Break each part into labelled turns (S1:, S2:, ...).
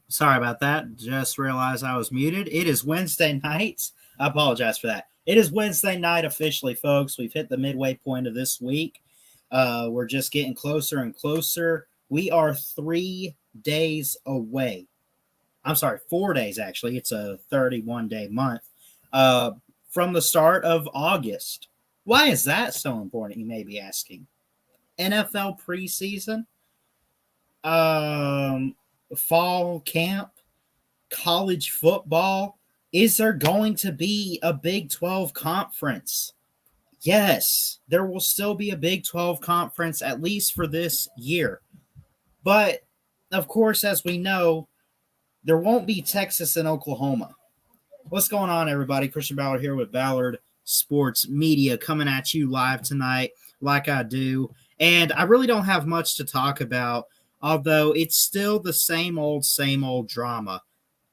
S1: Sorry about that. Just realized I was muted. It is Wednesday night. I apologize for that. It is Wednesday night officially, folks. We've hit the midway point of this week. We're just getting closer and closer. We are 3 days away. I'm sorry, 4 days actually. It's a 31-day month from the start of August. Why is that so important, you may be asking? NFL preseason? Fall camp, college football. Is there going to be a Big 12 conference? Yes, there will still be a Big 12 conference, at least for this year. But, of course, as we know, there won't be Texas and Oklahoma. What's going on, everybody? Christian Ballard here with Ballard Sports Media coming at you live tonight like I do. And I really don't have much to talk about, although it's still the same old drama.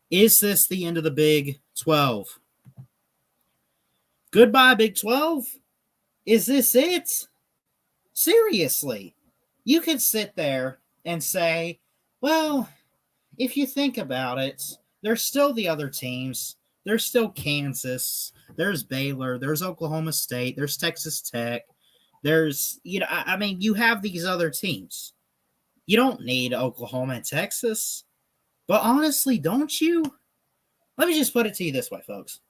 S1: Is this the end of the Big 12? Goodbye, Big 12? Is this it? Seriously, you can sit there and say, well, if you think about it, there's still the other teams. There's still Kansas. There's Baylor. There's Oklahoma State. There's Texas Tech. There's, I mean, you have these other teams. You don't need Oklahoma and Texas. But honestly, don't you? Let me just put it to you this way, folks.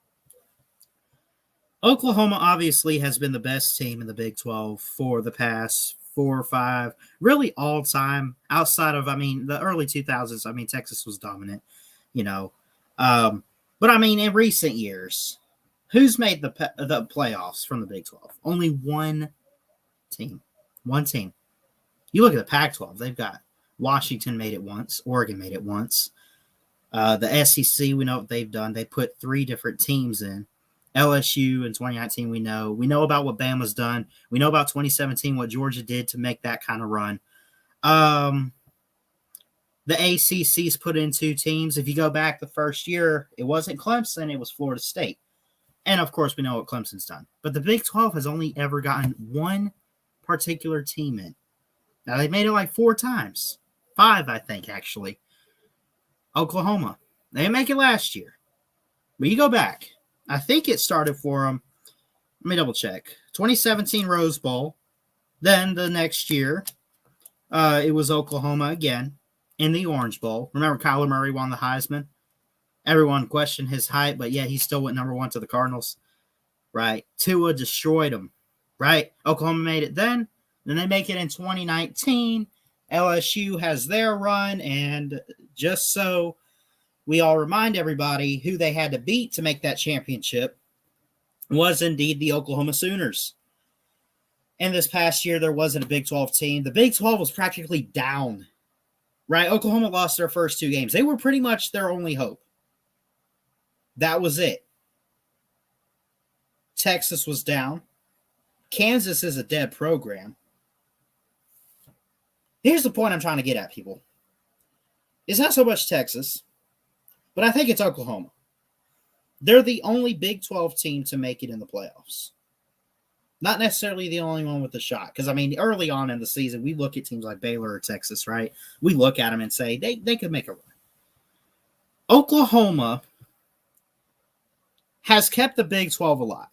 S1: Oklahoma obviously has been the best team in the Big 12 for the past 4 or 5, really all time, outside of, the early 2000s. Texas was dominant, you know. But in recent years, who's made the playoffs from the Big 12? Only one team. One team. You look at the Pac 12, they've got Washington made it once, Oregon made it once. The SEC, we know what they've done. They put 3 different teams in. LSU in 2019, we know about what Bama's done. We know about 2017, what Georgia did to make that kind of run. The ACC's put in 2 teams. If you go back the first year, it wasn't Clemson, it was Florida State. And of course, we know what Clemson's done. But the Big 12 has only ever gotten one particular team in. Now, they made it like 4 times. 5, I think, actually. Oklahoma. They didn't make it last year. But you go back. I think it started for them. Let me double check. 2017 Rose Bowl. Then the next year, it was Oklahoma again in the Orange Bowl. Remember, Kyler Murray won the Heisman. Everyone questioned his height, but yeah, he still went number 1 to the Cardinals. Right. Tua destroyed them. Right. Oklahoma made it then. Then they make it in 2019. LSU has their run, and just so we all remind everybody who they had to beat to make that championship was indeed the Oklahoma Sooners. And this past year, there wasn't a Big 12 team. The Big 12 was practically down, right? Oklahoma lost their first 2 games. They were pretty much their only hope. That was it. Texas was down. Kansas is a dead program. Here's the point I'm trying to get at, people. It's not so much Texas, but I think it's Oklahoma. They're the only Big 12 team to make it in the playoffs. Not necessarily the only one with a shot. Because, early on in the season, we look at teams like Baylor or Texas, right? We look at them and say, they could make a run. Oklahoma has kept the Big 12 alive.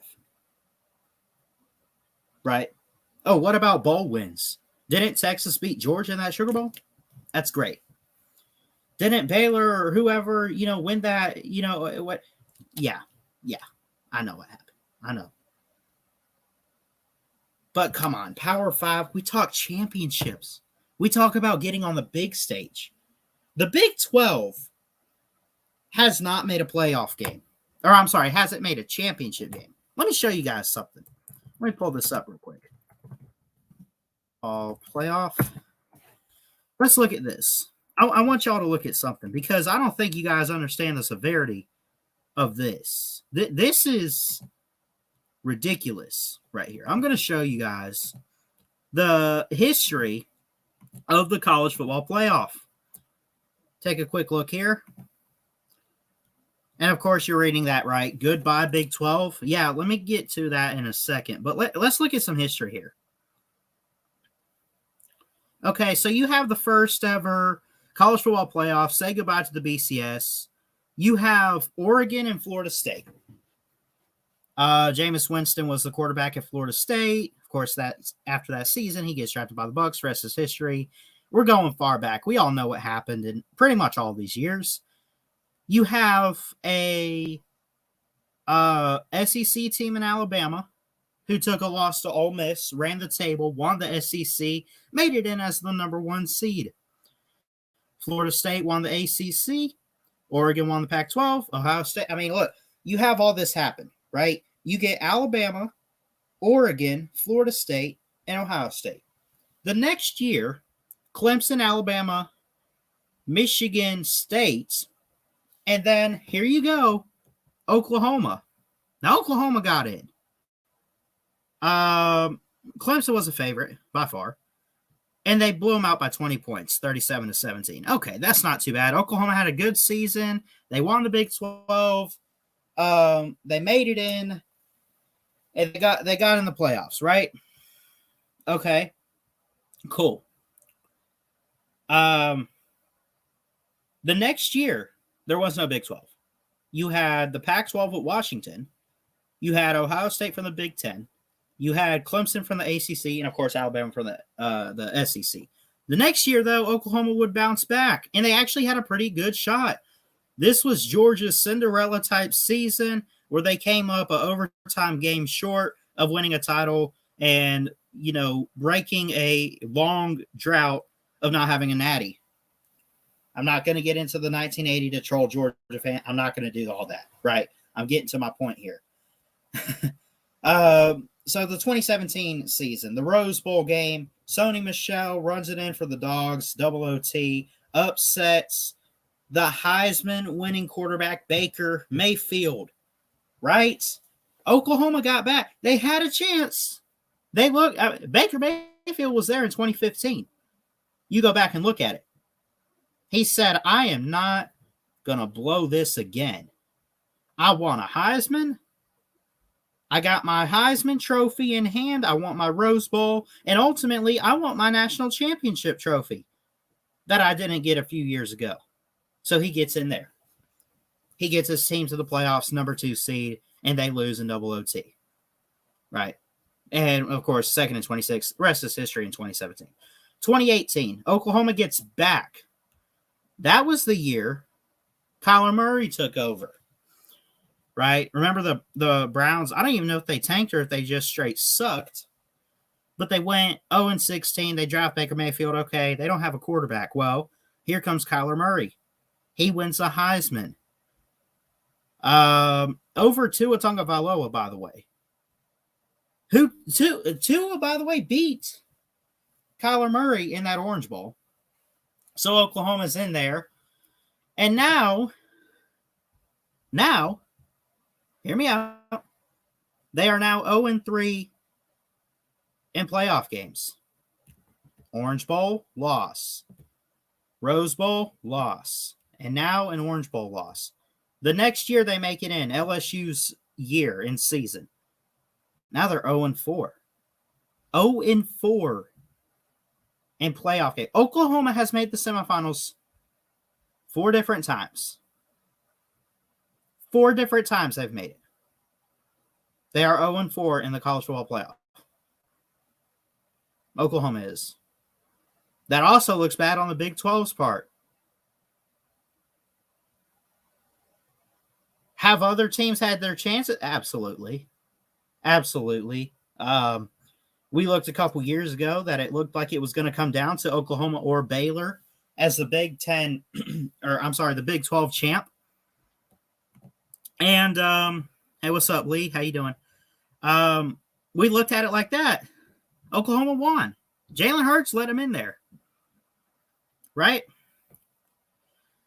S1: Right? Oh, what about bowl wins? Didn't Texas beat Georgia in that Sugar Bowl? That's great. Didn't Baylor or whoever, win that, what? Yeah. I know what happened. I know. But come on, Power 5, we talk championships. We talk about getting on the big stage. The Big 12 has not made a playoff game. Or hasn't made a championship game. Let me show you guys something. Let me pull this up real quick. Playoff. Let's look at this. I want y'all to look at something because I don't think you guys understand the severity of this. This is ridiculous right here. I'm going to show you guys the history of the college football playoff. Take a quick look here. And of course, you're reading that right. Goodbye, Big 12. Yeah, let me get to that in a second. But let's look at some history here. Okay, so you have the first ever college football playoff. Say goodbye to the BCS. You have Oregon and Florida State. Jameis Winston was the quarterback at Florida State. Of course, that's after that season, he gets drafted by the Bucs. Rest is history. We're going far back. We all know what happened in pretty much all these years. You have a SEC team in Alabama who took a loss to Ole Miss, ran the table, won the SEC, made it in as the number 1 seed. Florida State won the ACC. Oregon won the Pac-12. Ohio State. Look, you have all this happen, right? You get Alabama, Oregon, Florida State, and Ohio State. The next year, Clemson, Alabama, Michigan State, and then here you go, Oklahoma. Now, Oklahoma got in. Clemson was a favorite by far. And they blew them out by 20 points, 37-17. Okay, that's not too bad. Oklahoma had a good season. They won the Big 12. They made it in. And they got in the playoffs, right? Okay. Cool. The next year, there was no Big 12. You had the Pac 12 with Washington. You had Ohio State from the Big 10. You had Clemson from the ACC, and of course, Alabama from the SEC. The next year, though, Oklahoma would bounce back, and they actually had a pretty good shot. This was Georgia's Cinderella-type season where they came up an overtime game short of winning a title and, breaking a long drought of not having a natty. I'm not going to get into the 1980 to troll Georgia fan. I'm not going to do all that, right? I'm getting to my point here. So the 2017 season, the Rose Bowl game, Sony Michel runs it in for the Dogs, double OT, upsets the Heisman winning quarterback Baker Mayfield, right? Oklahoma got back. They had a chance. Baker Mayfield was there in 2015. You go back and look at it. He said, I am not going to blow this again. I want a Heisman. I got my Heisman trophy in hand. I want my Rose Bowl. And ultimately, I want my national championship trophy that I didn't get a few years ago. So he gets in there. He gets his team to the playoffs, number 2 seed, and they lose in double OT. Right. And, of course, second and 26. The rest is history in 2017. 2018, Oklahoma gets back. That was the year Kyler Murray took over. Right? Remember the Browns? I don't even know if they tanked or if they just straight sucked. But they went 0-16. They draft Baker Mayfield. Okay, they don't have a quarterback. Well, here comes Kyler Murray. He wins the Heisman. Over Tua Tagovailoa, by the way. Tua, by the way, beat Kyler Murray in that Orange Bowl. So Oklahoma's in there. And now, hear me out. They are now 0-3 in playoff games. Orange Bowl, loss. Rose Bowl, loss. And now an Orange Bowl loss. The next year they make it in, LSU's year in season. Now they're 0-4. 0-4 in playoff game. Oklahoma has made the semifinals 4 different times. 4 different times they've made it. They are 0-4 in the college football playoff. Oklahoma is. That also looks bad on the Big 12's part. Have other teams had their chances? Absolutely. Absolutely. We looked a couple years ago that it looked like it was going to come down to Oklahoma or Baylor as the Big 10, the Big 12 champ. And, hey, what's up, Lee? How you doing? We looked at it like that. Oklahoma won. Jalen Hurts let him in there. Right?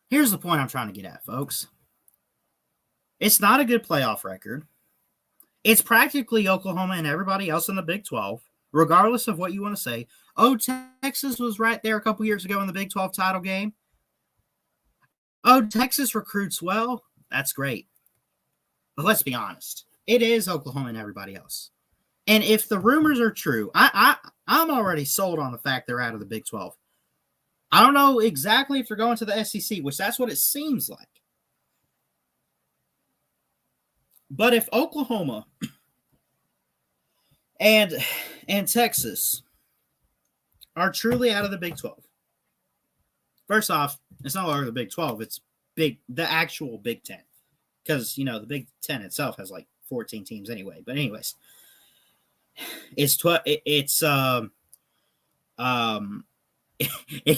S1: Here's the point I'm trying to get at, folks. It's not a good playoff record. It's practically Oklahoma and everybody else in the Big 12, regardless of what you want to say. Oh, Texas was right there a couple years ago in the Big 12 title game. Oh, Texas recruits well. That's great. But let's be honest. It is Oklahoma and everybody else. And if the rumors are true, I'm already sold on the fact they're out of the Big 12. I don't know exactly if they're going to the SEC, which that's what it seems like. But if Oklahoma and Texas are truly out of the Big 12, first off, it's no longer the Big 12, it's the actual Big 10. Because, the Big 10 itself has like 14 teams anyway. But anyways, it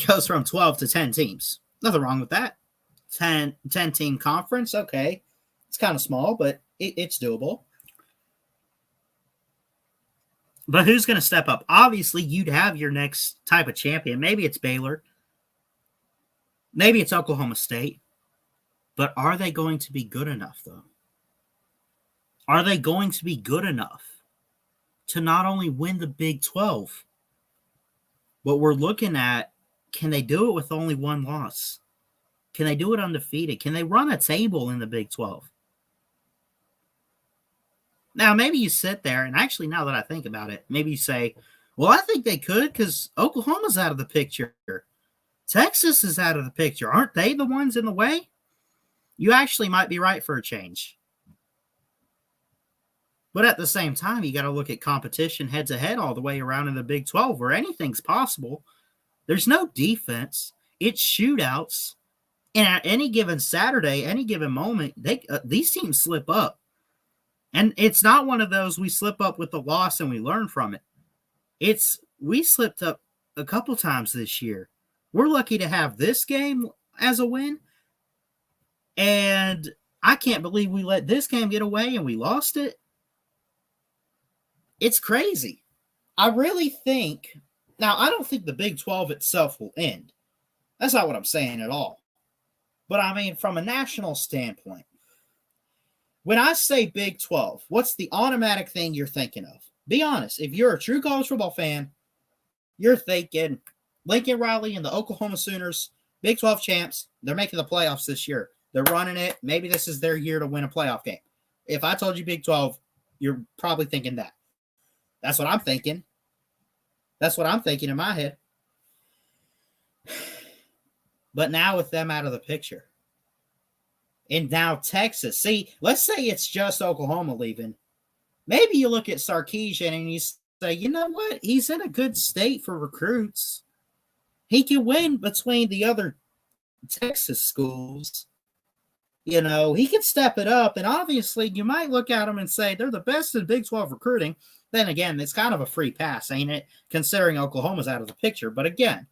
S1: goes from 12 to 10 teams. Nothing wrong with that. 10 team conference, okay. It's kind of small, but it's doable. But who's going to step up? Obviously, you'd have your next type of champion. Maybe it's Baylor. Maybe it's Oklahoma State. But are they going to be good enough, though? Are they going to be good enough to not only win the Big 12, but we're looking at, can they do it with only one loss? Can they do it undefeated? Can they run a table in the Big 12? Now, maybe you sit there, and actually, now that I think about it, maybe you say, well, I think they could because Oklahoma's out of the picture. Texas is out of the picture. Aren't they the ones in the way? You actually might be right for a change. But at the same time, you got to look at competition head to head all the way around in the Big 12 where anything's possible. There's no defense. It's shootouts. And at any given Saturday, any given moment, these teams slip up. And it's not one of those we slip up with the loss and we learn from it. It's we slipped up a couple times this year. We're lucky to have this game as a win. And I can't believe we let this game get away and we lost it. It's crazy. I really think, now I don't think the Big 12 itself will end. That's not what I'm saying at all. But I mean, from a national standpoint, when I say Big 12, what's the automatic thing you're thinking of? Be honest. If you're a true college football fan, you're thinking Lincoln Riley and the Oklahoma Sooners, Big 12 champs, they're making the playoffs this year. They're running it. Maybe this is their year to win a playoff game. If I told you Big 12, you're probably thinking that. That's what I'm thinking. That's what I'm thinking in my head. But now with them out of the picture. And now Texas. See, let's say it's just Oklahoma leaving. Maybe you look at Sarkisian and you say, you know what? He's in a good state for recruits. He can win between the other Texas schools. You know, he can step it up. And obviously, you might look at them and say they're the best in Big 12 recruiting. Then again, it's kind of a free pass, ain't it? Considering Oklahoma's out of the picture. But again,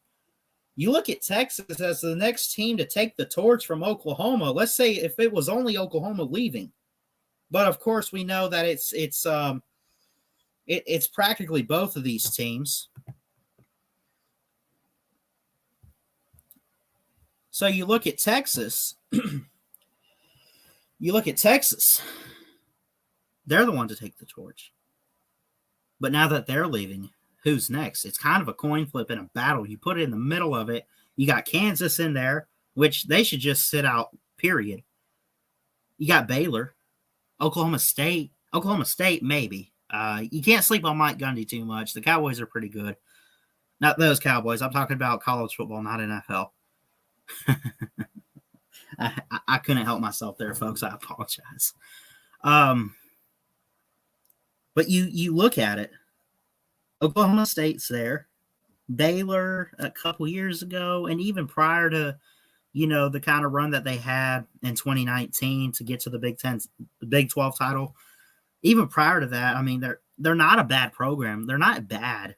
S1: you look at Texas as the next team to take the torch from Oklahoma. Let's say if it was only Oklahoma leaving. But of course, we know that it's practically both of these teams. So you look at Texas. They're the one to take the torch. But now that they're leaving, who's next? It's kind of a coin flip in a battle. You put it in the middle of it. You got Kansas in there, which they should just sit out, period. You got Baylor, Oklahoma State, maybe. You can't sleep on Mike Gundy too much. The Cowboys are pretty good. Not those Cowboys. I'm talking about college football, not NFL. I couldn't help myself there, folks. I apologize. But you look at it. Oklahoma State's there. Baylor a couple years ago, and even prior to, the kind of run that they had in 2019 to get to the Big 12 title. Even prior to that, I mean, they're not a bad program. They're not bad.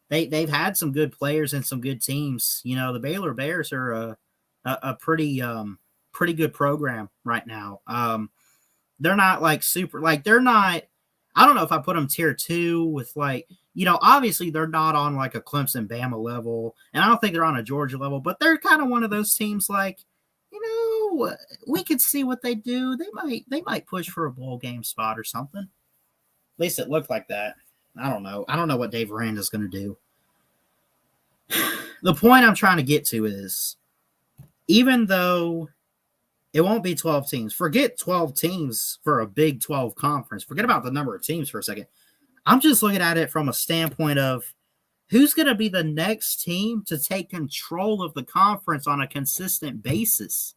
S1: They've had some good players and some good teams. The Baylor Bears are a pretty good program right now. They're not like super, like they're not. I don't know if I put them tier 2 with obviously they're not on like a Clemson Bama level, and I don't think they're on a Georgia level, but they're kind of one of those teams like, we could see what they do. They might push for a bowl game spot or something. At least it looked like that. I don't know. I don't know what Dave Aranda's going to do. The point I'm trying to get to is, even though it won't be 12 teams. Forget 12 teams for a Big 12 conference. Forget about the number of teams for a second. I'm just looking at it from a standpoint of who's going to be the next team to take control of the conference on a consistent basis.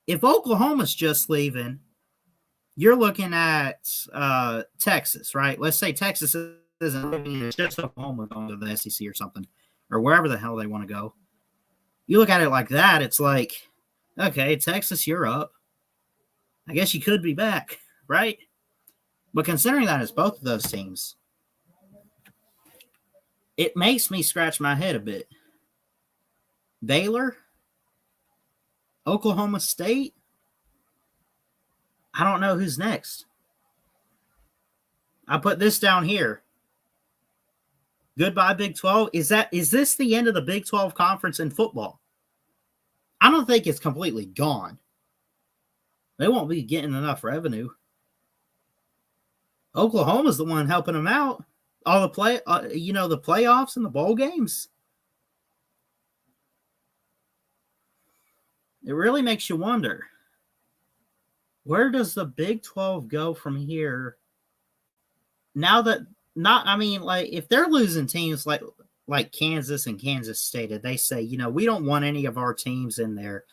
S1: If Oklahoma's just leaving, you're looking at Texas, right? Let's say Texas isn't leaving. It's just Oklahoma going to the SEC or something, or wherever the hell they want to go. You look at it like that, it's like, okay, Texas, you're up. I guess you could be back, right? But considering that it's both of those teams, it makes me scratch my head a bit. Baylor, Oklahoma State, I don't know who's next. I put this down here. Goodbye, Big 12. Is this the end of the Big 12 conference in football? I don't think it's completely gone. They won't be getting enough revenue. Oklahoma's the one helping them out. All the the playoffs and the bowl games. It really makes you wonder, where does the Big 12 go from here? Now that if they're losing teams, like like Kansas and Kansas State, they say, we don't want any of our teams in there.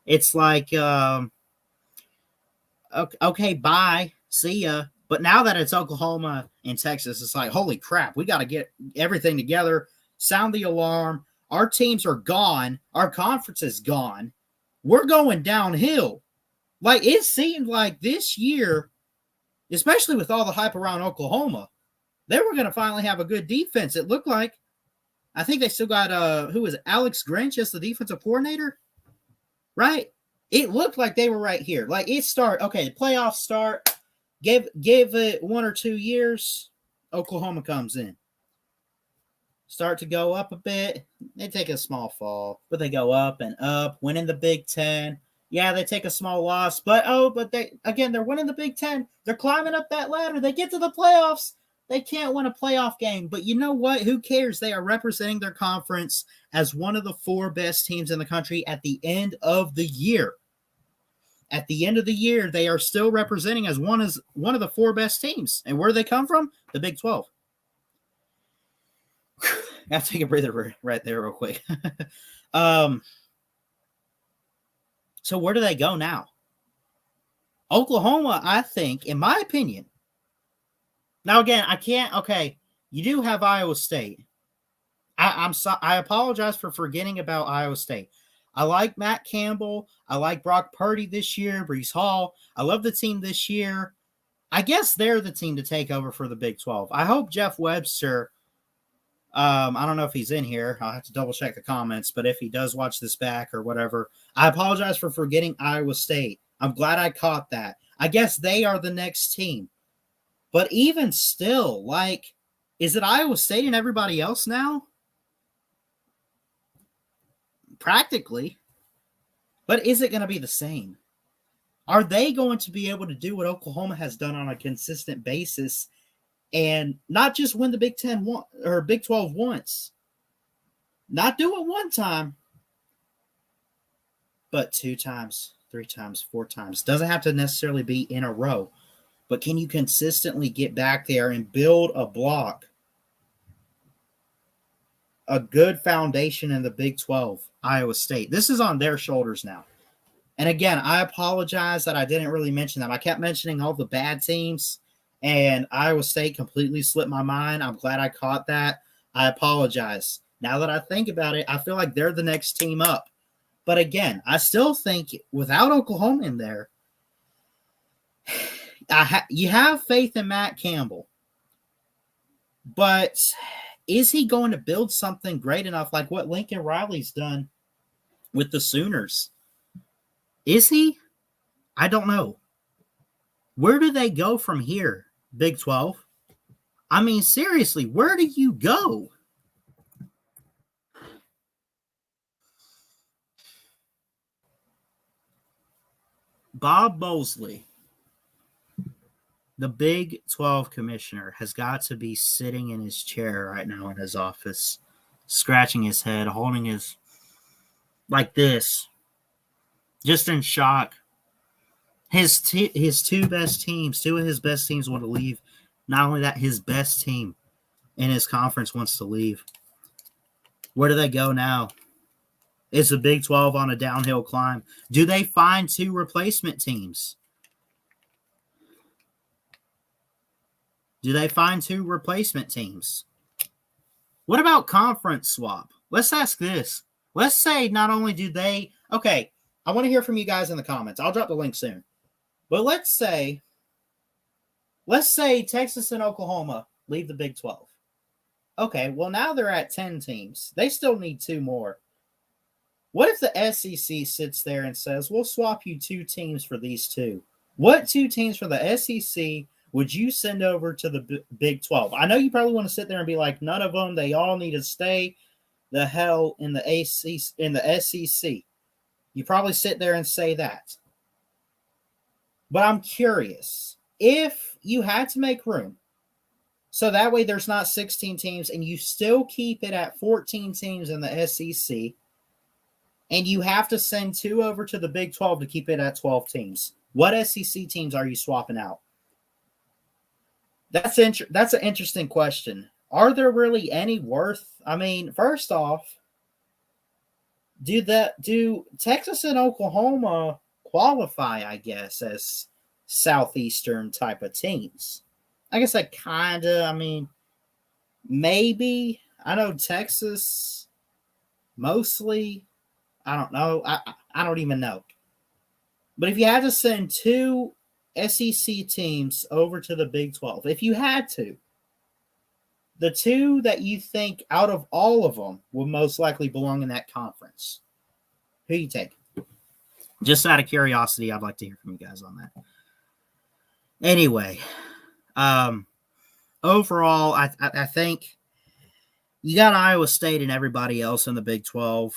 S1: It's like, okay, bye, see ya. But now that it's Oklahoma and Texas, it's like, holy crap, we got to get everything together, sound the alarm. Our teams are gone. Our conference is gone. We're going downhill. Like, it seemed like this year, especially with all the hype around Oklahoma, they were going to finally have a good defense. It looked like. I think they still got, who was it, Alex Grinch as the defensive coordinator, right? It looked like they were right here. Like, the playoffs start. Give it 1 or 2 years, Oklahoma comes in. Start to go up a bit. They take a small fall, but they go up and up, winning the Big Ten. Yeah, they take a small loss, but they're winning the Big Ten. They're climbing up that ladder. They get to the playoffs. They can't win a playoff game, but you know what? Who cares? They are representing their conference as one of the 4 best teams in the country at the end of the year. At the end of the year, they are still representing as one of the 4 best teams. And where do they come from? The Big 12. I have to take a breather right there real quick. So where do they go now? Oklahoma, I think, in my opinion. Now, again, you do have Iowa State. I apologize for forgetting about Iowa State. I like Matt Campbell. I like Brock Purdy this year, Breece Hall. I love the team this year. I guess they're the team to take over for the Big 12. I hope Jeff Webster, I don't know if he's in here. I'll have to double check the comments, but if he does watch this back or whatever, I apologize for forgetting Iowa State. I'm glad I caught that. I guess they are the next team. But even still, like, is it Iowa State and everybody else now? Practically. But is it going to be the same? Are they going to be able to do what Oklahoma has done on a consistent basis and not just win the Big 12 once? Not do it one time, but 2 times, 3 times, 4 times. Doesn't have to necessarily be in a row, but can you consistently get back there and build a block, a good foundation in the Big 12, Iowa State? This is on their shoulders now. And again, I apologize that I didn't really mention them. I kept mentioning all the bad teams, and Iowa State completely slipped my mind. I'm glad I caught that. I apologize. Now that I think about it, I feel like they're the next team up. But again, I still think without Oklahoma in there, you have faith in Matt Campbell. But is he going to build something great enough like what Lincoln Riley's done with the Sooners? Is he? I don't know. Where do they go from here, Big 12? I mean, seriously, where do you go? Bob Mosley, the Big 12 commissioner, has got to be sitting in his chair right now in his office, scratching his head, holding his like this, just in shock. His 2 best teams, 2 of his best teams want to leave. Not only that, his best team in his conference wants to leave. Where do they go now? Is the Big 12 on a downhill climb? Do they find 2 replacement teams? Do they find 2 replacement teams? What about conference swap? Let's ask this. Let's say not only do they... Okay, I want to hear from you guys in the comments. I'll drop the link soon. But let's say Texas and Oklahoma leave the Big 12. Okay, well, now they're at 10 teams. They still need 2 more. What if the SEC sits there and says, we'll swap you 2 teams for these 2? What 2 teams for the SEC would you send over to the Big 12? I know you probably want to sit there and be like, none of them, they all need to stay the hell in the SEC. You probably sit there and say that. But I'm curious, if you had to make room, so that way there's not 16 teams and you still keep it at 14 teams in the SEC, and you have to send 2 over to the Big 12 to keep it at 12 teams, what SEC teams are you swapping out? That's an interesting question. are there really any worth? I mean, first off, do Texas and Oklahoma qualify, I guess, as southeastern type of teams? I guess I mean, maybe. I know Texas mostly. I don't know. I don't even know. But if you had to send two SEC teams over to the Big 12, if you had to, the two that you think out of all of them would most likely belong in that conference, who you take? Just out of curiosity, I'd like to hear from you guys on that. Anyway, overall, I think you got Iowa State and everybody else in the Big 12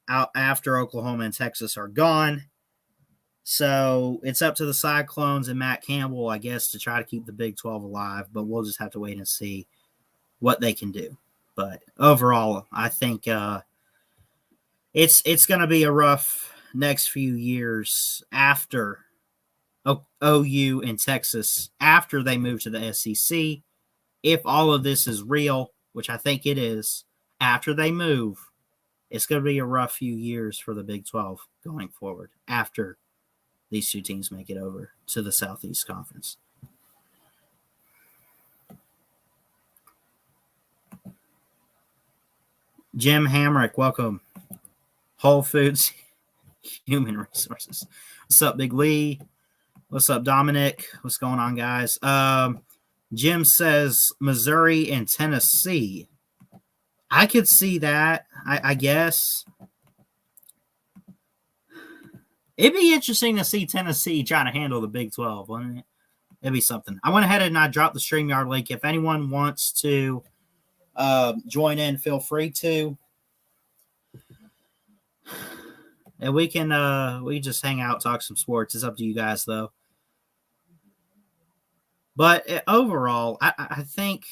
S1: out after Oklahoma and Texas are gone. So it's up to the Cyclones and Matt Campbell, I guess, to try to keep the Big 12 alive, but we'll just have to wait and see what they can do. But overall, I think it's going to be a rough next few years after OU and Texas, after they move to the SEC. If all of this is real, which I think it is, after they move, it's going to be a rough few years for the Big 12 going forward after these two teams make it over to the Southeast Conference. Jim Hamrick, welcome. Whole Foods, Human Resources. What's up, Big Lee? What's up, Dominic? What's going on, guys? Jim says Missouri and Tennessee. I could see that, I guess. It'd be interesting to see Tennessee trying to handle the Big 12, wouldn't it? It'd be something. I went ahead and I dropped the StreamYard link. If anyone wants to join in, feel free to. And we just hang out, talk some sports. It's up to you guys, though. But overall, I think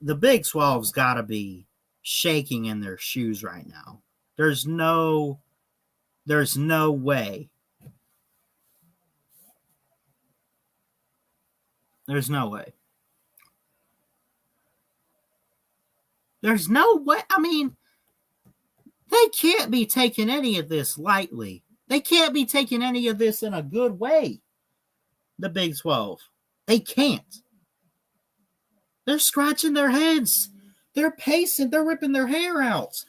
S1: the Big 12's got to be shaking in their shoes right now. There's no way. There's no way. There's no way. I mean, they can't be taking any of this lightly. They can't be taking any of this in a good way. The Big 12. They can't. They're scratching their heads. They're pacing. They're ripping their hair out.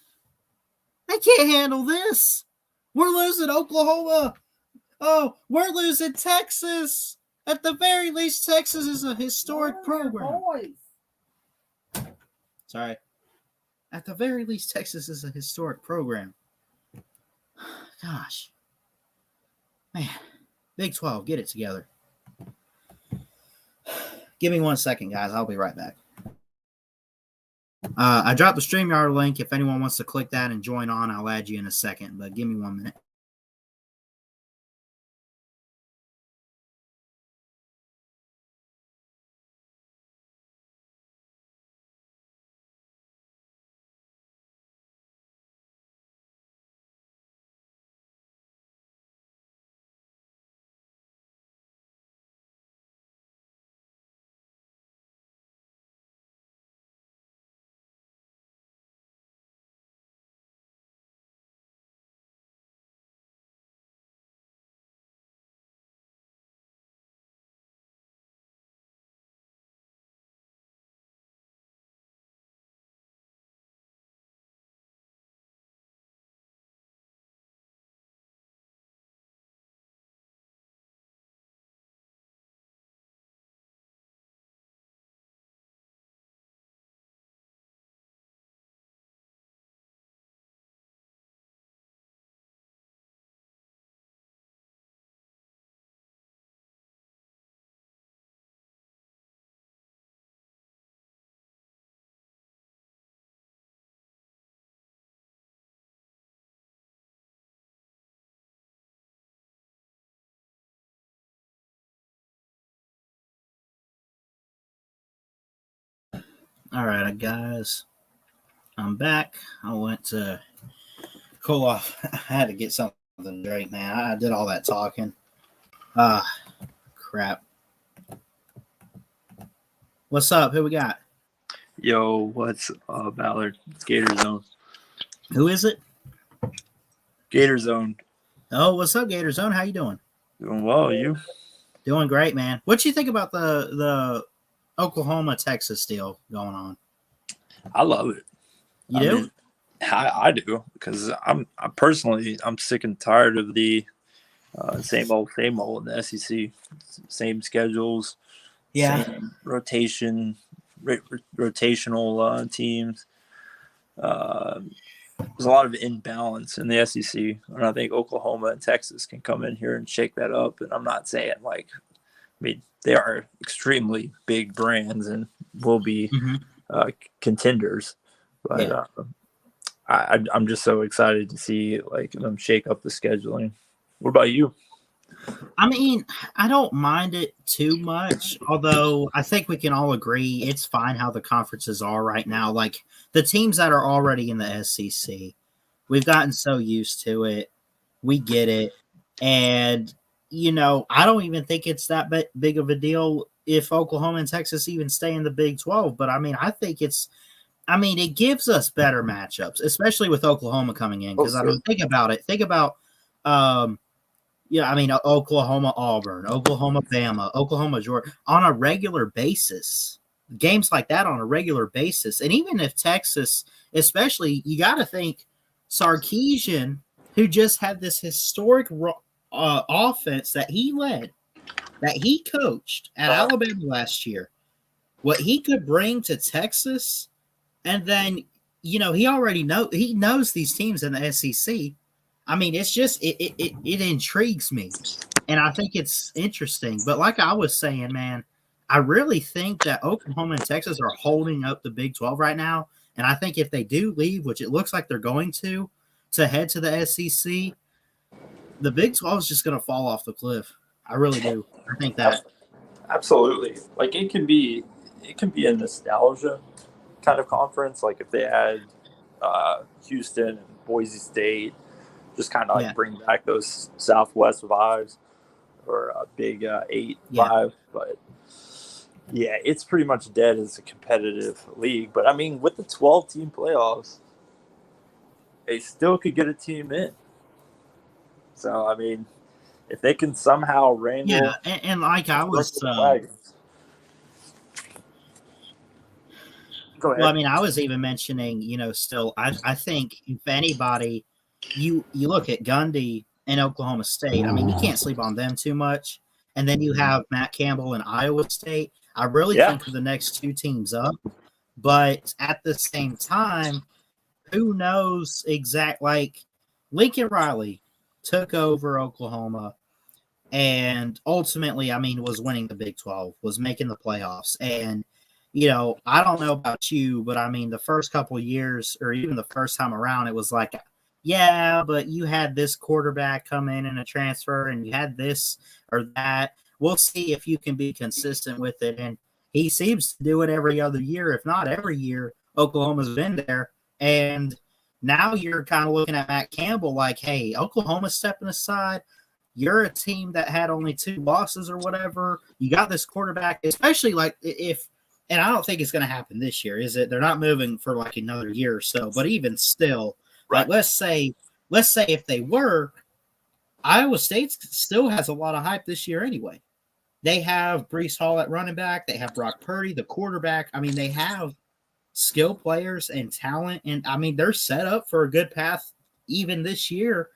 S1: They can't handle this. We're losing Oklahoma. Oh, we're losing Texas. At the very least, Texas is a historic program. Sorry. At the very least, Texas is a historic program. Gosh. Man. Big 12, get it together. Give me 1 second, guys. I'll be right back. I dropped the StreamYard link. If anyone wants to click that and join on, I'll add you in a second. But give me 1 minute. All right, guys. I'm back. I went to cool off. I had to get something to drink, man. I did all that talking. Crap. What's up? Who we got?
S2: Yo, what's up, Ballard? It's Gator Zone.
S1: Who is it?
S2: Gator Zone.
S1: Oh, what's up, Gator Zone? How you doing?
S2: Doing well, you?
S1: Doing great, man. What you think about the Oklahoma Texas deal going on?
S2: I love it.
S1: You do?
S2: I do because I personally I'm sick and tired of the same old in the SEC. Same schedules, same rotational teams. There's a lot of imbalance in the SEC, and I think Oklahoma and Texas can come in here and shake that up. And I'm not saying they are extremely big brands and will be contenders, but I'm just so excited to see them shake up the scheduling. What about you?
S1: I mean, I don't mind it too much, although I think we can all agree it's fine how the conferences are right now. Like the teams that are already in the SEC, we've gotten so used to it. We get it. And, I don't even think it's that big of a deal if Oklahoma and Texas even stay in the Big 12. But, I think it gives us better matchups, especially with Oklahoma coming in. Because, think about it. Think about, Oklahoma, Auburn, Oklahoma, Bama, Oklahoma, Georgia on a regular basis. Games like that on a regular basis. And even if Texas, especially, you got to think Sarkisian, who just had this historic offense that he led, that he coached at Alabama last year, what he could bring to Texas, and then, he knows these teams in the SEC. It's just it intrigues me, and I think it's interesting. But like I was saying, man, I really think that Oklahoma and Texas are holding up the Big 12 right now. And I think if they do leave, which it looks like they're going to head to the SEC, the Big 12 is just going to fall off the cliff. I really do. I think that.
S2: Absolutely. It can be a nostalgia kind of conference. Like if they had Houston and Boise State, just kind of bring back those Southwest vibes or a big 8-5. But yeah, it's pretty much dead as a competitive league. But with the 12-team playoffs, they still could get a team in. So if they can somehow wrangle,
S1: and like I was,
S2: go ahead.
S1: Well, I was even mentioning, still, I think if anybody, you look at Gundy and Oklahoma State. You can't sleep on them too much. And then you have Matt Campbell and Iowa State. I really think of the next two teams up. But at the same time, who knows Lincoln Riley took over Oklahoma and ultimately, was winning the Big 12, was making the playoffs. And, I don't know about you, but the first couple of years or even the first time around, it was like, yeah, but you had this quarterback come in a transfer and you had this or that. We'll see if you can be consistent with it. And he seems to do it every other year, if not every year. Oklahoma's been there. And now you're kind of looking at Matt Campbell like, hey, Oklahoma's stepping aside. You're a team that had only 2 losses or whatever. You got this quarterback, especially and I don't think it's going to happen this year, is it? They're not moving for another year or so. But even still, let's say if they were, Iowa State still has a lot of hype this year anyway. They have Breece Hall at running back. They have Brock Purdy, the quarterback. They have skill players and talent. And, they're set up for a good path even this year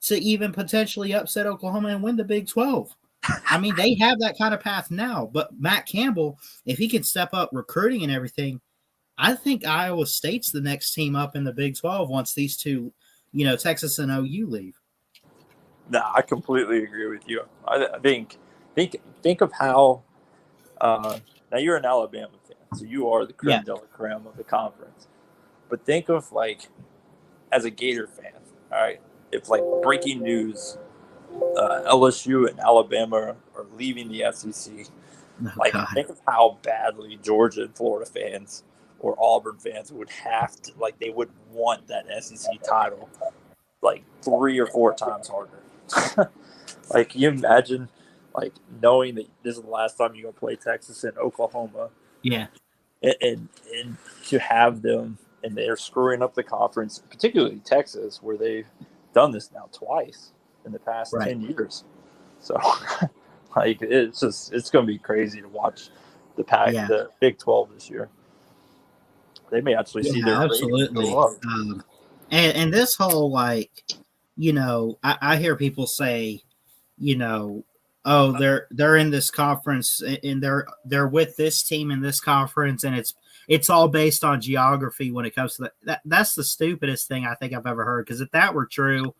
S1: to even potentially upset Oklahoma and win the Big 12. They have that kind of path now. But Matt Campbell, if he can step up recruiting and everything, I think Iowa State's the next team up in the Big 12 once these two, Texas and OU leave.
S2: No, I completely agree with you. I think of how now you're an Alabama fan, so you are the creme de la creme of the conference. But think of as a Gator fan, all right, if breaking news, LSU and Alabama are leaving the SEC. Think of how badly Georgia and Florida fans or Auburn fans would have to, they would want that SEC title 3 or 4 times harder. Can you imagine knowing that this is the last time you're going to play Texas and Oklahoma?
S1: Yeah.
S2: and to have them, and they're screwing up the conference, particularly Texas, where they've done this now twice in the past 10 years. So, like, it's going to be crazy to watch the Big 12 this year. They may actually see their
S1: absolutely. And this whole, like, you know, I hear people say, you know, oh, they're in this conference and they're with this team in this conference, and it's all based on geography when it comes to that. That's the stupidest thing I think I've ever heard. Because if that were true,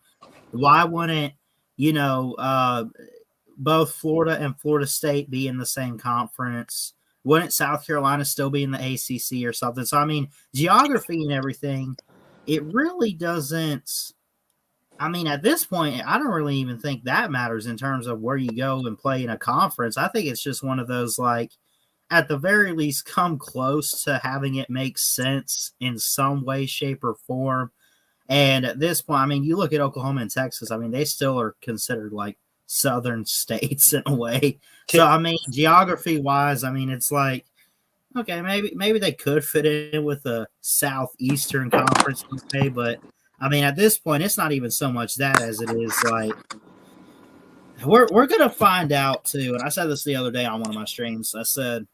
S1: why wouldn't, you know, both Florida and Florida State be in the same conference? Wouldn't South Carolina still be in the ACC or something? So, I mean, geography and everything, it really doesn't. I mean, at this point, I don't really even think that matters in terms of where you go and play in a conference. I think it's just one of those, like, at the very least, come close to having it make sense in some way, shape, or form. And at this point, I mean, you look at Oklahoma and Texas, I mean, they still are considered like southern states in a way. So, I mean, geography-wise, I mean, it's like, okay, maybe they could fit in with the Southeastern Conference, but I mean, at this point, it's not even so much that as it is like we're gonna find out too. And I said this the other day on one of my streams. I said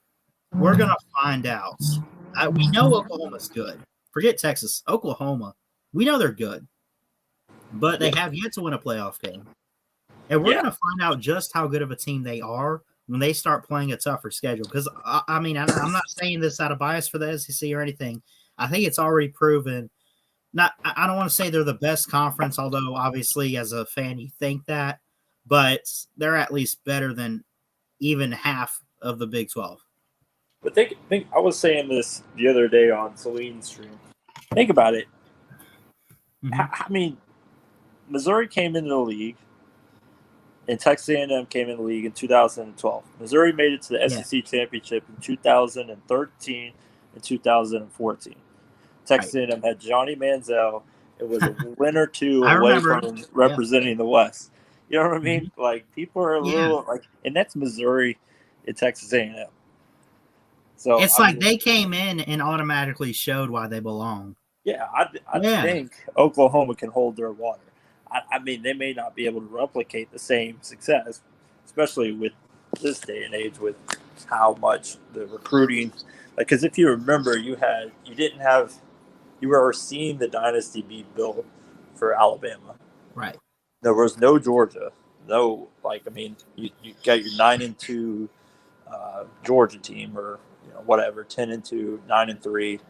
S1: we're gonna find out. We know Oklahoma's good. Forget Texas, Oklahoma. We know they're good, but they have yet to win a playoff game. And we're gonna find out just how good of a team they are when they start playing a tougher schedule. Because I mean, I'm not saying this out of bias for the SEC or anything. I think it's already proven. I don't want to say they're the best conference, although obviously as a fan you think that, but they're at least better than even half of the Big 12.
S2: But think I was saying this the other day on Celine's stream. Think about it. Mm-hmm. I mean, Missouri came into the league, and Texas A&M came in the league in 2012. Missouri made it to the SEC championship in 2013 and 2014. Texas A&M had Johnny Manziel. It was a win or two away from representing the West. You know what I mean? Mm-hmm. Like, people are a little like, and that's Missouri and Texas A&M. So
S1: it's like they came in and automatically showed why they belong.
S2: Yeah, I think Oklahoma can hold their water. I mean, they may not be able to replicate the same success, especially with this day and age with how much the recruiting. Like, because if you remember, you were seeing the dynasty be built for Alabama.
S1: Right.
S2: There was no Georgia. No, like, I mean, you got your 9-2 Georgia team, or whatever, 10-2, 9-3,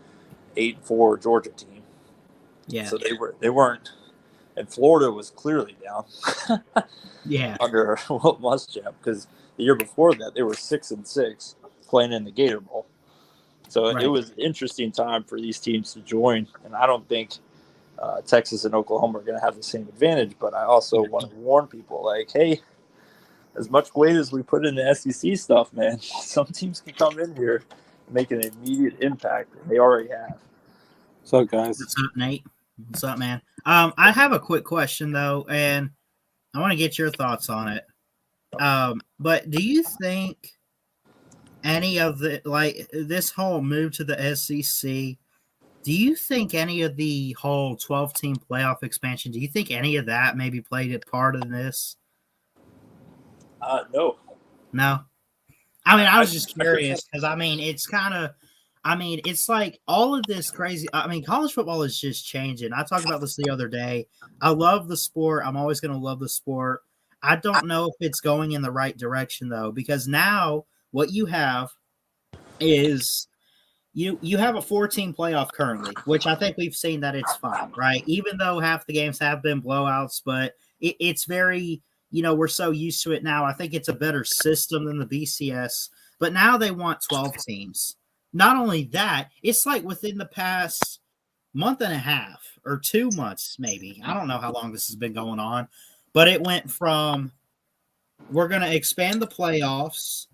S2: 8-4 Georgia team.
S1: Yeah.
S2: So they weren't, and Florida was clearly down. Under Muschamp, because the year before that they were 6-6 playing in the Gator Bowl. So it was an interesting time for these teams to join, and I don't think Texas and Oklahoma are going to have the same advantage. But I also want to warn people, like, hey, as much weight as we put in the SEC stuff, man, some teams can come in here and make an immediate impact, and they already have.
S3: What's up, guys?
S1: What's up, Nate? What's up, man? I have a quick question, though, and I want to get your thoughts on it. But do you think any of this whole move to the SEC, do you think any of the whole 12-team playoff expansion, do you think any of that maybe played a part in this?
S2: No.
S1: No? I mean, I was just curious because, I mean, it's kind of – I mean, it's like all of this crazy – I mean, college football is just changing. I talked about this the other day. I love the sport. I'm always going to love the sport. I don't know if it's going in the right direction, though, because now what you have is you have a 14 playoff currently, which I think we've seen that it's fine, right? Even though half the games have been blowouts, but it's very – we're so used to it now. I think it's a better system than the BCS, but now they want 12 teams. Not only that, it's like within the past month and a half or 2 months, maybe. I don't know how long this has been going on, but it went from we're going to expand the playoffs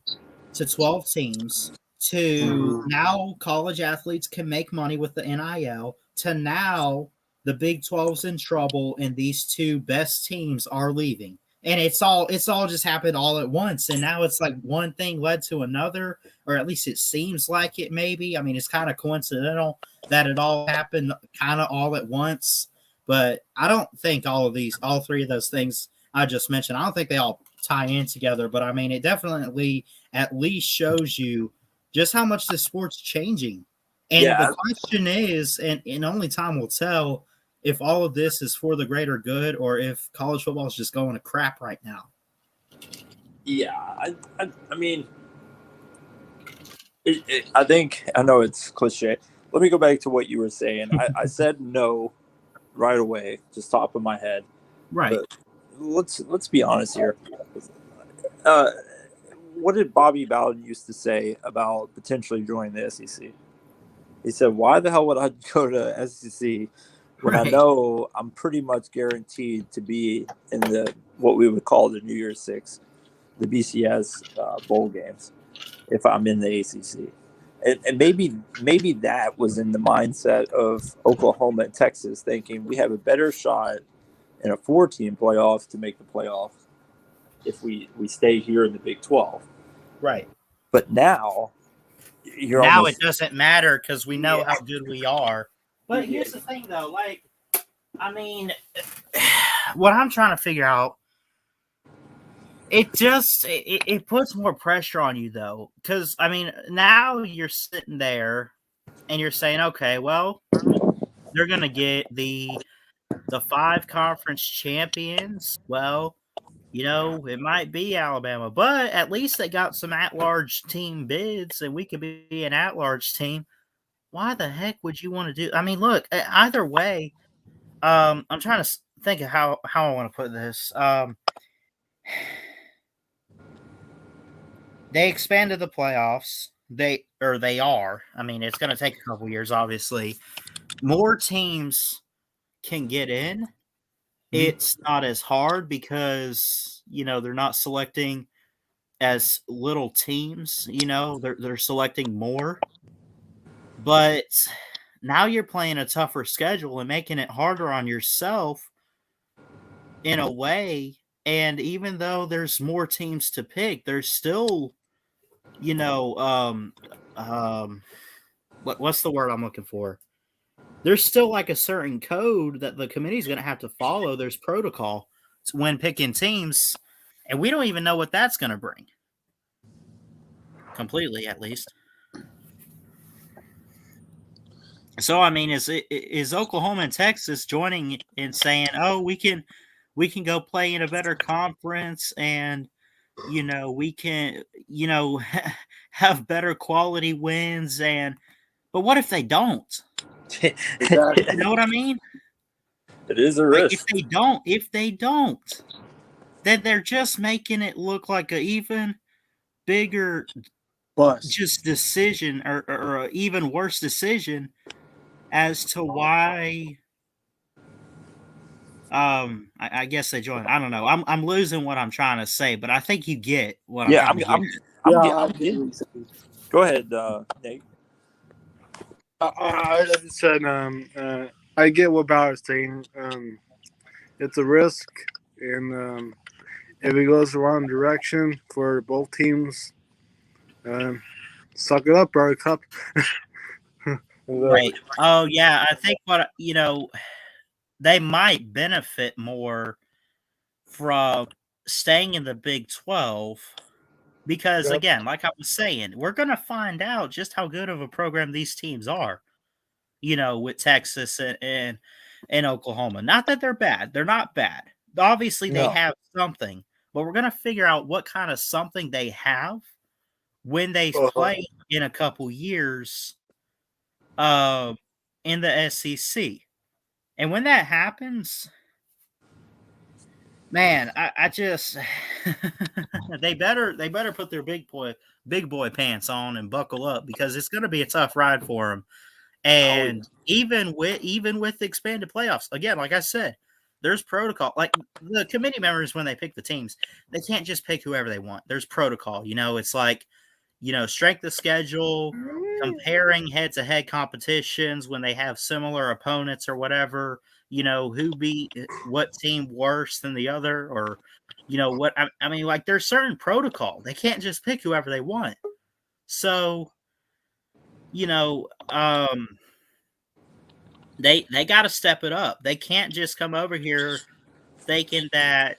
S1: to 12 teams to now college athletes can make money with the NIL to now the Big 12's in trouble and these two best teams are leaving. and it's all just happened all at once, and now it's like one thing led to another, or at least it seems like it. Maybe, I mean, it's kind of coincidental that it all happened kind of all at once, but I don't think all three of those things I just mentioned, I don't think they all tie in together. But I mean, it definitely at least shows you just how much the sport's changing. And the question is, and only time will tell, if all of this is for the greater good or if college football is just going to crap right now.
S2: Yeah, I mean, I think, I know it's cliche. Let me go back to what you were saying. I said no right away, just top of my head.
S1: Right.
S2: But let's be honest here. What did Bobby Bowden used to say about potentially joining the SEC? He said, "Why the hell would I go to SEC when I know I'm pretty much guaranteed to be in the what we would call the New Year's Six, the BCS bowl games, if I'm in the ACC?" And maybe that was in the mindset of Oklahoma and Texas, thinking we have a better shot in a 4-team playoff to make the playoff if we stay here in the Big 12.
S1: Right.
S2: But now
S1: it doesn't matter because we know how good we are. But here's the thing, though. Like, I mean, what I'm trying to figure out, it puts more pressure on you, though. Because, I mean, now you're sitting there and you're saying, okay, well, they're going to get the 5 conference champions. Well, you know, it might be Alabama, but at least they got some at-large team bids, and we could be an at-large team. Why the heck would you want to do? I mean, look, either way, I'm trying to think of how I want to put this. They expanded the playoffs. They are. I mean, it's going to take a couple years, obviously. More teams can get in. It's not as hard because, you know, they're not selecting as little teams, you know, they're selecting more. But now you're playing a tougher schedule and making it harder on yourself in a way. And even though there's more teams to pick, there's still, you know, what's the word I'm looking for? There's still like a certain code that the committee's going to have to follow. There's protocol when picking teams, and we don't even know what that's going to bring. Completely, at least. So, I mean, is Oklahoma and Texas joining and saying, "Oh, we can go play in a better conference, and you know, we can, you know, have better quality wins." But what if they don't? You know what I mean?
S2: It is a risk.
S1: If they don't, then they're just making it look like an even bigger just decision or an even worse decision as to why. I guess they joined. I don't know. I'm losing what I'm trying to say, but I think you get what I'm trying to get.
S2: Go ahead, Nate.
S3: I just said, I get what Bauer's saying. It's a risk, and if it goes the wrong direction for both teams, suck it up, Buttercup.
S1: Right. Oh, yeah. I think they might benefit more from staying in the Big 12 because, again, like I was saying, we're going to find out just how good of a program these teams are, you know, with Texas and Oklahoma. Not that they're bad. They're not bad. Obviously, they have something, but we're going to figure out what kind of something they have when they play in a couple years in the SEC. And when that happens, man, I just they better put their big boy pants on and buckle up because it's going to be a tough ride for them. And even with the expanded playoffs, again, like I said, there's protocol. Like the committee members, when they pick the teams, they can't just pick whoever they want. There's protocol. You know, it's like, you know, strength of schedule, comparing head-to-head competitions when they have similar opponents or whatever. who beat what team worse than the other, or what I mean, like there's certain protocol. They can't just pick whoever they want. So, they got to step it up. They can't just come over here thinking that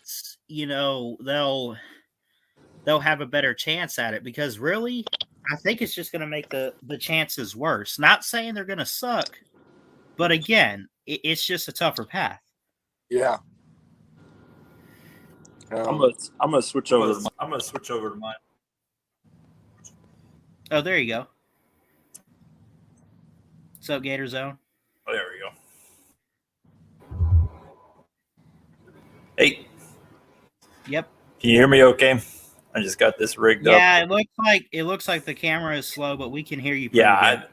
S1: they'll have a better chance at it, because really, I think it's just going to make the chances worse. Not saying they're going to suck, but again, it's just a tougher path.
S3: Yeah.
S2: I'm gonna switch over. I'm gonna switch over to mine.
S1: Oh, there you go. What's up, Gator Zone?
S2: Oh, there we go. Hey.
S1: Yep.
S2: Can you hear me? Okay. I just got this rigged up.
S1: Yeah, it looks like the camera is slow, but we can hear you.
S2: Yeah,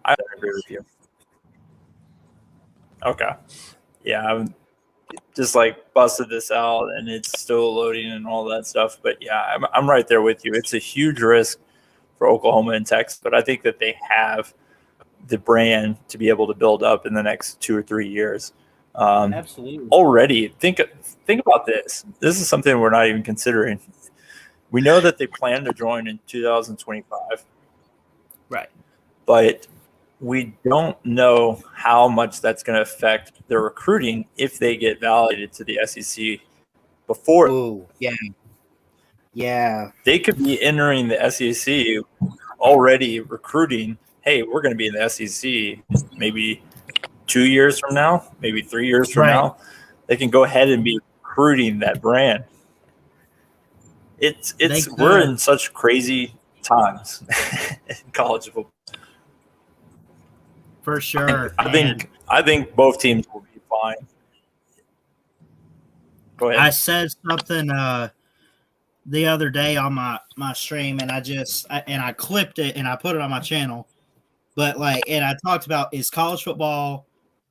S2: I agree with you. Okay. Yeah, I'm just like busted this out and it's still loading and all that stuff. But yeah, I'm right there with you. It's a huge risk for Oklahoma and Texas, but I think that they have the brand to be able to build up in the next 2 or 3 years.
S1: Absolutely.
S2: Already, think about this. This is something we're not even considering. We know that they plan to join in 2025.
S1: Right.
S2: But we don't know how much that's going to affect their recruiting if they get validated to the SEC before.
S1: Ooh, yeah. Yeah.
S2: They could be entering the SEC already recruiting, hey, we're going to be in the SEC maybe 2 years from now, maybe 3 years from now. They can go ahead and be recruiting that brand. We're in such crazy times in college football.
S1: For sure.
S2: I think both teams will be fine. Go ahead.
S1: I said something the other day on my stream, and I clipped it and I put it on my channel. But and I talked about, is college football,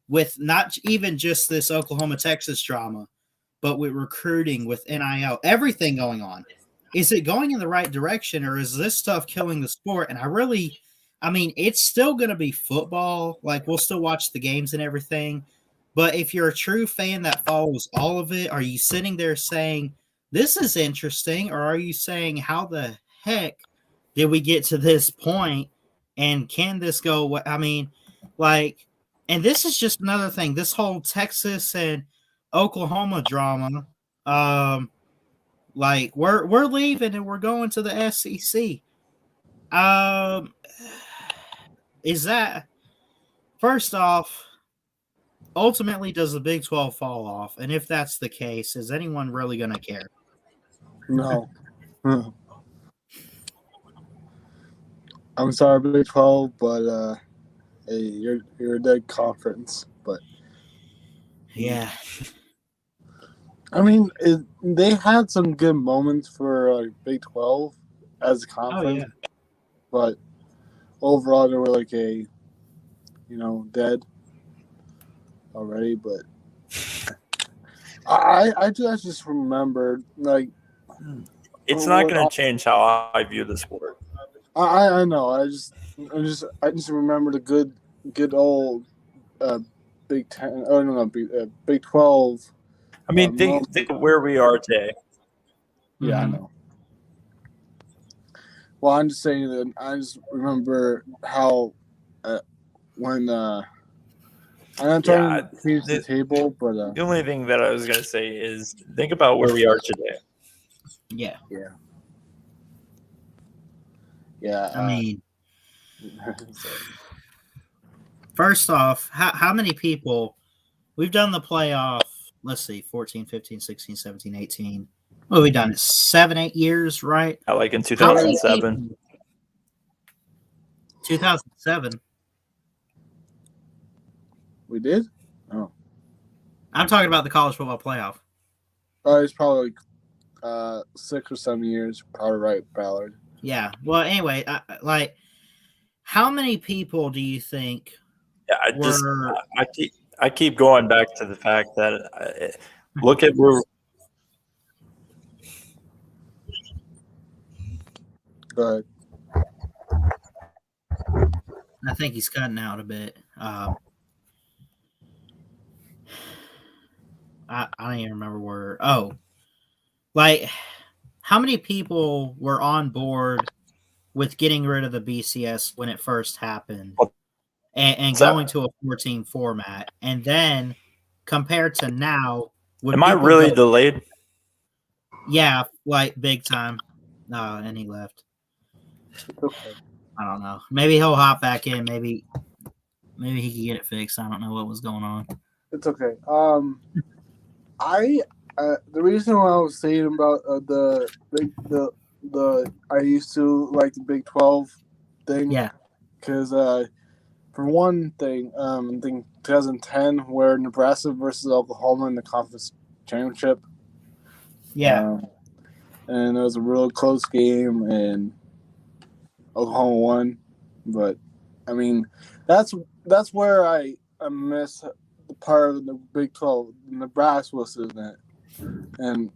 S1: with not even just this Oklahoma Texas drama, but with recruiting, with NIL, everything going on, is it going in the right direction, or is this stuff killing the sport? And I mean, it's still going to be football. Like, we'll still watch the games and everything. But if you're a true fan that follows all of it, are you sitting there saying, this is interesting? Or are you saying, how the heck did we get to this point? And can this go? I mean, and this is just another thing. This whole Texas and Oklahoma drama, we're leaving and we're going to the SEC. Is that, first off, ultimately, does the Big 12 fall off? And if that's the case, is anyone really going to care?
S3: No. I'm sorry, Big 12, but hey, you're a dead conference. But
S1: yeah,
S3: I mean, they had some good moments for Big 12 as a conference, but overall they were dead already. But I just remembered,
S2: it's not going to change how I view the sport.
S3: I know. I just remember the good old Big 10. Oh no, Big 12.
S2: I mean, think of where we are today.
S3: Yeah, I know. Well, I'm just saying that I just remember how when I'm not trying to change the table, but
S2: the only thing that I was going to say is think about where we are today.
S1: Yeah.
S3: I
S1: mean, first off, how many people we've done the playoff? Let's see, 14, 15, 16, 17, 18. Well, we've done it 7, 8 years, right?
S2: Like in 2007.
S1: 2007.
S3: We did? Oh.
S1: I'm talking about the college football playoff.
S3: Oh, it's probably 6 or 7 years. Probably right, Ballard.
S1: Yeah. Well, anyway, how many people do you think?
S2: Yeah, I keep going back to the fact that look at where.
S3: Go ahead.
S1: I think he's cutting out a bit. I don't even remember where. Oh, like how many people were on board with getting rid of the BCS when it first happened and going to a 14 format, and then compared to now, would
S2: Am I
S1: people
S2: really
S1: go?
S2: delayed?
S1: Yeah, like big time. And he left.
S3: Okay.
S1: I don't know. Maybe he'll hop back in. Maybe he can get it fixed. I don't know what was going on.
S3: It's okay. I the reason why I was saying about the I used to like the Big 12 thing.
S1: Yeah.
S3: Because for one thing, I think 2010 where Nebraska versus Oklahoma in the conference championship.
S1: Yeah.
S3: And it was a real close game, and Oklahoma won. But I mean, that's where I miss the part of the Big 12. Nebraska was in it, and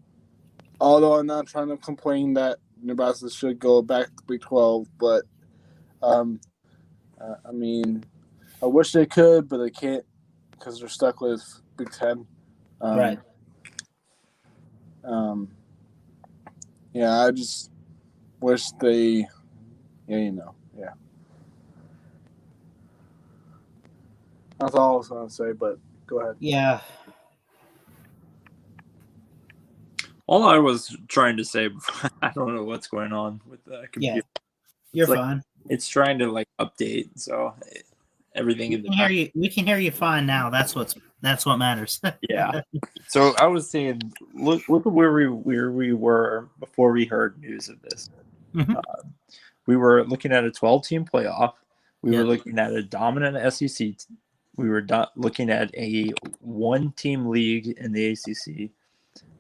S3: although I'm not trying to complain that Nebraska should go back to Big 12, but I mean, I wish they could, but they can't because they're stuck with Big 10.
S1: Right.
S3: Yeah, I just wish they, yeah. That's all I was going to say, but go ahead.
S1: Yeah.
S2: All I was trying to say, I don't know what's going on with the computer.
S1: Yeah. You're
S2: It's
S1: fine.
S2: It's trying to like update, so everything in the back.
S1: We can hear you fine now. That's what matters.
S2: Yeah. So I was saying, look at where we were before we heard news of this.
S1: Mhm.
S2: We were looking at a 12-team playoff. We
S1: Yep.
S2: were looking at a dominant SEC. We were looking at a one-team league in the ACC,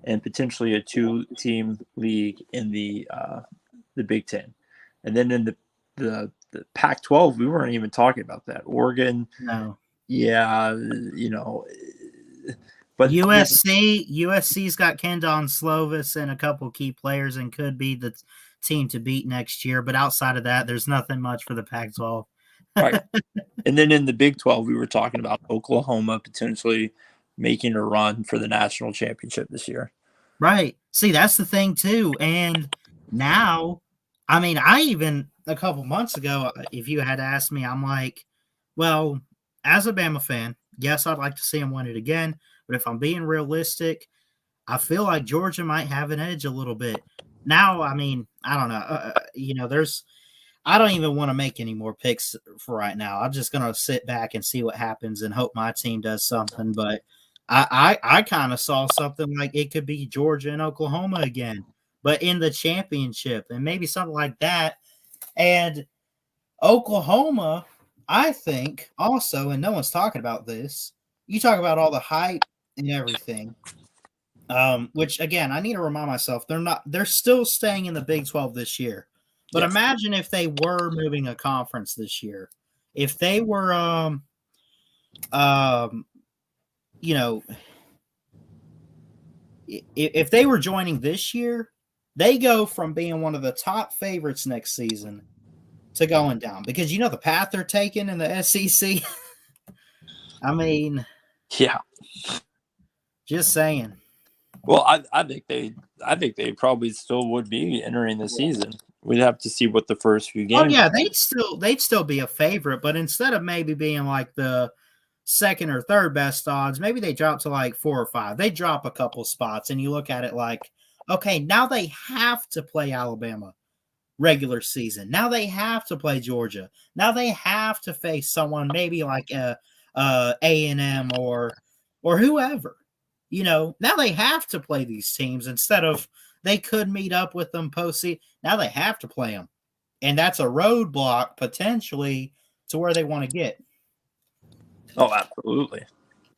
S2: and potentially a 2-team league in the Big Ten. And then in the Pac-12, we weren't even talking about that. Oregon,
S1: No.
S2: yeah, but
S1: USC's got Kendon Slovis and a couple key players and could be the team to beat next year. But outside of that, there's nothing much for the Pac-12.
S2: Right. And then in the Big 12, we were talking about Oklahoma potentially making a run for the national championship this year.
S1: Right. See, that's the thing too. And now, I mean, I even a couple months ago, if you had asked me, I'm like, well, as a Bama fan, yes, I'd like to see him win it again. But if I'm being realistic, I feel like Georgia might have an edge a little bit. Now, I mean, I don't know. I don't even want to make any more picks for right now. I'm just going to sit back and see what happens and hope my team does something. But I kind of saw something like it could be Georgia and Oklahoma again, but in the championship and maybe something like that. And Oklahoma, I think also, and no one's talking about this, you talk about all the hype and everything, which again, I need to remind myself, they're still staying in the Big 12 this year. But
S2: Yes.
S1: Imagine if they were moving a conference this year. If they were if they were joining this year, they go from being one of the top favorites next season to going down because the path they're taking in the SEC. I mean,
S2: yeah,
S1: just saying.
S2: Well, I think they probably still would be entering the season. We'd have to see what the first few games.
S1: Oh yeah, they'd still be a favorite, but instead of maybe being like the second or third best odds, maybe they drop to like 4 or 5. They drop a couple spots, and you look at it like, okay, now they have to play Alabama regular season. Now they have to play Georgia. Now they have to face someone maybe like A&M or whoever. Now they have to play these teams instead of they could meet up with them postseason. Now they have to play them, and that's a roadblock potentially to where they want to get.
S2: Oh, absolutely.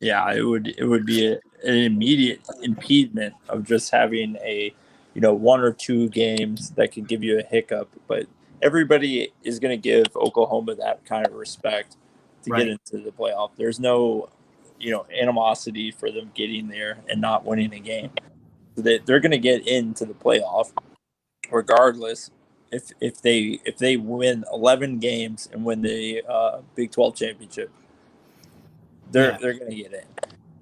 S2: Yeah, it would be an immediate impediment of just having a 1 or 2 games that could give you a hiccup. But everybody is going to give Oklahoma that kind of respect to get into the playoff. There's no animosity for them getting there and not winning a game. They're going to get into the playoff regardless. If they win 11 games and win the Big 12 championship, they're going to get in.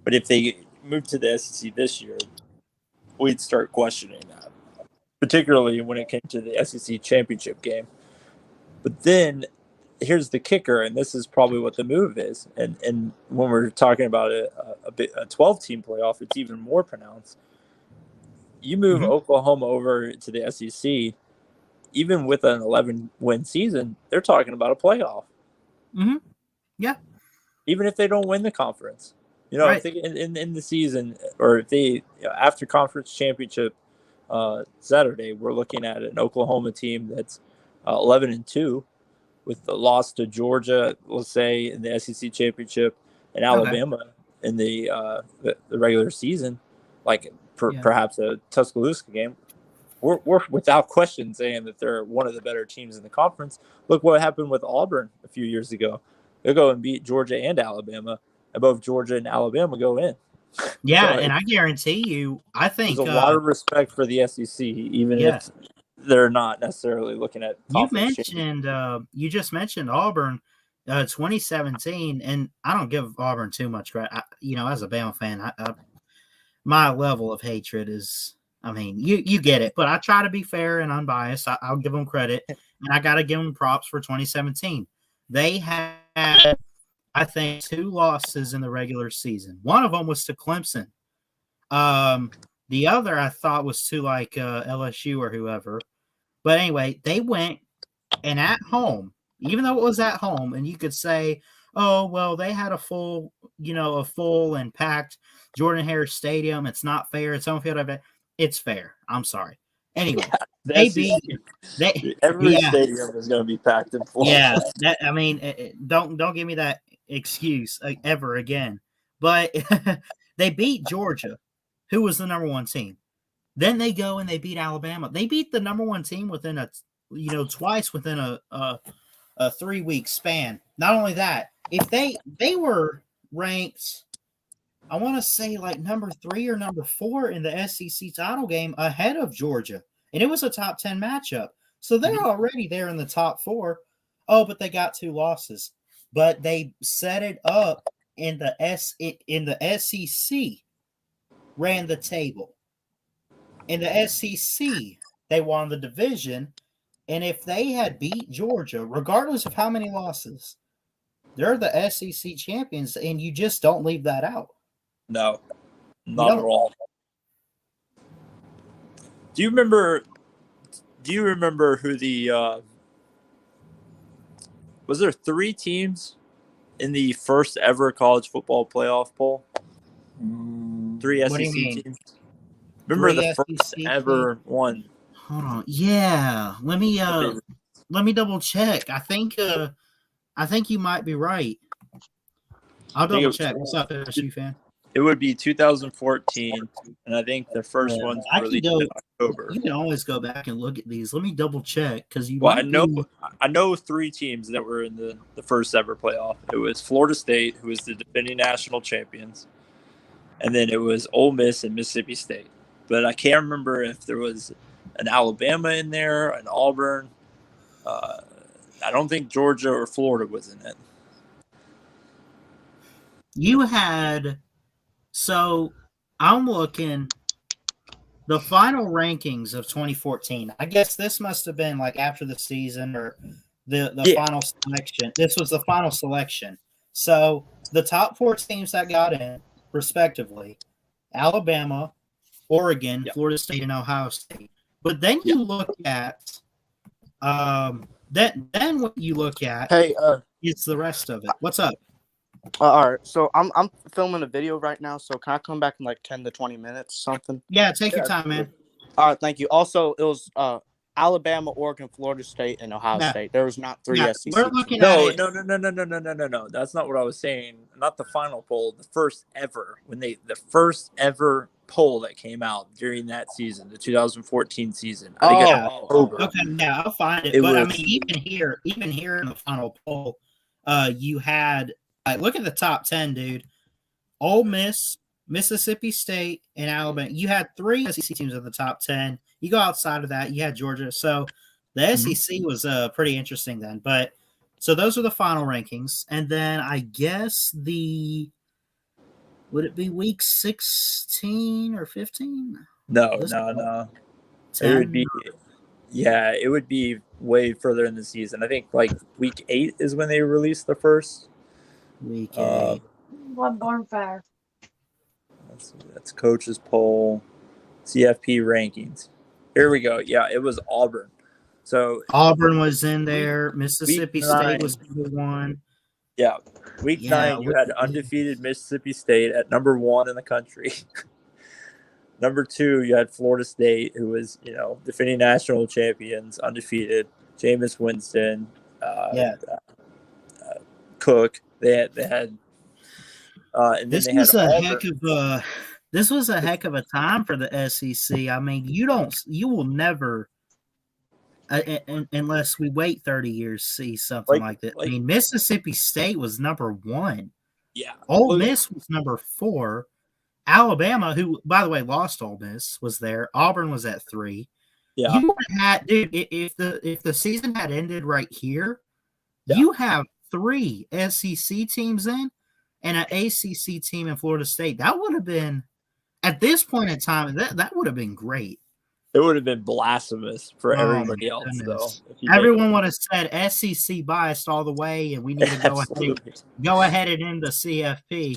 S2: But if they moved to the SEC this year, we'd start questioning that, particularly when it came to the SEC championship game. But then here's the kicker, and this is probably what the move is. And when we're talking about a 12-team playoff, it's even more pronounced. You move Oklahoma over to the SEC, even with an 11-win season, they're talking about a playoff.
S1: Mm-hmm. Yeah.
S2: Even if they don't win the conference. You know,
S1: Right.
S2: if they, in the season, or if they, after conference championship Saturday, we're looking at an Oklahoma team that's 11-2 with the loss to Georgia, let's say, in the SEC championship, and Alabama in the regular season, like perhaps a Tuscaloosa game. We're without question saying that they're one of the better teams in the conference. Look what happened with Auburn a few years ago. They go and beat Georgia and Alabama, and both Georgia and Alabama go in.
S1: Yeah, so and I guarantee you, I think
S2: there's a lot of respect for the SEC, even if they're not necessarily looking at conference.
S1: You just mentioned Auburn, 2017, and I don't give Auburn too much credit. As a Bama fan, my level of hatred is, I mean, you get it, but I try to be fair and unbiased. I'll give them credit, and I got to give them props for 2017. They had, I think, 2 losses in the regular season. One of them was to Clemson. The other I thought was to like LSU or whoever. But anyway, they went and at home, even though it was at home, and you could say, oh, well, they had a full and packed Jordan-Hare Stadium. It's not fair. It's home field. It's fair. I'm sorry. Anyway,
S2: every stadium is going to be packed in full.
S1: Yeah, don't give me that excuse ever again. But they beat Georgia, who was the number 1 team. Then they go and they beat Alabama. They beat the number 1 team within twice within a 3-week span. Not only that, if they were ranked, I want to say like number 3 or number 4 in the SEC title game ahead of Georgia, and it was a top 10 matchup. So they're already there in the top 4. Oh, but they got 2 losses. But they set it up in the SEC, ran the table. In the SEC, they won the division. And if they had beat Georgia, regardless of how many losses, they're the SEC champions, and you just don't leave that out.
S2: No, not at all. Do you remember who the was there 3 teams in the first ever college football playoff poll? 3 SEC teams. Remember the first ever one?
S1: Hold on. Yeah. Let me double check. I think you might be right. I'll double check. What's up, LSU fan?
S2: It would be 2014, and I think the first one's released in October.
S1: You can always go back and look at these. Let me double check because
S2: I know 3 teams that were in the first ever playoff. It was Florida State, who was the defending national champions, and then it was Ole Miss and Mississippi State. But I can't remember if there was an Alabama in there, an Auburn. I don't think Georgia or Florida was in it.
S1: You had. So I'm looking the final rankings of 2014. I guess this must have been like after the season or the final selection. This was the final selection. So the top 4 teams that got in, respectively, Alabama, Oregon, Florida State, and Ohio State. But then you look at then what you look at is the rest of it. What's up?
S4: All right, so I'm filming a video right now, so can I come back in like 10 to 20 minutes, something?
S1: Yeah, take your time, man.
S4: All right, thank you. Also, it was Alabama, Oregon, Florida State, and Ohio State. There was not 3 SEC.
S2: We're looking no. That's not what I was saying. Not the final poll. The first ever the first ever poll that came out during that season, the 2014 season. I think October.
S1: Okay, yeah, I'll find it. But I mean, even here in the final poll, you had. Look at the top 10, dude. Ole Miss, Mississippi State, and Alabama. You had 3 SEC teams in the top 10. You go outside of that, you had Georgia. So the SEC was pretty interesting then. But so those are the final rankings. And then I guess Would it be week 16 or 15?
S2: No,
S1: This-
S2: no, no. It
S1: 10?
S2: would be, yeah, it would be way further in the season. I think like week 8 is when they released the first.
S1: Week
S2: Uh,
S1: 8.
S5: One bonfire.
S2: that's coach's poll, CFP rankings. Here we go. Yeah, it was Auburn. So
S1: Auburn was in there. Mississippi
S2: week
S1: State
S2: 9.
S1: was number 1.
S2: yeah, week
S1: Yeah,
S2: 9 you had undefeated Mississippi State at number 1 in the country. Number 2, you had Florida State, who was, defending national champions, undefeated. Jameis Winston, Cook. They had, and then
S1: This
S2: they
S1: was
S2: had
S1: a
S2: Auburn.
S1: heck of a time for the SEC. I mean, you will never, unless we wait 30 years, see something like that. I mean, Mississippi State was number 1.
S2: Yeah,
S1: Ole Miss was number 4. Alabama, who by the way lost Ole Miss, was there. Auburn was at 3.
S2: Yeah,
S1: You had, dude, if the season had ended right here,
S2: Yeah.
S1: you have 3 SEC teams in and an ACC team in Florida State. That would have been, at this point in time, that would have been great.
S2: it would have been blasphemous for
S1: Oh,
S2: everybody
S1: my
S2: else,
S1: goodness.
S2: though. if you think
S1: Everyone
S2: about
S1: would have said SEC biased all the way, and we need
S2: it.
S1: to go
S2: Absolutely.
S1: ahead and end the CFP.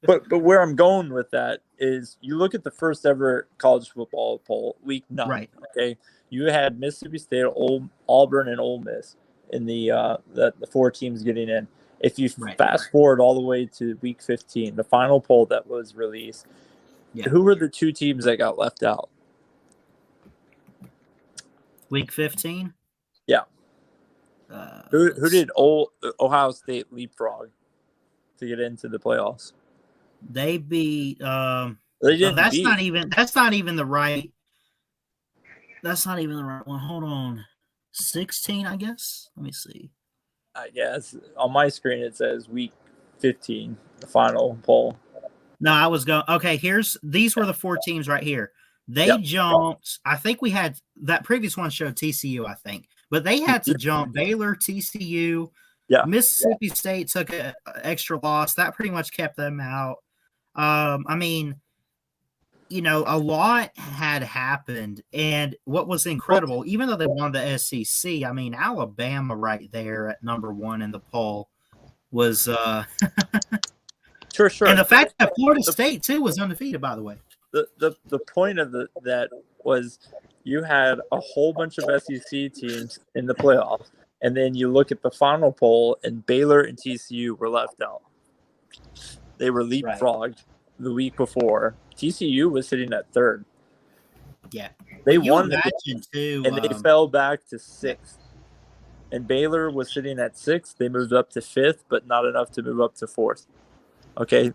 S2: But where I'm going with that is you look at the first ever college football poll, week 9.
S1: Right.
S2: Okay, you had Mississippi State, Auburn, and Ole Miss in the 4 teams getting in. If you
S1: Right.
S2: fast forward all the way to week 15, the final poll that was released,
S1: Yeah.
S2: who were the 2 teams that got left out?
S1: Week 15.
S2: Yeah. Who did Ohio State leapfrog to get into the playoffs?
S1: They beat?
S2: They didn't
S1: that's
S2: beat.
S1: not even the right. That's not even the right one. Hold on. 16, I guess. Let me see.
S2: I guess on my screen it says week 15, the final poll.
S1: No, I was going. Okay, these were the 4 teams right here. They
S2: Yep.
S1: jumped. I think we had that previous one showed TCU, I think, but they had to jump Baylor, TCU.
S2: Yeah.
S1: Mississippi State took an extra loss. That pretty much kept them out. I mean, a lot had happened, and what was incredible, even though they won the SEC, I mean, Alabama right there at number 1 in the poll was
S2: Sure.
S1: and the fact that Florida State too was undefeated, by the way.
S2: The point of that was you had a whole bunch of SEC teams in the playoffs, and then you look at the final poll, and Baylor and TCU were left out. They were leapfrogged the week before. TCU was sitting at 3rd.
S1: Yeah.
S2: They
S1: You
S2: won the
S1: imagine too,
S2: and they fell back to 6th. And Baylor was sitting at 6th. They moved up to 5th, but not enough to move up to 4th. Okay,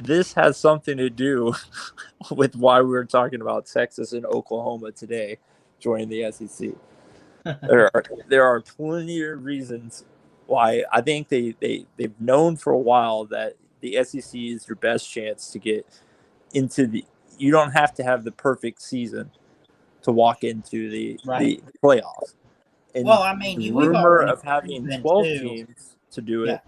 S2: this has something to do with why we were talking about Texas and Oklahoma today joining the SEC. There are plenty of reasons why I think they've known for a while that the SEC is your best chance to get into the. You don't have to have the perfect season to walk into the playoffs. And
S1: well, I mean,
S2: the
S1: we've
S2: rumor
S1: already
S2: of having
S1: proven
S2: 12
S1: too.
S2: teams to do it.
S1: Yeah.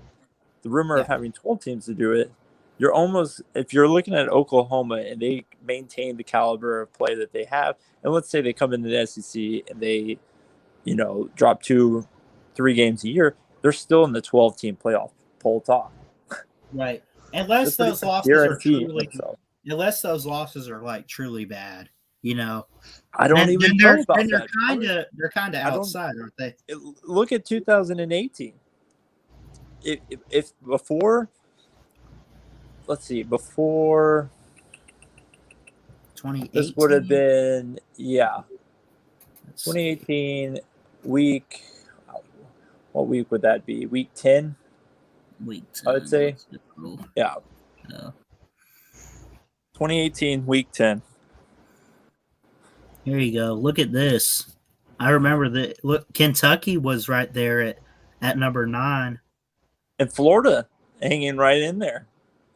S2: The rumor of having 12 teams to do it. You're almost, if you're looking at Oklahoma and they maintain the caliber of play that they have, and let's say they come into the SEC and they, drop 2-3 games a year, they're still in the 12-team playoff poll top.
S1: Right. Unless
S2: They're
S1: those
S2: pretty
S1: losses are
S2: guaranteed
S1: truly,
S2: themselves.
S1: unless those losses are like truly bad,
S2: I don't even know
S1: they're,
S2: about
S1: then
S2: that.
S1: they're kind of
S2: I don't-
S1: outside, aren't they?
S2: Look at 2018. If before, let's see, before
S1: 2018.
S2: this would have been 2018 week. What week would that be? Week 10.
S1: Week
S2: I would say.
S1: 10.
S2: Yeah,
S1: No.
S2: 2018 week 10.
S1: Here you go. Look at this. I remember that. Look, Kentucky was right there at number 9.
S2: And Florida hanging right in there.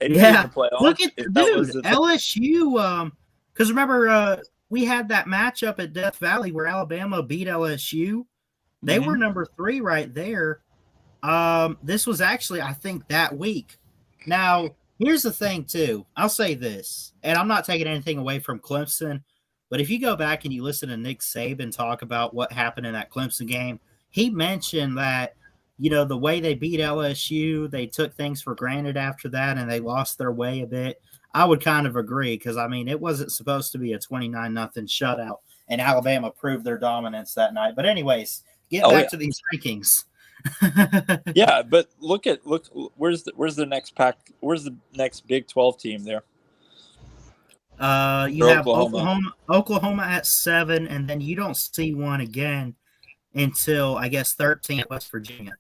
S2: They'd be in
S1: Yeah.
S2: the playoffs
S1: Look at
S2: if that was the thing.
S1: LSU. Because remember, we had that matchup at Death Valley where Alabama beat LSU. They were number 3 right there. This was actually, I think, that week. Now, Here's the thing, too. I'll say this, and I'm not taking anything away from Clemson, but if you go back and you listen to Nick Saban talk about what happened in that Clemson game, he mentioned that, the way they beat LSU, they took things for granted after that and they lost their way a bit. I would kind of agree because, it wasn't supposed to be a 29-0 shutout, and Alabama proved their dominance that night. But anyways, get back to these rankings.
S2: Yeah, but look where's the next Big 12 team there?
S1: You have Oklahoma at 7, and then you don't see one again until I guess 13 West Virginia.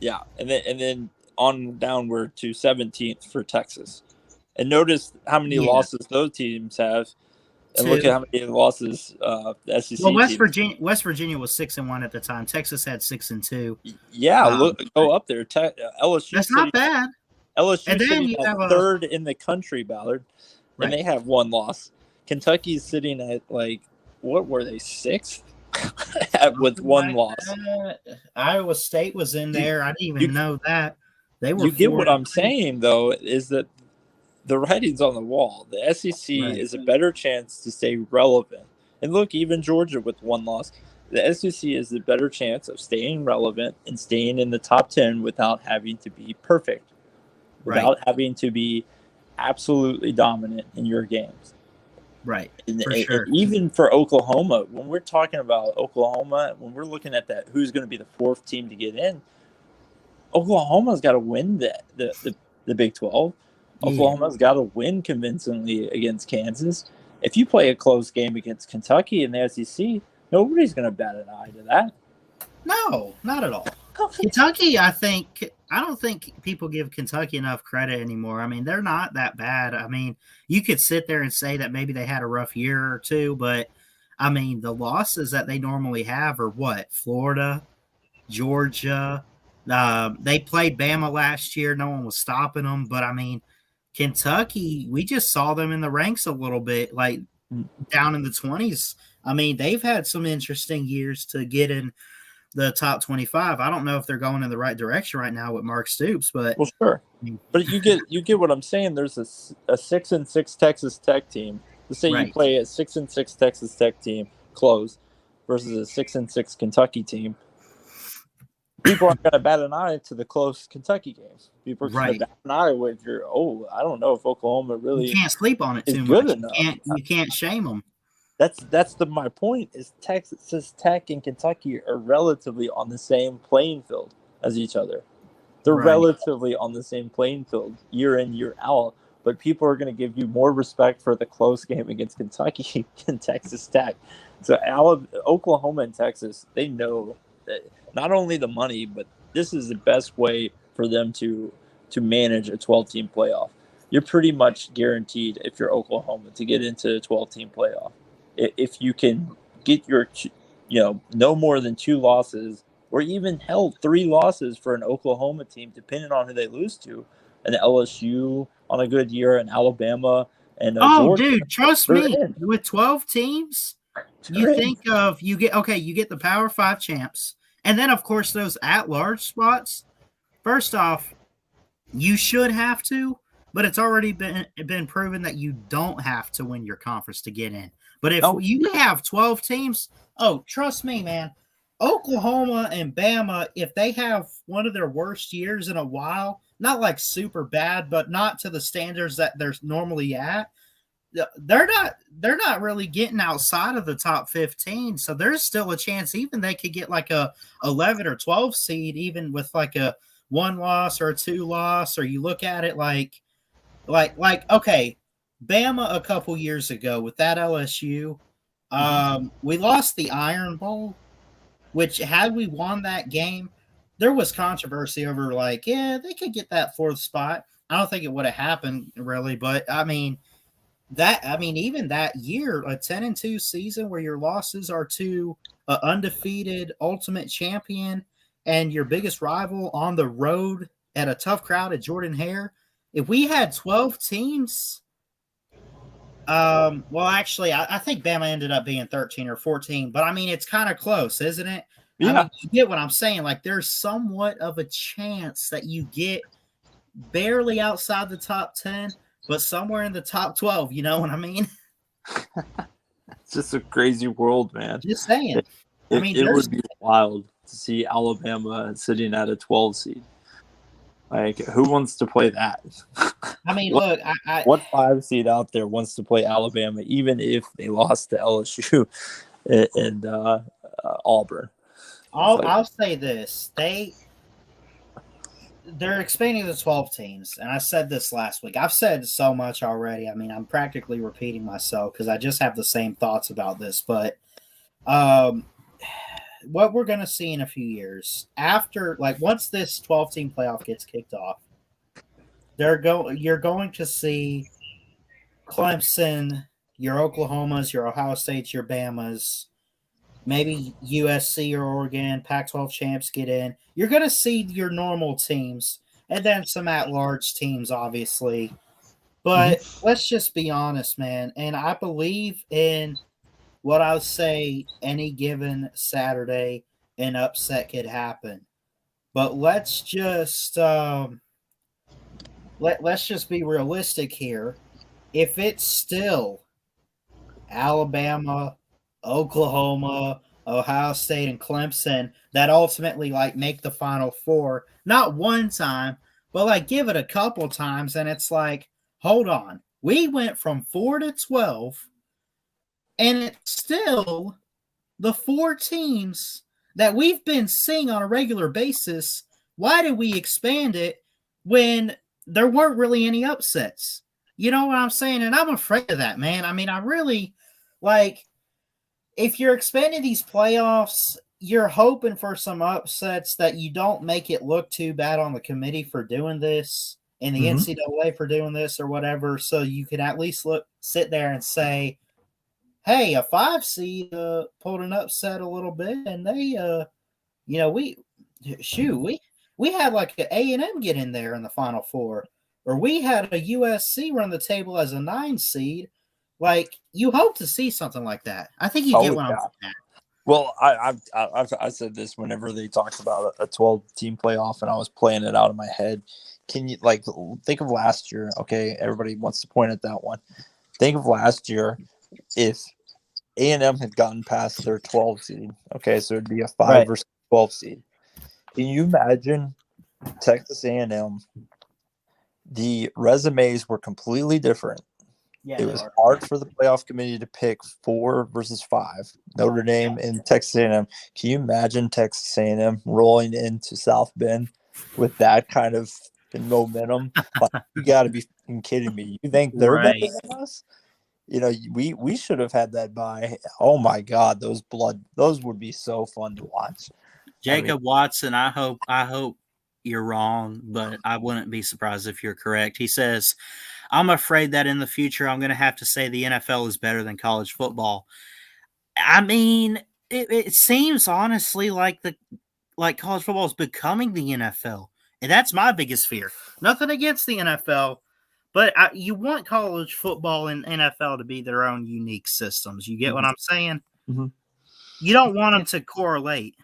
S2: Yeah, and then on downward to 17th for Texas. And notice how many losses those teams have, and look at how many losses the SEC.
S1: Well, West Virginia was 6-1 at the time. Texas had 6-2.
S2: Yeah, go up there. LSU.
S1: That's not bad.
S2: LSU
S1: and then
S2: sitting
S1: you
S2: at
S1: have
S2: third in the country, Ballard, and they have one loss. Kentucky's sitting at what were they, 6th with one loss?
S1: Iowa State was in there. I didn't even know that. They were.
S2: You get what I'm saying, though, is that the writing's on the wall. The SEC is a better chance to stay relevant. And look, even Georgia with one loss. The SEC is a better chance of staying relevant and staying in the top 10 without having to be perfect, without having to be absolutely dominant in your games.
S1: Right.
S2: And
S1: sure.
S2: Even for Oklahoma, when we're talking about Oklahoma, when we're looking at that, who's going to be the 4th team to get in, Oklahoma's got to win the Big 12. Oklahoma's got to win convincingly against Kansas. If you play a close game against Kentucky in the SEC, nobody's going to bat an eye to that.
S1: No, not at all. Kentucky, I don't think people give Kentucky enough credit anymore. They're not that bad. You could sit there and say that maybe they had a rough year or two, but the losses that they normally have are what? Florida, Georgia. They played Bama last year. No one was stopping them, but Kentucky, we just saw them in the ranks a little bit, like down in the 20s. They've had some interesting years to get in the top 25. I don't know if they're going in the right direction right now with Mark Stoops, but
S2: well, sure. But you get what I'm saying. There's a 6-6 Texas Tech team. Let's say you play a 6-6 Texas Tech team close versus a 6-6 Kentucky team. People aren't going to bat an eye to the close Kentucky games. People are going to bat an eye with I don't know if Oklahoma really.
S1: You can't sleep on it too
S2: much.
S1: You can't shame them.
S2: That's my point. Is Texas Tech and Kentucky are relatively on the same playing field as each other. They're relatively on the same playing field year in, year out. But people are going to give you more respect for the close game against Kentucky than Texas Tech. So Oklahoma and Texas, they know that not only the money, but this is the best way for them to manage a 12-team playoff. You're pretty much guaranteed, if you're Oklahoma, to get into a 12-team playoff. If you can get your, no more than 2 losses, or even 3 losses for an Oklahoma team, depending on who they lose to, an LSU on a good year, and Alabama, and Georgia,
S1: dude, trust me, with 12 teams, you get the Power 5 champs. And then, of course, those at-large spots, first off, you should have to, but it's already been proven that you don't have to win your conference to get in. But if you have 12 teams, trust me, man, Oklahoma and Bama, if they have one of their worst years in a while, not like super bad, but not to the standards that they're normally at, they're not really getting outside of the top 15. So there's still a chance even they could get like a 11 or 12 seed, even with like a 1 loss or a 2 loss. Or you look at it like okay, Bama a couple years ago with that LSU, we lost the Iron Bowl, which had we won that game, there was controversy over they could get that 4th spot. I don't think it would have happened really, but even that year, a 10-2 season where your losses are to an undefeated ultimate champion and your biggest rival on the road at a tough crowd at Jordan-Hare. If we had 12 teams, actually, I think Bama ended up being 13 or 14, but it's kind of close, isn't it?
S2: Yeah.
S1: You get what I'm saying? There's somewhat of a chance that you get barely outside the top 10, but somewhere in the top 12. You know what I mean?
S2: It's just a crazy world, man.
S1: Just saying.
S2: It,
S1: I mean,
S2: it would be wild to see Alabama sitting at a 12 seed. Like, who wants to play that?
S1: I mean, look,
S2: what 5 seed out there wants to play Alabama, even if they lost to LSU and Auburn?
S1: I'll say this: they're expanding to 12 teams, and I said this last week. I've said so much already. I mean, I'm practically repeating myself because I just have the same thoughts about this. But what we're going to see in a few years, after, like, once this 12-team playoff gets kicked off, you're going to see Clemson, your Oklahomas, your Ohio States, your Bamas, maybe USC or Oregon, Pac-12 champs get in. You're going to see your normal teams and then some at-large teams, obviously. But let's just be honest, man. And I believe in what I would say any given Saturday, an upset could happen. But let's just let's just be realistic here. If it's still Alabama, Oklahoma, Ohio State, and Clemson that ultimately like make the Final Four, not one time, but like give it a couple times, and it's like, hold on, we went from 4 to 12, and it's still the 4 teams that we've been seeing on a regular basis. Why did we expand it when there weren't really any upsets? You know what I'm saying? And I'm afraid of that, man. I mean, I really, like, if you're expanding these playoffs, you're hoping for some upsets that you don't make it look too bad on the committee for doing this and the NCAA for doing this or whatever. So you can at least sit there and say, hey, a 5 seed pulled an upset a little bit, and they, we had like an A&M get in there in the Final Four, or we had a USC run the table as a 9 seed. Like, you hope to see something like that. I think you get what I'm saying.
S2: Well, I said this whenever they talked about a 12-team playoff, and I was playing it out in my head. Can you, like, think of last year? Okay, everybody wants to point at that one. Think of last year if A&M had gotten past their 12 seed. Okay, so it'd be a 5 versus 12 seed. Can you imagine Texas A&M? The resumes were completely different. Yeah, it was hard for the playoff committee to pick 4 versus 5. Notre Dame and Texas A&M. Can you imagine Texas A&M rolling into South Bend with that kind of momentum? Like, you got to be kidding me. You think they're better than us? You know, we should have had that bye. Oh my God, those would be so fun to watch.
S5: Jacob Watson, I hope you're wrong, but I wouldn't be surprised if you're correct. He says, I'm afraid that in the future I'm going to have to say the NFL is better than college football. I mean, it seems honestly like college football is becoming the NFL, and that's my biggest fear. Nothing against the NFL, but you want college football and NFL to be their own unique systems. You get what I'm saying?
S2: Mm-hmm.
S5: You don't want them to correlate.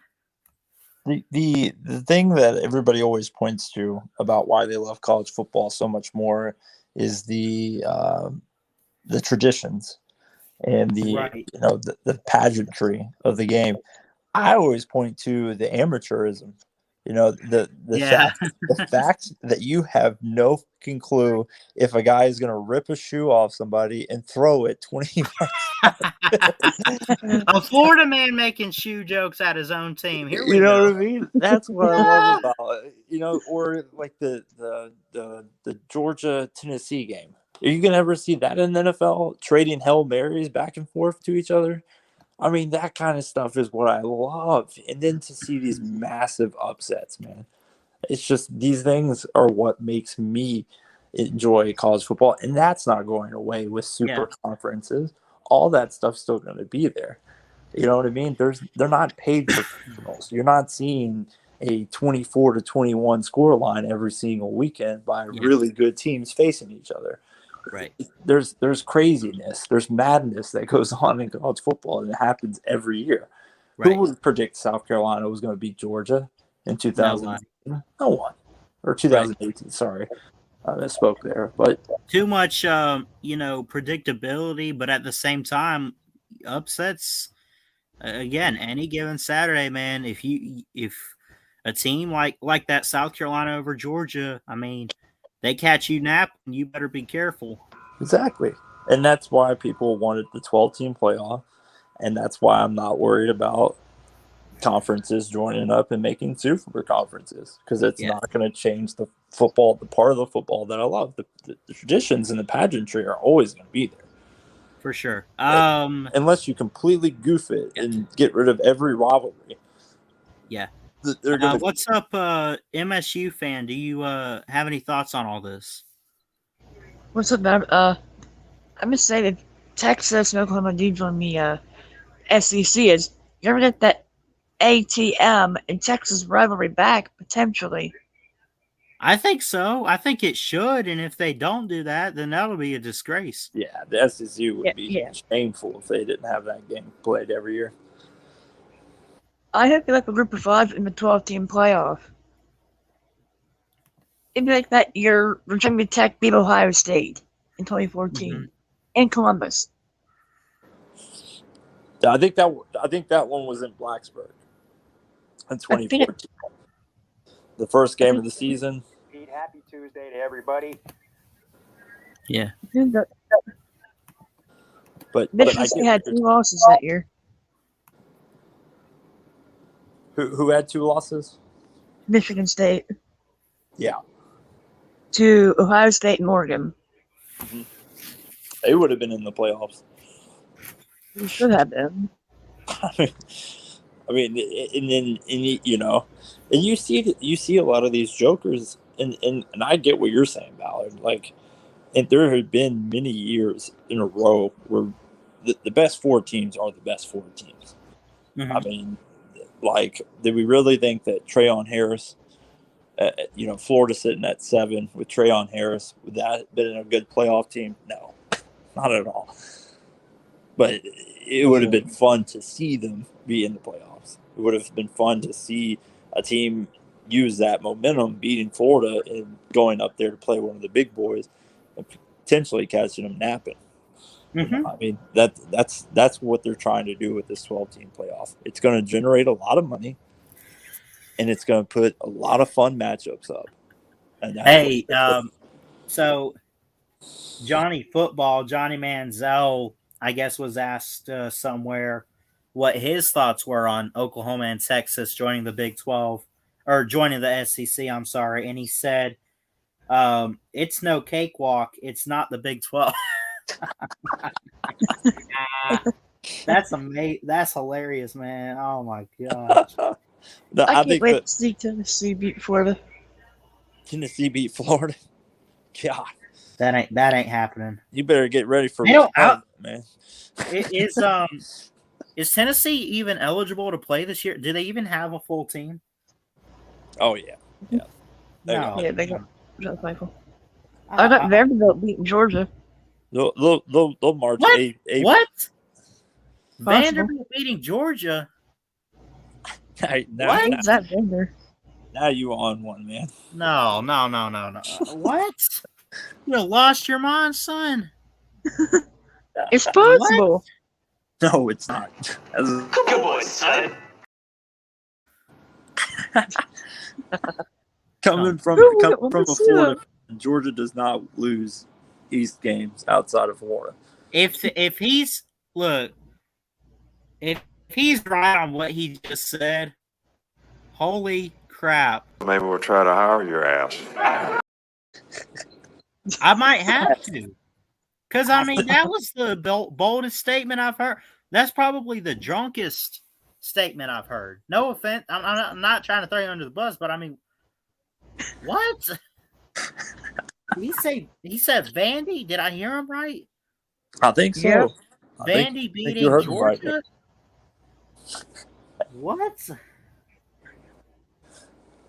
S2: The thing that everybody always points to about why they love college football so much more is the traditions and the pageantry of the game. I always point to the amateurism. You know, the fact that you have no fucking clue if a guy is going to rip a shoe off somebody and throw it 20
S5: A Florida man making shoe jokes at his own team. Here we go.
S2: You know what I mean? That's what I love about it. You know, or like the Georgia-Tennessee game. Are you going to ever see that in the NFL? Trading Hail Marys back and forth to each other? I mean, that kind of stuff is what I love. And then to see these massive upsets, man. It's just, these things are what makes me enjoy college football. And that's not going away with super conferences. All that stuff's still going to be there. You know what I mean? They're not paid professionals. You're not seeing a 24-21 scoreline every single weekend by really good teams facing each other.
S5: Right.
S2: There's craziness. There's madness that goes on in college football, and it happens every year. Right. Who would predict South Carolina was going to beat Georgia in 2000? No one. or 2018. Sorry, I misspoke there. But
S5: Too much, predictability, but at the same time, upsets. Again, any given Saturday, man. If a team like that South Carolina over Georgia, I mean, they catch you napping, you better be careful.
S2: exactly, and that's why people wanted the 12-team playoff, and that's why I'm not worried about conferences joining up and making super conferences, because it's not going to change the football, the part of the football that I love. The traditions and the pageantry are always going to be there.
S5: For sure.
S2: Unless you completely goof it and get rid of every rivalry.
S5: Yeah.
S2: They're gonna...
S5: What's up, MSU fan? Do you have any thoughts on all this?
S6: What's up, man? I'm gonna say that Texas and Oklahoma do join the SEC. Is you're gonna get that ATM and Texas rivalry back potentially?
S5: I think so. I think it should, and if they don't do that, then that'll be a disgrace.
S2: Yeah, the SEC would be shameful if they didn't have that game played every year.
S6: I hope they like a group of 5 in the 12-team playoff. It'd be like that year Virginia Tech beat Ohio State in 2014 in Columbus.
S2: I think that one was in Blacksburg in 2014. The first game of the season.
S7: Happy Tuesday to everybody.
S5: Yeah.
S2: But
S6: Michigan State had 2 losses that year.
S2: Who had 2 losses?
S6: Michigan State.
S2: Yeah.
S6: To Ohio State and Oregon.
S2: Mm-hmm. They would have been in the playoffs.
S6: They should have been.
S2: I mean, and then and you see a lot of these jokers, and I get what you're saying, Ballard. Like, and there have been many years in a row where the best 4 teams are the best 4 teams. Mm-hmm. I mean, like, did we really think that Trayon Harris, Florida sitting at 7 with Trayon Harris, would that have been a good playoff team? No, not at all. But it would have been fun to see them be in the playoffs. It would have been fun to see a team use that momentum, beating Florida and going up there to play one of the big boys and potentially catching them napping. Mm-hmm. I mean, that's what they're trying to do with this 12-team playoff. It's going to generate a lot of money, and it's going to put a lot of fun matchups up.
S5: Hey, so Johnny Manziel, I guess, was asked somewhere what his thoughts were on Oklahoma and Texas joining the Big 12, or joining the SEC, I'm sorry. And he said, it's no cakewalk. It's not the Big 12. That's amazing. That's hilarious, man. Oh, my gosh.
S6: I can't wait to see Tennessee beat Florida.
S2: Tennessee beat Florida? God.
S5: That ain't happening.
S2: You better get ready for man.
S5: Is Tennessee even eligible to play this year? Do they even have a full team?
S2: Oh yeah.
S6: They got Michael. I got Vanderbilt beating Georgia.
S2: They'll march.
S5: What? Vanderbilt beating Georgia?
S6: What is that Vander?
S2: Now you on one, man.
S5: No. What? You lost your mind, son.
S6: It's possible.
S2: What? No, it's not.
S7: Good boy, son.
S2: Coming from a Florida, Georgia does not lose East games outside of Florida.
S5: If he's right on what he just said, holy crap!
S8: Maybe we'll try to hire your ass.
S5: I might have to. Because, I mean, that was the boldest statement I've heard. That's probably the drunkest statement I've heard. No offense. I'm not trying to throw you under the bus, but I mean, what? He said Vandy? Did I hear him right?
S2: I think so.
S6: Yeah.
S5: Vandy beating Georgia? Right. What?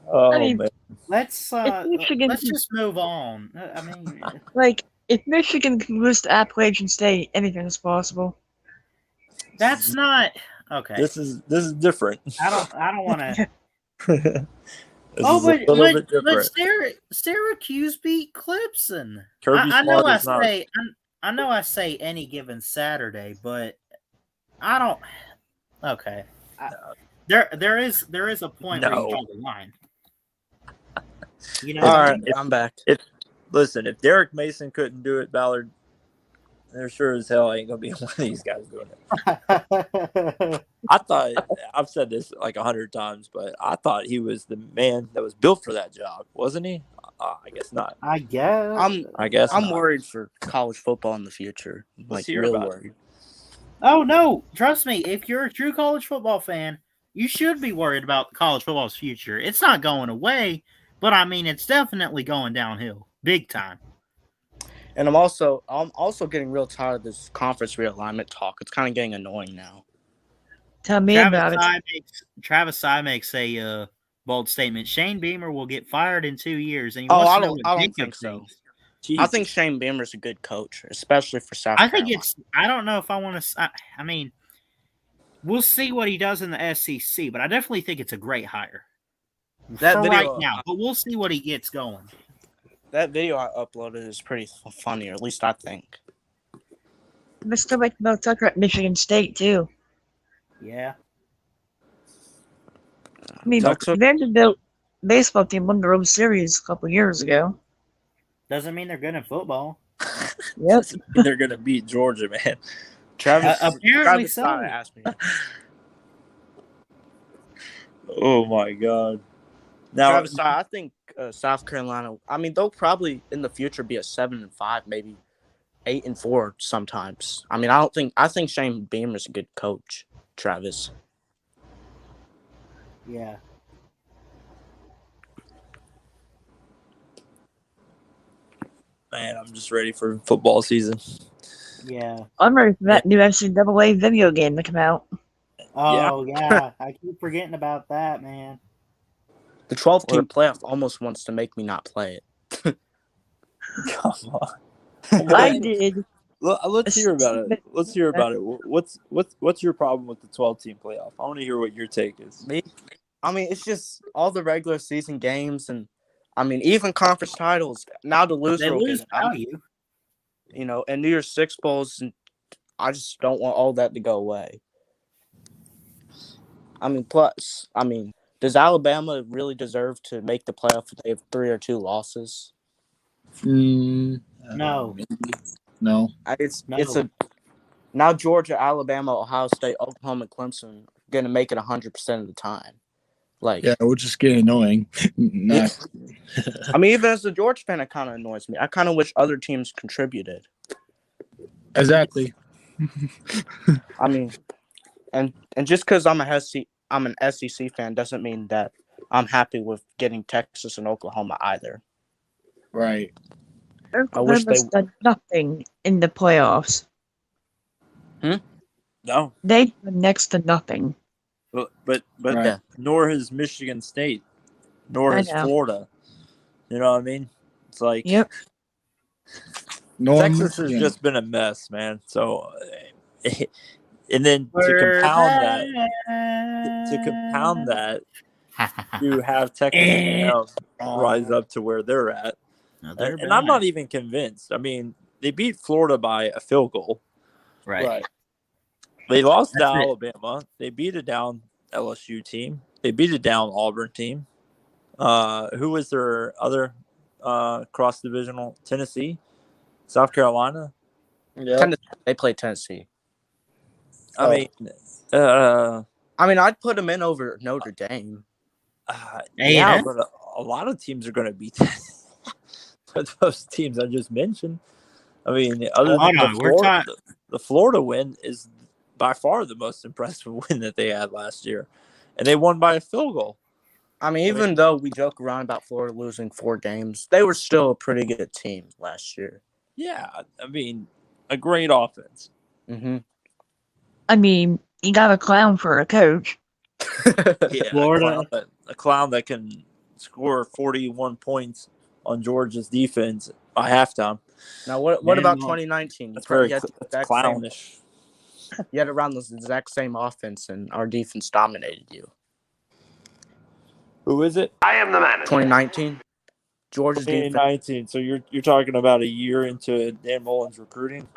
S2: Oh, man.
S5: Let's just move on. I mean,
S6: like, if Michigan can lose to Appalachian State, anything is possible.
S5: That's not okay.
S2: This is different.
S5: I don't want to.
S2: This
S5: Oh,
S2: is a little bit
S5: but
S2: different.
S5: Syracuse beat Clemson.
S2: Kirby
S5: I know
S2: Smart is not.
S5: I know I say any given Saturday, but I don't. Okay, there is a point where you
S2: No.
S5: draw the line. You know,
S4: All
S5: what I
S4: right,
S5: mean?
S4: I'm back.
S2: Listen, if Derek Mason couldn't do it, Ballard, there sure as hell ain't gonna be one of these guys doing it. I thought I've said this like 100 times, but I thought he was the man that was built for that job, wasn't he? I guess not.
S5: I guess.
S4: I'm
S2: not.
S4: worried for college football in the future.
S2: Let's
S4: Like
S2: hear
S4: real
S2: about it.
S4: worried.
S5: Oh no, trust me. If you're a true college football fan, you should be worried about college football's future. It's not going away, but I mean, it's definitely going downhill, big time.
S4: And I'm also getting real tired of this conference realignment talk. It's kind of getting annoying now.
S6: Tell me about it.
S5: Travis Sy makes a bold statement. Shane Beamer will get fired in 2 years, and he
S4: Oh,
S5: wants
S4: I
S5: to know
S4: don't-
S5: what
S4: I don't
S5: Jacob
S4: think so.
S5: thinks.
S4: I think Shane Beamer's a good coach, especially for South
S5: I
S4: Carolina.
S5: think it's. I don't know if I want to. I mean, we'll see what he does in the SEC, but I definitely think it's a great hire.
S4: That
S5: for
S4: video-
S5: right now, but we'll see what he gets going.
S4: That video I uploaded is pretty funny, or at least I think.
S6: Mr. Mel Tucker at Michigan State, too.
S5: Yeah.
S6: I mean,
S4: Tucker-
S6: Vanderbilt baseball team won the World Series a couple years ago.
S5: Doesn't mean they're good at football.
S6: Yep.
S2: They're gonna beat Georgia, man.
S4: Travis,
S5: Apparently
S4: Travis
S5: so.
S4: Sy asked me.
S2: Oh my god. Now,
S4: Travis Sy, I think South Carolina. I mean, they'll probably in the future be a 7-5, maybe 8-4 sometimes. I mean, I think Shane Beamer's a good coach. Travis.
S5: Yeah.
S2: man, I'm just ready for football season.
S5: Yeah.
S6: I'm ready for that new NCAA video game to come out.
S5: Oh yeah. I keep forgetting about that, man.
S4: The 12-team playoff almost wants to make me not play it.
S2: Come on.
S6: I did.
S2: Let's hear about it. Let's hear about it. What's your problem with the 12-team playoff? I want to hear what your take is.
S4: I mean, it's just all the regular season games, and I mean, even conference titles. Now the loser
S5: They
S4: will
S5: lose
S4: get,
S5: value.
S4: you know, and New Year's Six bowls, and I just don't want all that to go away. I mean, plus, I mean, does Alabama really deserve to make the playoff if they have 3 or 2 losses?
S5: No.
S3: No.
S4: It's
S5: No.
S4: now Georgia, Alabama, Ohio State, Oklahoma, and Clemson going to make it 100% of the time. Like,
S3: Yeah, which is getting annoying. Nah.
S4: I mean, even as a Georgia fan, it kind of annoys me. I kind of wish other teams contributed.
S3: Exactly.
S4: I mean, and just because I'm an SEC fan doesn't mean that I'm happy with getting Texas and Oklahoma either.
S3: Right.
S6: Oklahoma's done nothing in the playoffs.
S2: No,
S6: They've done next to nothing.
S2: but
S3: Right.
S4: Yeah.
S2: nor has Michigan State, nor
S6: I
S2: has
S6: know.
S2: Florida. You know what I mean? It's like
S6: Yep.
S2: Texas has just been a mess, man. So, and then to compound that, to have Texas A&M rise up to where they're at,
S5: No, they're
S2: and I'm
S5: bad.
S2: not even convinced. I mean, they beat Florida by a field goal.
S5: right.
S2: They lost to
S5: That's it.
S2: Alabama. They beat a down LSU team. They beat a down Auburn team. Who was their other cross divisional? Tennessee, South Carolina.
S4: Tennessee, they play Tennessee.
S2: I mean,
S4: I mean, I'd put them in over Notre Dame.
S2: yeah,
S5: A&M?
S2: but a lot of teams are going to beat those teams I just mentioned. I mean, other than the Florida win is by far the most impressive win that they had last year, and they won by a field goal.
S4: I mean, even though we joke around about Florida losing 4 games, they were still a pretty good team last year.
S2: Yeah, I mean, a great offense.
S4: Mm-hmm.
S6: I mean, you got a clown for a coach.
S2: Yeah,
S5: Florida.
S2: a clown that can score 41 points on Georgia's defense by halftime.
S4: Now, what
S5: Man,
S4: about
S5: well,
S4: 2019?
S2: That's very
S4: You
S2: that's clownish.
S4: You had to run the exact same offense, and our defense dominated you.
S2: Who is it?
S7: I am the manager.
S4: 2019. Georgia's defense.
S2: 2019. So you're talking about a year into Dan Mullen's recruiting.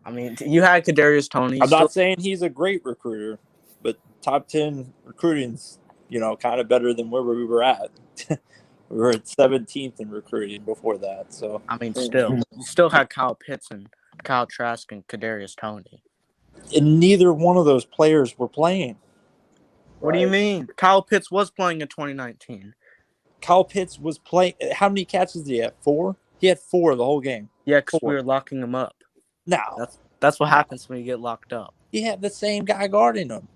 S4: I mean, you had Kadarius Toney.
S2: I'm not saying he's a great recruiter, but top 10 recruiting's kind of better than where we were at. We were at 17th in recruiting before that. So
S4: I mean, still had Kyle Pitts and Kyle Trask and Kadarius Toney.
S2: And neither one of those players were playing.
S4: What do you mean? Kyle Pitts was playing in 2019.
S2: Kyle Pitts was playing. How many catches did he have? 4? He had 4 the whole game.
S4: Yeah, because we were locking him up.
S2: No.
S4: That's what happens when you get locked up.
S2: He had the same guy guarding him.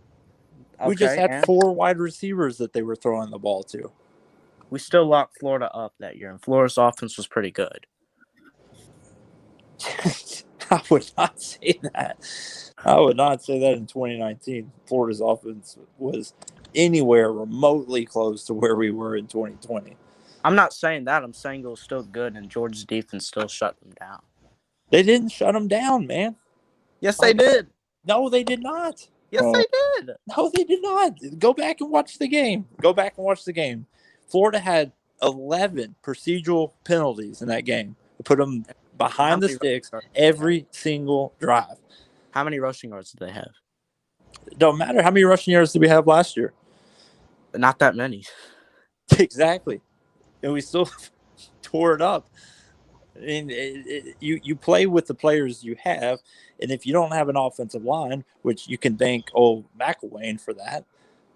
S2: We just
S4: Okay,
S2: had 4 wide receivers that they were throwing the ball to.
S4: We still locked Florida up that year, and Florida's offense was pretty good.
S2: I would not say that. I would not say that in 2019. Florida's offense was anywhere remotely close to where we were in 2020.
S4: I'm not saying that. I'm saying it was still good, and Georgia's defense still shut them down.
S2: They didn't shut them down, man.
S4: Yes, they did.
S2: No, they did not.
S4: Yes, they did.
S2: No, they did not. Go back and watch the game. Florida had 11 procedural penalties in that game. They put them behind the sticks every single drive.
S4: How many rushing yards did they have?
S2: It don't matter. How many rushing yards did we have last year?
S4: Not that many.
S2: Exactly. And we still tore it up. I mean, you play with the players you have, and if you don't have an offensive line, which you can thank old McElwain for that.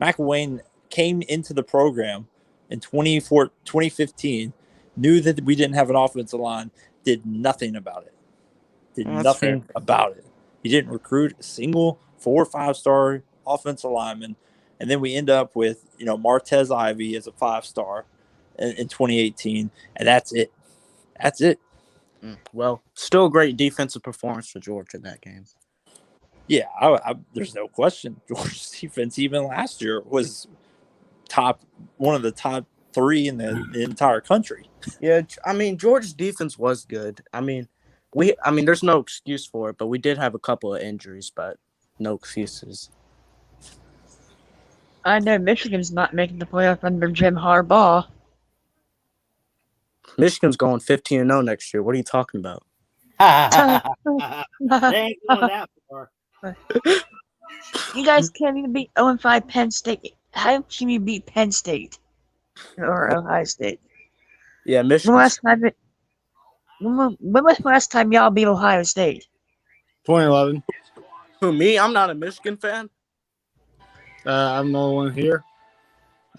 S2: McElwain came into the program in 2015, knew that we didn't have an offensive line, did nothing about it. He didn't recruit a single 4 or 5-star offensive lineman, and then we end up with Martez Ivy as a 5-star in 2018, and that's it.
S4: Well, still a great defensive performance for Georgia in that game.
S2: Yeah, there's no question. Georgia's defense, even last year, was one of the top 3 in the entire country.
S4: Yeah, I mean, Georgia's defense was good. I mean, there's no excuse for it, but we did have a couple of injuries, but no excuses.
S6: I know Michigan's not making the playoff under Jim Harbaugh.
S4: Michigan's going 15-0 next year. What are you talking about?
S5: They ain't going that far.
S6: You guys can't even beat 0-5 Penn State. How can you beat Penn State or Ohio State?
S4: Yeah,
S6: When
S4: Michigan.
S6: was the last time y'all beat Ohio State?
S3: 2011.
S4: Who, me? I'm not a Michigan fan.
S3: I'm the only one here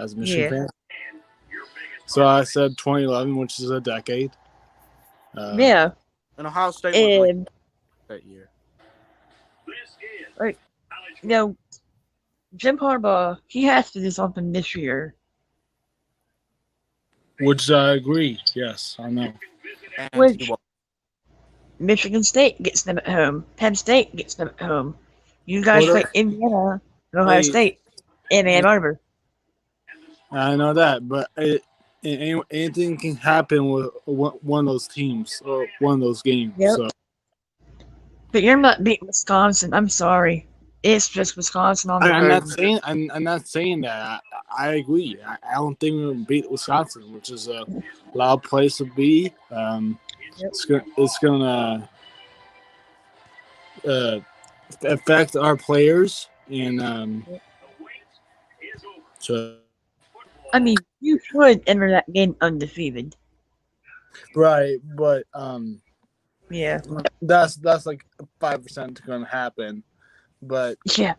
S3: as a Michigan
S6: Yeah.
S3: fan. So I said 2011, which is a decade.
S6: Yeah,
S4: And Ohio State was
S6: and
S4: that year.
S6: Jim Harbaugh, he has to do something this year.
S3: Which I agree. Yes, I know.
S4: And
S6: Which-
S4: he won.
S6: Michigan State gets them at home. Penn State gets them at home. You guys
S3: Well,
S6: play Indiana, and Ohio
S3: Wait.
S6: State, and Ann Arbor.
S3: I know that, but anything can happen with one of those teams or one of those games.
S6: Yep.
S3: So
S6: But you're not beating Wisconsin. I'm sorry. It's just Wisconsin on the
S3: I'm
S6: road.
S3: not saying I'm not saying that. I agree. I don't think we'll beat Wisconsin, which is a loud place to be. It's gonna affect our players, and so
S6: I mean, you should enter that game undefeated.
S3: right. But
S6: Yeah.
S3: that's like 5% gonna happen. But
S6: Yeah.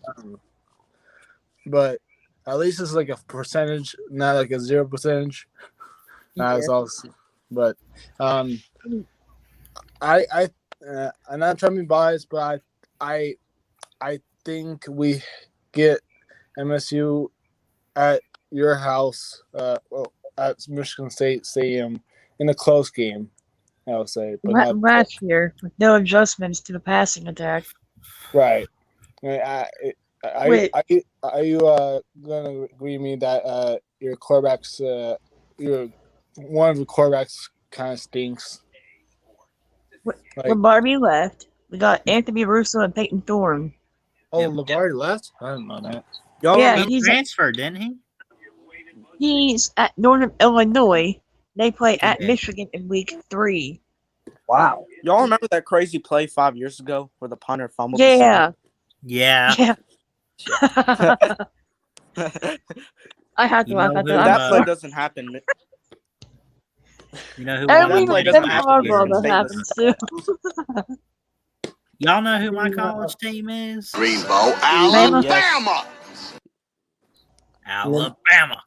S3: but at least it's like a percentage, not like a 0%. As also, but I'm not trying to be biased, but I think we get MSU at your house, at Michigan State Stadium in a close game. I would say, but not
S6: Last year, with no adjustments to the passing attack.
S3: right.
S6: Wait.
S3: Are you gonna agree with me that your quarterbacks, one of the quarterbacks kind of stinks?
S6: When Barbie left, we got Anthony Russo and Peyton Thorne.
S3: Oh, Lavari left? I didn't know that.
S4: Y'all
S6: Yeah,
S4: remember,
S5: He
S6: he's
S5: transferred, didn't he?
S6: He's at Northern Illinois. They play at
S5: Yeah.
S6: Michigan in week 3.
S3: Wow.
S4: Y'all remember that crazy play 5 years ago where the punter fumbled?
S6: Yeah.
S5: Yeah.
S6: Yeah.
S4: The
S6: I had to
S5: You
S6: laugh
S5: know
S6: at
S5: who,
S6: that.
S4: that
S6: I'm
S4: play
S6: sorry.
S4: doesn't happen.
S5: You know who
S6: And
S5: won
S6: we
S4: that play
S5: my
S4: doesn't
S6: then
S4: happen.
S6: Harbaugh
S4: Michigan
S6: that
S4: State
S6: happens too.
S5: Y'all know who my college team is?
S8: Greenbow,
S6: Bama.
S8: Alabama.
S5: Alabama.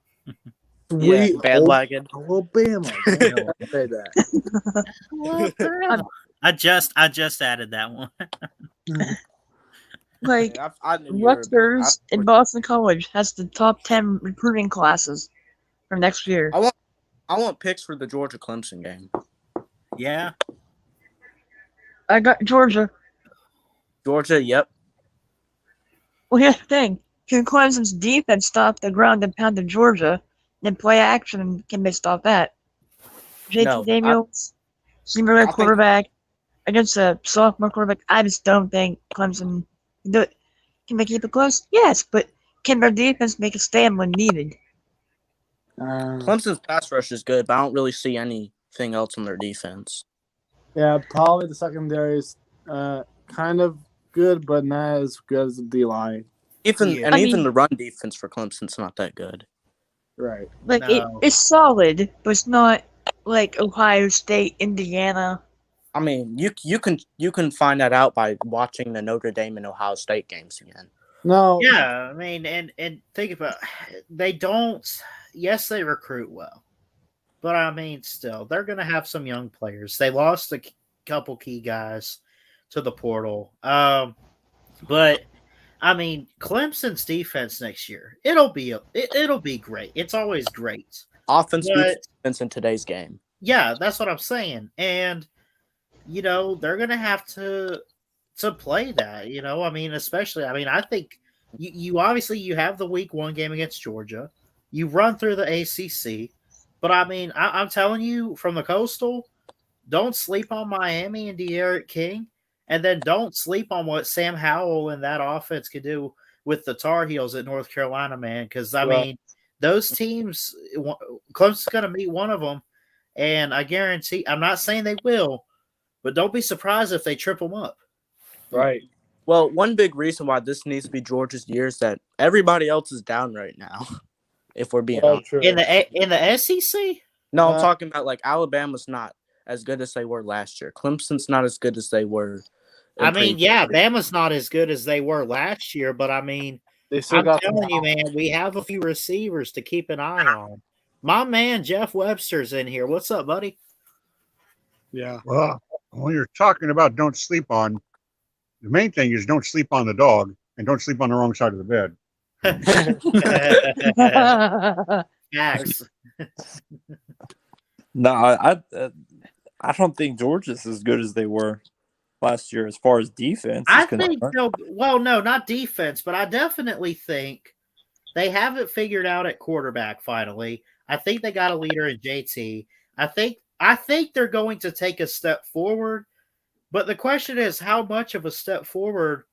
S4: Yeah,
S3: Sweet
S4: bandwagon.
S3: Alabama.
S5: No,
S3: Say that.
S5: Alabama. I just added that one.
S6: Like,
S4: I knew you were.
S6: Rutgers in Boston College has the top 10 recruiting classes for next year.
S4: I want picks for the Georgia Clemson game.
S5: Yeah.
S6: I got Georgia.
S4: Georgia, yep.
S6: Well, here's the thing. Can Clemson's defense stop the ground and pound of Georgia, then play action can they stop that? JT
S4: No,
S6: Daniels, senior
S4: I think-
S6: quarterback, against a sophomore quarterback. I just don't think Clemson can do it. Can they keep it close? Yes, but can their defense make a stand when needed?
S4: Clemson's pass rush is good, but I don't really see anything else on their defense.
S3: Yeah, probably the secondary is kind of good, but not as good as the D line.
S6: I
S4: Even
S6: mean-
S4: the run defense for Clemson's not that good.
S3: Right.
S6: Like
S5: No.
S6: it's solid, but it's not like Ohio State, Indiana.
S4: I mean, you can find that out by watching the Notre Dame and Ohio State games again.
S3: No.
S5: Yeah, I mean, and think about they don't. Yes, they recruit well, but I mean, still, they're going to have some young players. They lost a couple key guys to the portal, but I mean, Clemson's defense next year it'll be great. It's always great.
S4: Offense
S5: But-
S4: defense in today's game.
S5: Yeah, that's what I'm saying, and they're going to have to play that. I mean, especially, I mean, I think you obviously you have the week 1 game against Georgia. You run through the ACC, but I mean, I'm telling you from the Coastal, don't sleep on Miami and De'Aaron King, and then don't sleep on what Sam Howell and that offense could do with the Tar Heels at North Carolina, man. Because I mean, those teams, Clemson's going to meet one of them, and I guarantee. I'm not saying they will, but don't be surprised if they trip them up.
S3: Right.
S4: Well, one big reason why this needs to be Georgia's year is that everybody else is down right now. If we're being honest.
S3: True.
S5: In the SEC.
S4: No, I'm talking about like Alabama's not as good as they were last year. Clemson's not as good as they were.
S5: I mean, yeah, Bama's not as good as they were last year, but I mean,
S3: They still
S5: I'm
S3: got
S5: telling you, man, we have a few receivers to keep an eye on. My man Jeff Webster's in here. What's up, buddy?
S3: Yeah.
S9: Well, when you're talking about don't sleep on, the main thing is don't sleep on the dog and don't sleep on the wrong side of the bed.
S5: Facts.
S2: No, I don't think Georgia's as good as they were last year as far as defense.
S5: I
S2: is
S5: think
S2: concerned.
S5: no, not defense, but I definitely think they have it figured out at quarterback finally. I think they got a leader in JT. I think they're going to take a step forward, but the question is how much of a step forward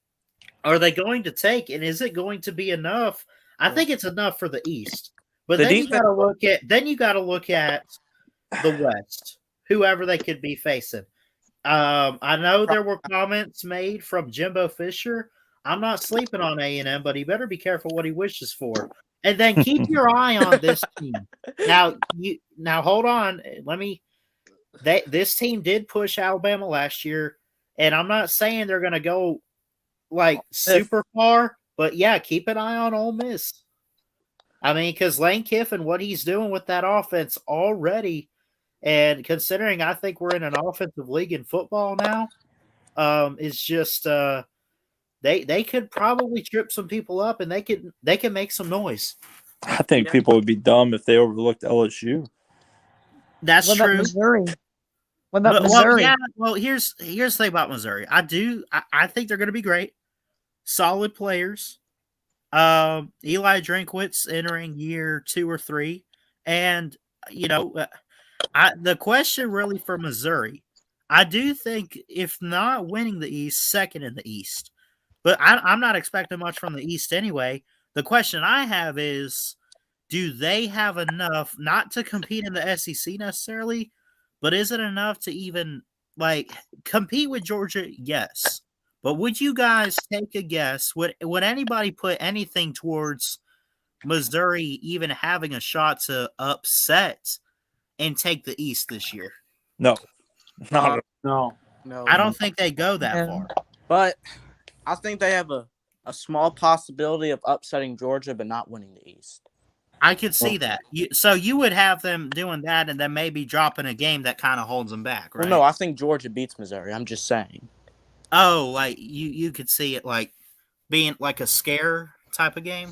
S5: are they going to take, and is it going to be enough? I think it's enough for the East. But then you got to look at the West, whoever they could be facing. I know there were comments made from Jimbo Fisher. I'm not sleeping on A&M, but he better be careful what he wishes for. And then keep your eye on this team. Now hold on. This team did push Alabama last year, and I'm not saying they're going to go like super far, but yeah, keep an eye on Ole Miss. I mean, because Lane Kiffin, what he's doing with that offense already, and considering I think we're in an offensive league in football now, is just they could probably trip some people up, and they can make some noise.
S2: I think people would be dumb if they overlooked LSU.
S5: That's
S6: What about
S5: true.
S6: Missouri? What about Missouri?
S5: Well, here's the thing about Missouri. I think they're going to be great, solid players. Eli Drinkwitz entering year 2 or 3, and the question really for Missouri, I do think if not winning the East, second in the East, but I'm not expecting much from the East anyway. The question I have is, do they have enough not to compete in the SEC necessarily, but is it enough to even like compete with Georgia? Yes. But would you guys take a guess? Would anybody put anything towards Missouri even having a shot to upset and take the East this year?
S2: No, not at
S3: No.
S4: No,
S5: I don't think they go that
S6: No.
S5: far.
S4: but I think they have a small possibility of upsetting Georgia, but not winning the East.
S5: I could see that. So you would have them doing that and then maybe dropping a game that kind of holds them back, right?
S4: Well, no, I think Georgia beats Missouri. I'm just saying.
S5: Oh, like you could see it like being like a scare type of game.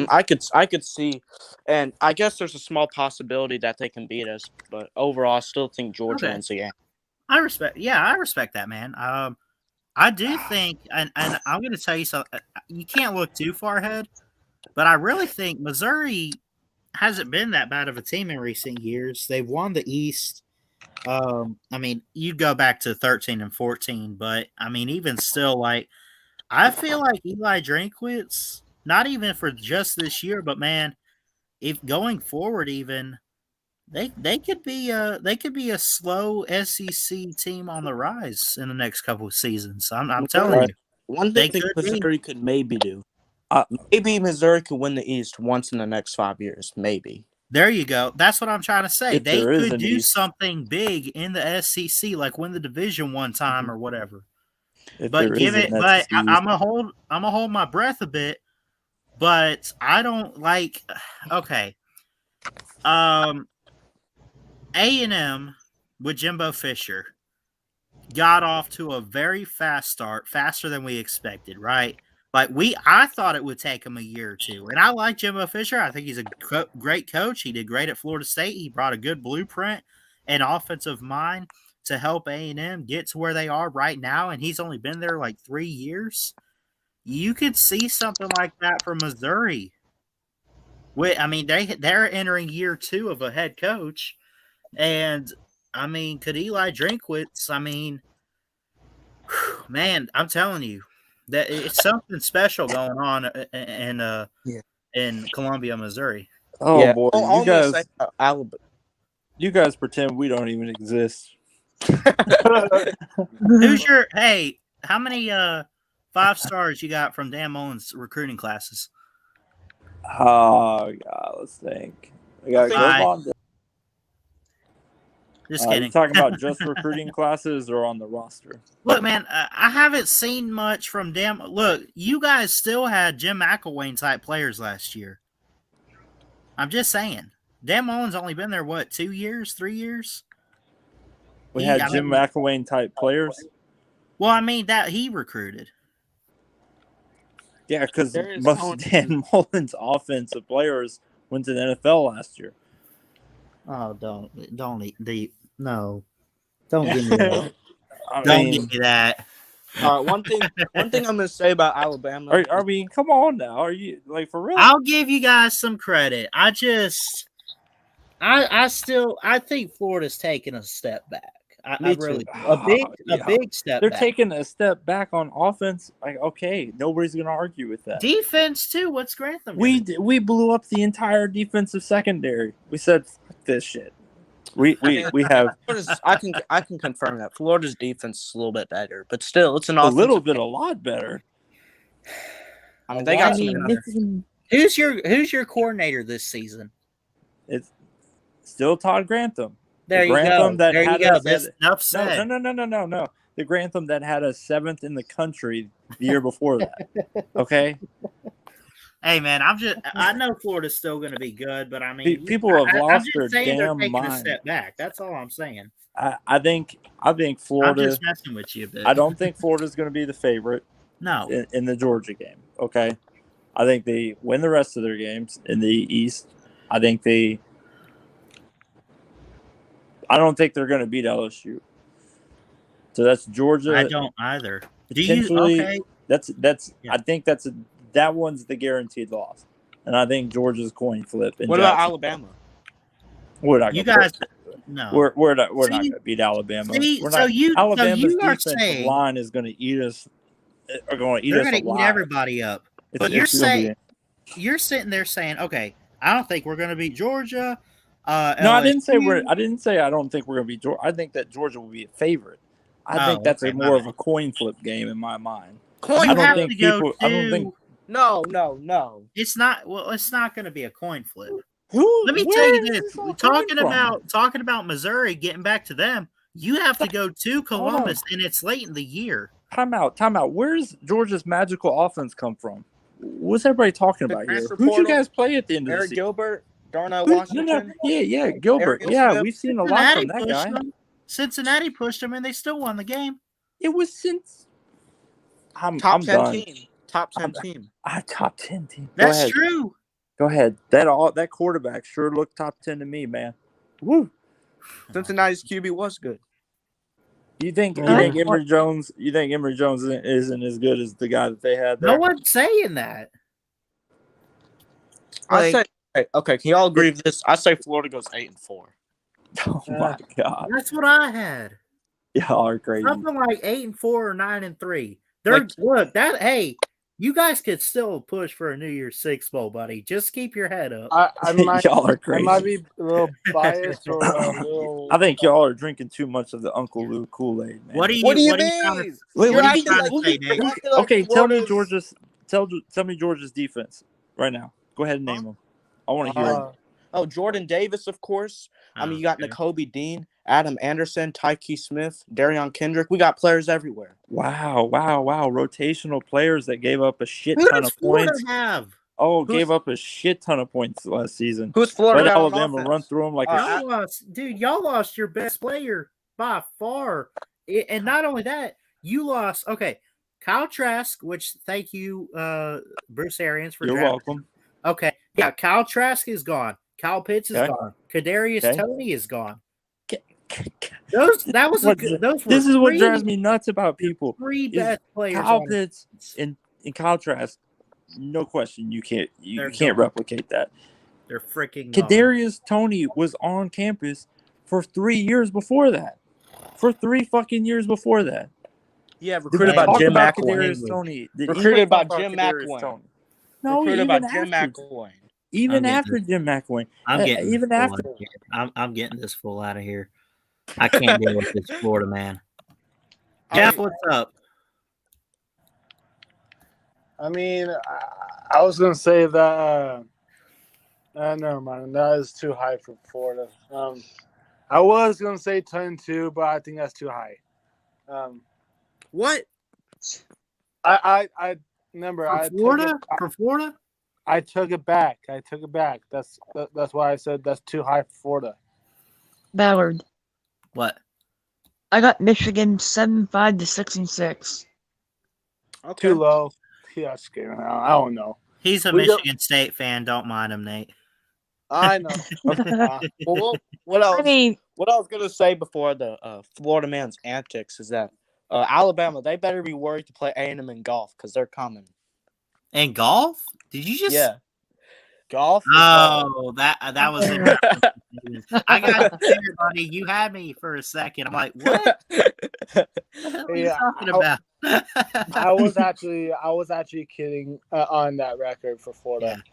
S4: I could see, and I guess there's a small possibility that they can beat us, but overall, I still think Georgia
S5: Okay.
S4: wins the game.
S5: I respect that, man. I do think, and I'm going to tell you something. You can't look too far ahead, but I really think Missouri hasn't been that bad of a team in recent years. They've won the East. I mean, you go back to 13 and 14, but I mean, even still, like I feel like Eli Drinkwitz, not even for just this year, but man, if going forward, even they could be a slow SEC team on the rise in the next couple of seasons. I'm telling you,
S4: One
S5: They
S4: thing
S5: could be.
S4: Missouri could maybe do. Maybe Missouri could win the East once in the next 5 years. Maybe.
S5: there you go. That's what I'm trying to say.
S2: If
S5: They
S2: there is
S5: could
S2: an
S5: do
S2: East.
S5: something big in the SEC, like win the division one time or whatever.
S2: if
S5: But
S2: there
S5: give
S2: is
S5: it.
S2: an
S5: But
S2: SEC.
S5: I'm gonna hold my breath a bit. But I don't like. Okay. A&M with Jimbo Fisher got off to a very fast start, faster than we expected, right? Like I thought it would take him a year or two, and I like Jimbo Fisher. I think he's a great coach. He did great at Florida State. He brought a good blueprint and offensive mind to help A&M get to where they are right now, and he's only been there like 3 years. You could see something like that for Missouri. I mean, they're entering year 2 of a head coach, and I mean, could Eli Drinkwitz? I mean, man, I'm telling you that it's something special going on in Columbia, Missouri.
S2: Oh
S4: Yeah.
S2: boy,
S4: I'm
S2: you
S4: gonna
S2: guys,
S4: say, Alabama.
S2: you guys pretend we don't even exist.
S5: Who's your hey? How many 5 stars you got from Dan Mullen's recruiting classes?
S2: Oh God, let's think. We got
S5: Bye.
S2: Gilmont.
S5: Just
S2: You
S5: kidding.
S2: talking about just recruiting classes or on the roster?
S5: Look, man, I haven't seen much from Dan. Look, you guys still had Jim McElwain type players last year. I'm just saying. Dan Mullen's only been there, what, 2 years, 3 years?
S2: We had Jim McElwain type players.
S5: Well, I mean, that he recruited.
S2: Yeah, because
S4: There is
S2: most
S4: someone-
S2: of Dan Mullen's offensive players went to the NFL last year.
S5: Oh, don't no. Don't give me that.
S2: I
S5: Don't
S2: mean,
S5: give me that.
S4: All right, one thing I'm gonna say about Alabama.
S2: I mean, come on now. Are you like for real?
S5: I'll give you guys some credit. I think Florida's taking a step back. I
S4: Me too.
S5: really
S2: Yeah.
S5: a big step
S2: They're
S5: back.
S2: taking a step back on offense. Like, okay, nobody's gonna argue with that.
S5: Defense too. What's Grantham?
S2: We blew up the entire defensive secondary. We said fuck this shit. We have
S4: I can confirm that Florida's defense is a little bit better, but still, it's an
S2: a
S4: offensive.
S2: a lot better.
S4: I mean, they got some.
S5: Who's your coordinator this season?
S2: It's still Todd Grantham.
S5: There
S2: The
S5: you go.
S2: Grantham that
S5: There you
S2: had
S5: go.
S2: us
S5: That's
S2: at-
S5: enough said.
S2: No. The Grantham that had us 7th in the country the year before that. Okay,
S5: Hey man, I know Florida's still going to be good, but I mean,
S2: People have
S5: I'm
S2: lost
S5: just
S2: their
S5: saying they're
S2: damn
S5: taking a
S2: mind.
S5: step back. That's all I'm saying.
S2: I think
S5: I'm
S2: Florida.
S5: just messing with you a bit.
S2: I don't think Florida's going to be the favorite
S5: No.
S2: in the Georgia game. Okay, I think they win the rest of their games in the East. I don't think they're going to beat LSU. So that's Georgia.
S5: I don't either. Do you?
S2: Potentially-
S5: Okay.
S2: That's
S5: Yeah.
S2: I think that one's the guaranteed loss, and I think Georgia's coin flip. in
S4: What about
S2: Jacksonville.
S4: Alabama?
S2: We're not.
S5: You
S2: gonna
S5: guys.
S2: beat-
S5: No.
S2: We're not
S5: See-
S2: going to beat Alabama.
S5: See,
S2: We're
S5: so
S2: not,
S5: you
S2: Alabama's
S5: are
S2: defensive
S5: saying
S2: line is going to eat us. Are going to eat
S5: they're
S2: us
S5: going to eat
S2: alive.
S5: everybody up.
S2: It's-
S5: But you're
S2: it's gonna be-
S5: saying you're sitting there saying, okay, I don't think we're going to beat Georgia.
S2: No, I didn't say
S5: LSU.
S2: I didn't say I don't think we're going to be Georgia. I think that Georgia will be a favorite. I think
S5: Oh,
S2: that's
S5: okay, my
S2: more
S5: bad.
S2: of a coin flip game in my mind.
S5: You
S2: I don't
S5: have
S2: think
S5: to go
S2: people.
S5: to.
S2: I don't think
S4: No.
S5: It's not. Well, it's not going to be a coin flip.
S2: who.
S5: Let me
S2: where
S5: tell you
S2: is
S5: this:
S2: all
S5: talking
S2: coming from?
S5: about Missouri, getting back to them, you have to go to Columbus, and it's late in the year.
S2: Time out. Where's Georgia's magical offense come from? What's everybody talking
S4: The
S2: about here?
S4: transfer
S2: Who'd you
S4: portal,
S2: guys play at the end of the
S4: Eric
S2: season?
S4: Gilbert, Darnell
S2: No,
S4: Washington.
S2: yeah, Gilbert.
S4: Ariel
S2: Yeah,
S4: Smith.
S2: we've seen a lot from
S5: Cincinnati
S2: that
S5: pushed
S2: guy.
S5: them. Cincinnati pushed them, and they still won the game.
S2: It was since I'm
S4: Top 10
S2: done.
S4: team. Top 10 team.
S2: Top 10 team.
S5: That's true.
S2: Go ahead. That quarterback sure looked top 10 to me, man. Woo.
S4: Cincinnati's QB was good.
S2: You think
S6: Yeah.
S2: Emory Jones? You think Emory Jones isn't as good as the guy that they had there?
S5: No one's saying that.
S4: I say okay. Can y'all agree with this? I say Florida goes 8-4.
S2: Oh my god,
S5: That's what I had.
S2: y'all are crazy.
S5: Something like 8-4 or 9-3. Look that. Hey, you guys could still push for a New Year's Six bowl, buddy. Just keep your head up.
S3: I might,
S2: Y'all are
S3: I
S2: crazy.
S3: might be a little biased or a little.
S2: I think y'all are drinking too much of the Uncle Lou Kool-Aid, man.
S4: What do you
S5: trying to-
S4: mean?
S2: Wait,
S5: what
S2: what
S5: are
S2: do
S5: you trying to
S2: who-
S5: say, Nate?
S2: Okay, tell me Georgia's. Tell me Georgia's defense right now. Go ahead and name them. I want to hear them.
S4: Oh, Jordan Davis, of course. I mean, you got
S5: Okay.
S4: N'Kobe Dean, Adam Anderson, Tyke Smith, Darion Kendrick. We got players everywhere.
S2: Wow. Rotational players that gave up a shit
S5: Who
S2: ton
S5: does
S2: of
S5: Florida
S2: points.
S5: have?
S2: Gave up a shit ton of points last season.
S4: Who's Florida?
S2: Let
S4: got on
S2: Alabama
S4: offense?
S2: run through them like a
S5: Y'all lost, dude. Y'all lost your best player by far, and not only that, you lost. Okay, Kyle Trask, which thank you, Bruce Arians for.
S2: You're
S5: drafting.
S2: welcome.
S5: Okay, yeah, Kyle Trask is gone. Kyle Pitts is
S2: Okay.
S5: gone. Kadarius
S2: Okay.
S5: Toney is gone.
S2: Those
S5: Those
S2: were
S5: this is
S2: what drives me nuts about people.
S5: Three
S2: is
S5: best players.
S2: Kyle
S5: on
S2: Pitts and Kyle Trask, no question. You can't
S5: They're
S2: can't
S5: gone.
S2: replicate that.
S5: They're freaking gone.
S2: Kadarius Toney was on campus for 3 years before that. For 3 fucking years before that.
S4: Yeah,
S2: Did
S4: recruited
S2: we
S4: by
S2: talk
S4: Jim
S2: about
S4: McElwain.
S2: Kadarius Toney? Did
S4: Recruited
S2: anybody
S4: by
S2: talk about
S4: Jim
S2: Kadarius
S4: McElwain.
S2: Toney? No,
S4: Recruited by
S2: even
S4: Jim
S2: after,
S4: McElwain.
S2: even
S5: I'm
S2: after Jim McElwain.
S5: I'm getting
S2: even
S5: this fool
S2: after.
S5: out of here. I'm getting this fool out of here. I can't deal with this Florida man. Jeff, what's up?
S3: I mean, I was gonna say that. Never mind. That is too high for Florida. I was gonna say 10-2, but I think that's too high.
S4: What?
S3: I remember
S5: For Florida?
S3: I took it back. That's why I said that's too high for Florida.
S6: Ballard.
S5: What?
S6: I got Michigan 7-5 to 6-6.
S4: Okay.
S3: Too low. Yeah, just kidding. I don't know.
S5: He's a
S3: We go-
S5: Michigan State fan. Don't mind him, Nate.
S4: I know. Well, what else?
S6: I mean,
S4: What I was gonna say before the Florida man's antics is that Alabama, they better be worried to play A&M in golf because they're coming.
S5: And golf? Did you just?
S4: Yeah, golf.
S5: Oh, that was. I got there, buddy. You had me for a second. I'm like, what? What the hell are you
S3: Yeah,
S5: talking about?
S3: I was actually kidding on that record for Florida.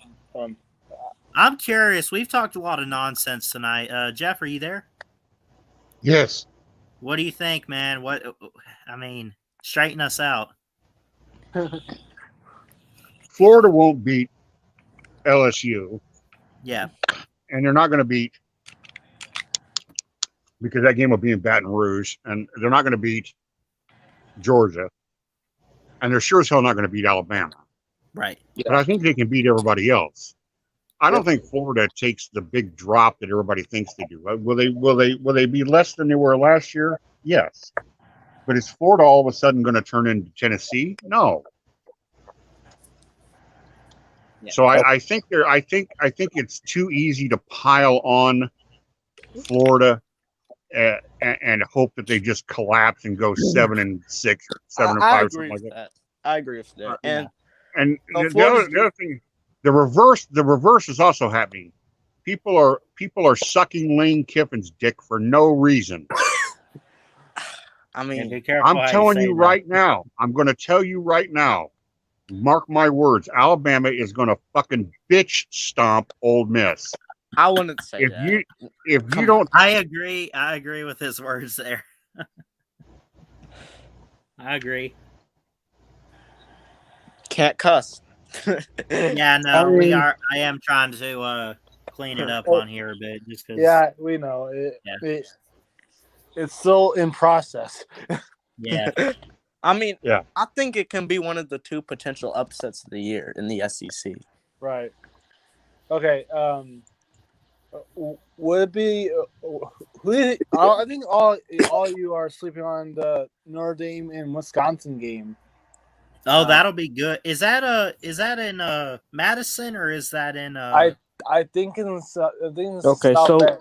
S5: I'm curious. We've talked a lot of nonsense tonight. Jeff, are you there?
S9: Yes.
S5: What do you think, man? Straighten us out.
S9: Florida won't beat LSU,
S5: Yeah.
S9: and they're not going to beat because that game will be in Baton Rouge, and they're not going to beat Georgia, and they're sure as hell not going to beat Alabama.
S5: Right.
S9: But I think they can beat everybody else. I don't think Florida takes the big drop that everybody thinks they do. Will they be less than they were last year? Yes. But is Florida all of a sudden going to turn into Tennessee? No.
S5: Yeah.
S9: So I think it's too easy to pile on Florida and hope that they just collapse and go 7-6 or 7-5
S4: I
S9: or
S4: agree
S9: something like
S4: with
S9: that.
S4: that. I agree with that. And
S9: And
S4: So
S9: the
S4: Florida's
S9: other thing, the reverse is also happening. People are sucking Lane Kiffin's dick for no reason.
S4: I mean,
S5: be careful.
S9: I'm telling you right now. I'm going to tell you right now. Mark my words, Alabama is going to fucking bitch stomp Ole Miss.
S4: I wouldn't say
S9: If
S4: that.
S9: you
S4: Come
S9: don't,
S5: I agree with his words there. I agree.
S4: Can't cuss.
S5: Yeah, no,
S3: I mean-
S5: I am trying to clean it up on here a bit, just because.
S3: Yeah, we know it.
S5: Yeah.
S3: It's still in process.
S5: Yeah.
S4: I mean,
S9: Yeah.
S4: I think it can be one of the 2 potential upsets of the year in the SEC.
S3: Right. Okay. Would it be? I think all you are sleeping on the Notre Dame and Wisconsin game.
S5: Oh, that'll be good. Is that in Madison or is that in
S3: I think in
S4: Okay,
S3: South
S4: so-
S3: Bend.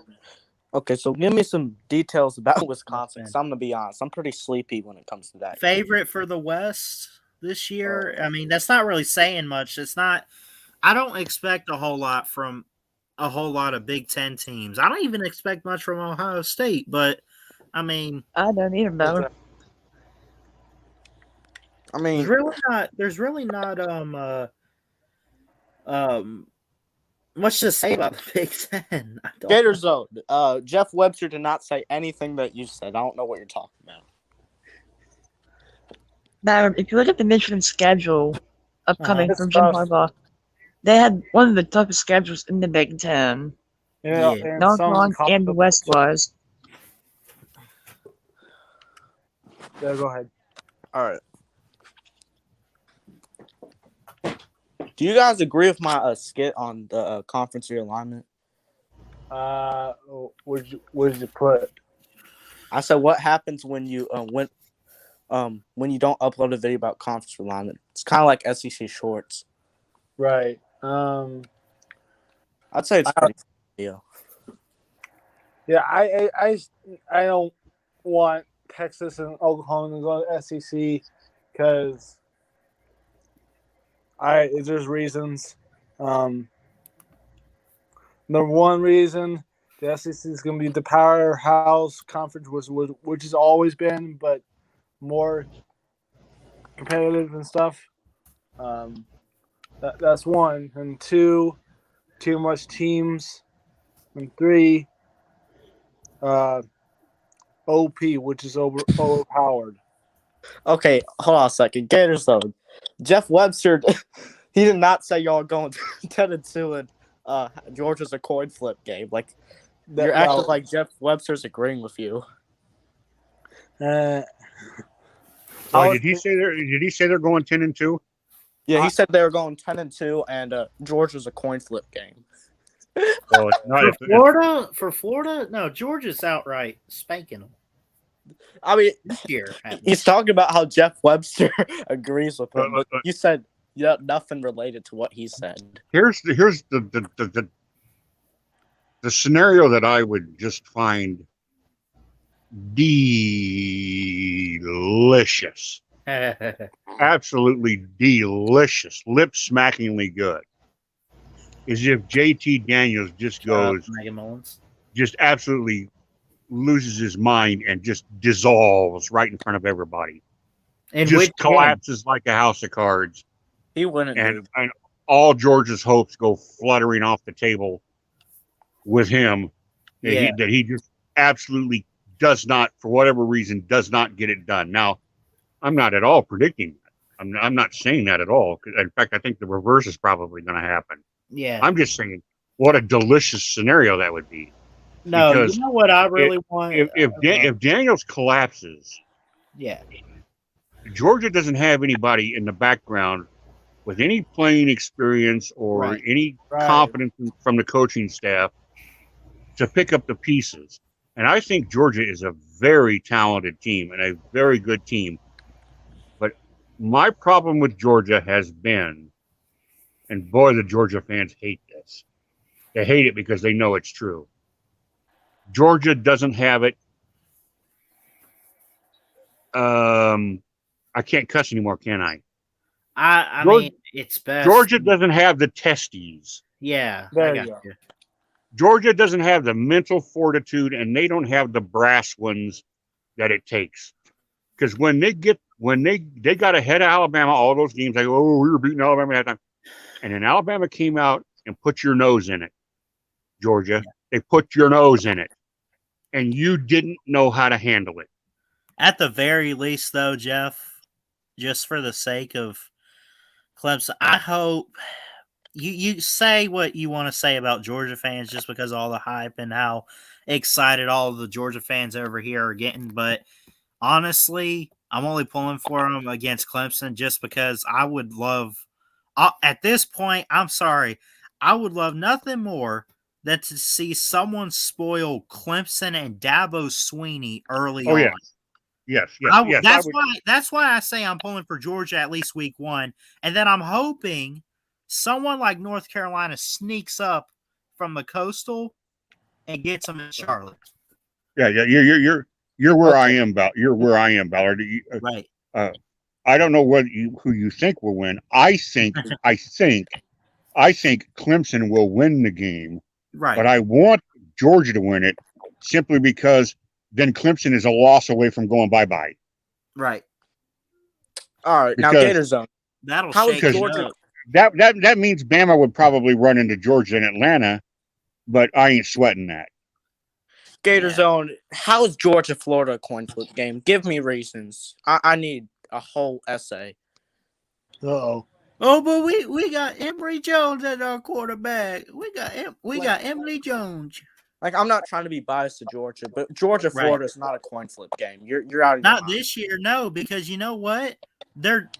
S4: Okay, so give me some details about Wisconsin. 'Cause I'm gonna be honest, I'm pretty sleepy when it comes to that.
S5: favorite for the West this year? I mean, that's not really saying much. It's not. I don't expect a whole lot from a whole lot of Big Ten teams. I don't even expect much from Ohio State, but I mean,
S6: I don't even know.
S4: I mean,
S5: there's really not much to say about the Big Ten. I don't
S4: Gator Zone. Jeff Webster did not say anything that you said. I don't know what you're talking about.
S6: Now, if you look at the Michigan schedule upcoming
S3: It's
S6: from Jim
S3: tough.
S6: Harbaugh, they had one of the toughest schedules in the Big Ten.
S5: Yeah.
S3: And
S6: North
S3: some
S6: Carolina and the West was.
S3: Yeah, go ahead.
S4: All right. Do you guys agree with my skit on the conference realignment?
S3: What did you put?
S4: I said, what happens when you when you don't upload a video about conference realignment? It's kind of like SEC shorts.
S3: Right.
S4: I'd say it's pretty yeah.
S3: Yeah, I don't want Texas and Oklahoma to go to SEC because there's reasons. Number one reason, the SEC is going to be the powerhouse conference, which has always been, but more competitive and stuff. That's one. And two, too much teams. And three, OP, which is overpowered.
S4: Okay, hold on a second. Gator Zone. Jeff Webster, he did not say y'all going 10-2 and Georgia's a coin flip game. Like you're acting like Jeff Webster's agreeing with you.
S9: Did he say they're going 10-2?
S4: Yeah, he said they were going 10-2 and Georgia's a coin flip game.
S9: Well, it's not.
S5: For Florida, no, Georgia's outright spanking them
S4: I mean,
S5: this year.
S4: he's talking about how Jeff Webster agrees with him.
S9: Look.
S4: You said nothing related to what he said.
S9: Here's the scenario that I would just find delicious, absolutely delicious, lip-smackingly good, is if JT Daniels just goes,
S5: Megan Mullins.
S9: just absolutely loses his mind and just dissolves right in front of everybody.
S5: And
S9: Just collapses like a house of cards.
S4: He wouldn't.
S9: And all Georgia's hopes go fluttering off the table with him.
S5: Yeah.
S9: That he just absolutely does not, for whatever reason, does not get it done. Now, I'm not at all predicting that. I'm not saying that at all. In fact, I think the reverse is probably going to happen.
S5: Yeah.
S9: I'm just saying what a delicious scenario that would be.
S5: No,
S9: because
S5: you know what I really want?
S9: If Daniels collapses,
S5: yeah.
S9: Georgia doesn't have anybody in the background with any playing experience or
S5: Right.
S9: any confidence from the coaching staff to pick up the pieces. And I think Georgia is a very talented team and a very good team. But my problem with Georgia has been, and boy, the Georgia fans hate this. They hate it because they know it's true. Georgia doesn't have it. I can't cuss anymore, can I?
S5: I
S9: Georgia-
S5: mean, it's best.
S9: Georgia doesn't have the testes.
S5: Yeah.
S3: There
S5: I
S3: you
S5: got
S3: go.
S5: you.
S9: Georgia doesn't have the mental fortitude, and they don't have the brass ones that it takes. Because when they get when they got ahead of Alabama, all those games, like, oh, we were beating Alabama at that time. And then Alabama came out and put your nose in it, Georgia.
S5: Yeah.
S9: They put your nose in it. And you didn't know how to handle it.
S5: At the very least, though, Jeff, just for the sake of Clemson, I hope you say what you want to say about Georgia fans just because of all the hype and how excited all of the Georgia fans over here are getting. But honestly, I'm only pulling for them against Clemson just because I would love at this point, I'm sorry, I would love nothing more than to see someone spoil Clemson and Dabo Swinney early on.
S9: Yes.
S5: That's why I say I'm pulling for Georgia at least week 1, and then I'm hoping someone like North Carolina sneaks up from the Coastal and gets them in Charlotte.
S9: Yeah. You're where I am, You're where I am, Ballard.
S5: Right.
S9: I don't know who you think will win. I think Clemson will win the game.
S5: Right.
S9: But I want Georgia to win it simply because then Clemson is a loss away from going bye-bye.
S5: Right.
S4: All right, now
S9: Because-
S4: Gator Zone.
S5: That'll
S4: How is
S5: shake it
S4: Georgia-
S5: up.
S9: That means Bama would probably run into Georgia and Atlanta, but I ain't sweating that.
S4: Gator
S5: Yeah.
S4: Zone. How is Georgia Florida a coin flip game? Give me reasons. I need a whole essay.
S3: Uh-oh.
S5: Oh, but we got Emory Jones as our quarterback. We got Emily Jones.
S4: Like, I'm not trying to be biased to Georgia, but Georgia
S5: Right.
S4: Florida is not a coin flip game. You're out of your
S5: Not
S4: mind.
S5: this year, no, because you know what?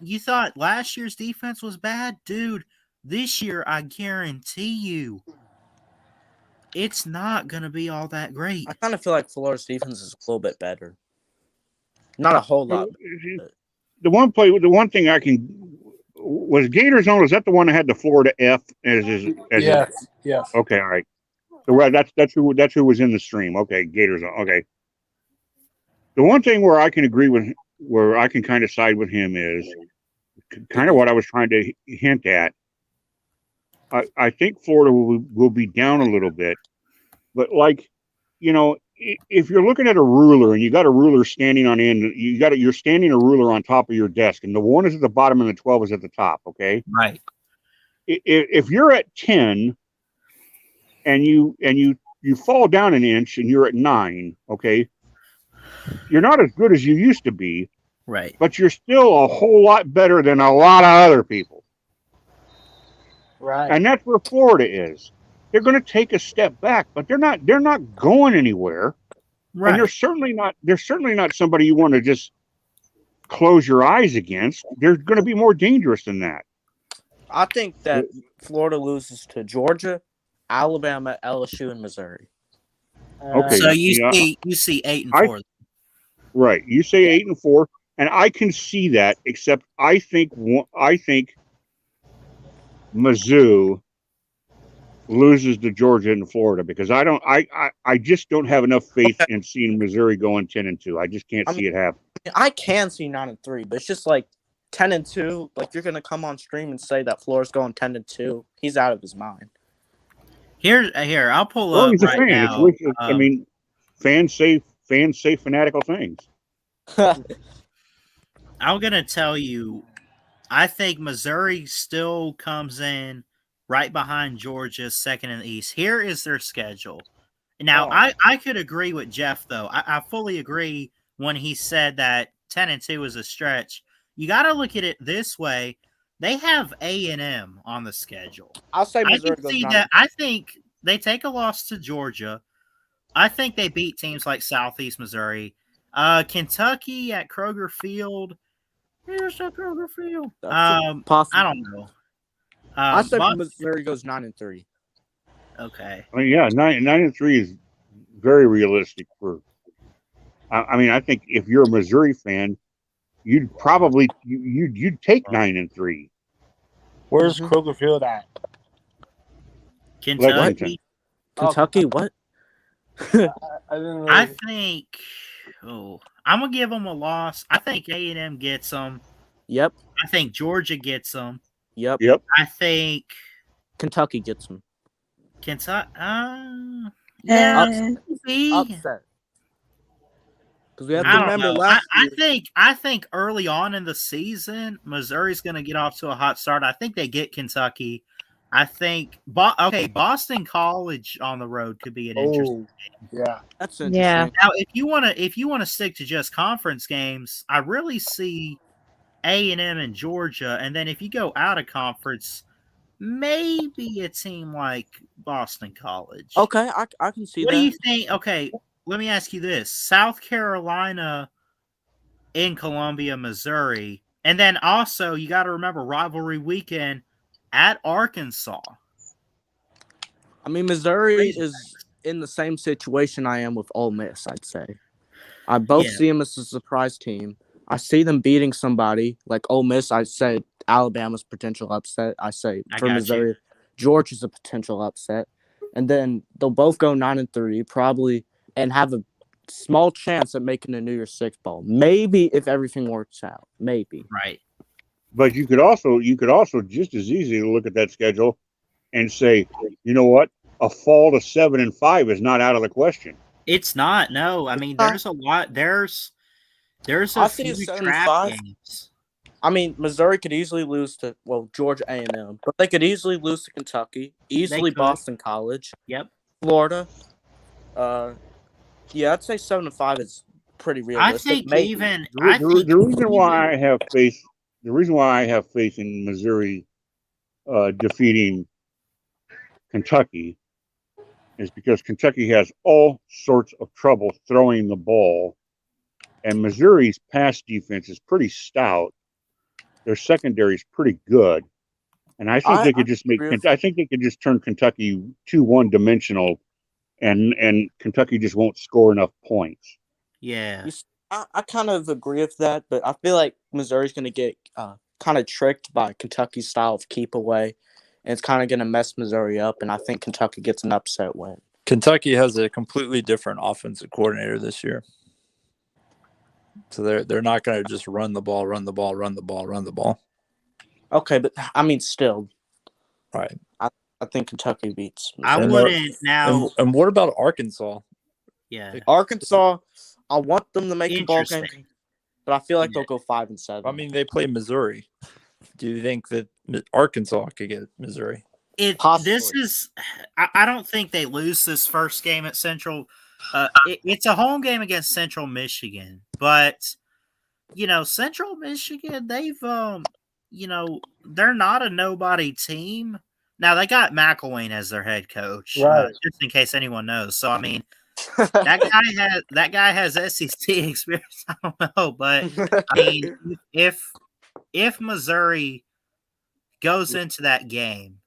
S5: You thought last year's defense was bad, dude. This year, I guarantee you, it's not gonna be all that great.
S4: I kind of feel like Florida's defense is a little bit better. Not a whole lot.
S9: The one thing I can was Gator Zone. Is that the one that had the Florida F as
S3: Yes.
S9: Okay, all right. So that's who was in the stream. Okay, Gator Zone. Okay. The one thing where I can agree with, where I can kind of side with him is kind of what I was trying to hint at. I think Florida will be down a little bit, but like, you know, if you're looking at a ruler and you got a ruler standing on end, you're standing a ruler on top of your desk, and the 1 is at the bottom and the 12 is at the top. Okay,
S5: Right.
S9: If you're at 10 and you fall down an inch and you're at 9, okay, you're not as good as you used to be,
S5: Right.
S9: but you're still a whole lot better than a lot of other people.
S3: Right.
S9: And that's where Florida is. They're going to take a step back, but they're not going anywhere.
S5: Right.
S9: And they're certainly not somebody you want to just close your eyes against. They're going to be more dangerous than that.
S4: I think that Florida loses to Georgia, Alabama, LSU, and Missouri.
S9: Okay.
S5: So
S9: Yeah.
S5: you see 8 and 4.
S9: Right. You say 8 and 4, and I can see that, except I think Mizzou loses to Georgia and Florida because I just don't have enough faith in seeing Missouri going 10-2. I just can't see it happen.
S4: I can see 9-3, but it's just like 10-2. Like, you're gonna come on stream and say that Florida's going 10-2. He's out of his mind.
S5: Here, I'll pull
S9: Well,
S5: up
S9: he's a
S5: right
S9: fan.
S5: now.
S9: I mean, fans say fanatical things.
S5: I'm gonna tell you, I think Missouri still comes in right behind Georgia, second in the East. Here is their schedule. Now, I could agree with Jeff, though. I fully agree when he said that 10-2 is a stretch. You got to look at it this way. They have A&M on the schedule.
S4: I'll say
S5: I
S4: Missouri
S5: can
S4: goes
S5: see
S4: 9.
S5: that. I think they take a loss to Georgia. I think they beat teams like Southeast Missouri. Kentucky at Kroger Field. Here's the Kroger Field.
S4: Possible.
S5: I don't know.
S4: I said
S5: but-
S4: Missouri goes 9-3.
S5: Okay.
S9: I mean, yeah, 9-3 is very realistic for. I mean, I think if you're a Missouri fan, you'd probably you'd take 9-3.
S3: Where's Kroger Field at?
S5: Kentucky.
S4: Kentucky, what?
S3: I didn't really.
S5: I think. I'm gonna give them a loss. I think A&M gets them.
S4: Yep.
S5: I think Georgia gets them.
S4: Yep.
S9: Yep.
S5: I think
S4: Kentucky gets him.
S5: Kentucky. Yeah, maybe.
S4: Upset. Because we have
S5: I
S4: to
S5: don't
S4: remember
S5: know.
S4: last year.
S5: I think early on in the season, Missouri's going to get off to a hot start. I think they get Kentucky. I think Boston College on the road could be an interesting.
S3: Yeah.
S4: That's
S6: Yeah.
S4: interesting.
S5: Now, if you want to stick to just conference games, I really see A&M and Georgia, and then if you go out of conference, maybe a team like Boston College.
S4: Okay, I can see
S5: What
S4: that.
S5: do you think? Okay, let me ask you this: South Carolina in Columbia, Missouri, and then also you got to remember rivalry weekend at Arkansas.
S4: I mean, Missouri
S5: Crazy
S4: is in the same situation I am with Ole Miss, I'd say. I both see them as a surprise team. I see them beating somebody like Ole Miss. I say Alabama's potential upset. I say for Missouri, Georgia's a potential upset, and then they'll both go 9-3 probably, and have a small chance at making the New Year's Six bowl. Maybe if everything works out. Maybe.
S5: Right.
S9: But you could also just as easily look at that schedule and say, you know what, a fall to 7-5 is not out of the question.
S5: It's not. No, I mean there's a lot. There's a few trap games.
S4: I mean, Missouri could easily lose to Georgia A&M, but they could easily lose to Kentucky, easily Boston College.
S5: Yep.
S4: Florida. Yeah, I'd say 7-5 is pretty realistic.
S5: I think
S4: maybe.
S9: The reason why I have faith in Missouri defeating Kentucky is because Kentucky has all sorts of trouble throwing the ball, and Missouri's pass defense is pretty stout. Their secondary is pretty good, and I think they could just I think they could just turn Kentucky to one-dimensional, and Kentucky just won't score enough points.
S5: Yeah,
S4: I kind of agree with that, but I feel like Missouri's going to get kind of tricked by Kentucky's style of keep away, and it's kind of going to mess Missouri up, and I think Kentucky gets an upset win.
S2: Kentucky has a completely different offensive coordinator this year. So they're not going to just run the ball.
S4: Okay, but I mean, still.
S2: Right.
S4: I think Kentucky beats Missouri.
S5: I wouldn't now.
S2: And what about Arkansas?
S5: Yeah.
S4: Arkansas, I want them to make a ball game, but I feel like they'll go 5-7.
S2: I mean, they play Missouri. Do you think that Arkansas could get Missouri?
S5: I don't think they lose this first game at Central. It's a home game against Central Michigan, but Central Michigan, they've they're not a nobody team. Now they got McElwain as their head coach,
S3: right?
S5: Just in case anyone knows. So I mean, that guy has SEC experience. I don't know, but I mean, if Missouri goes into that game,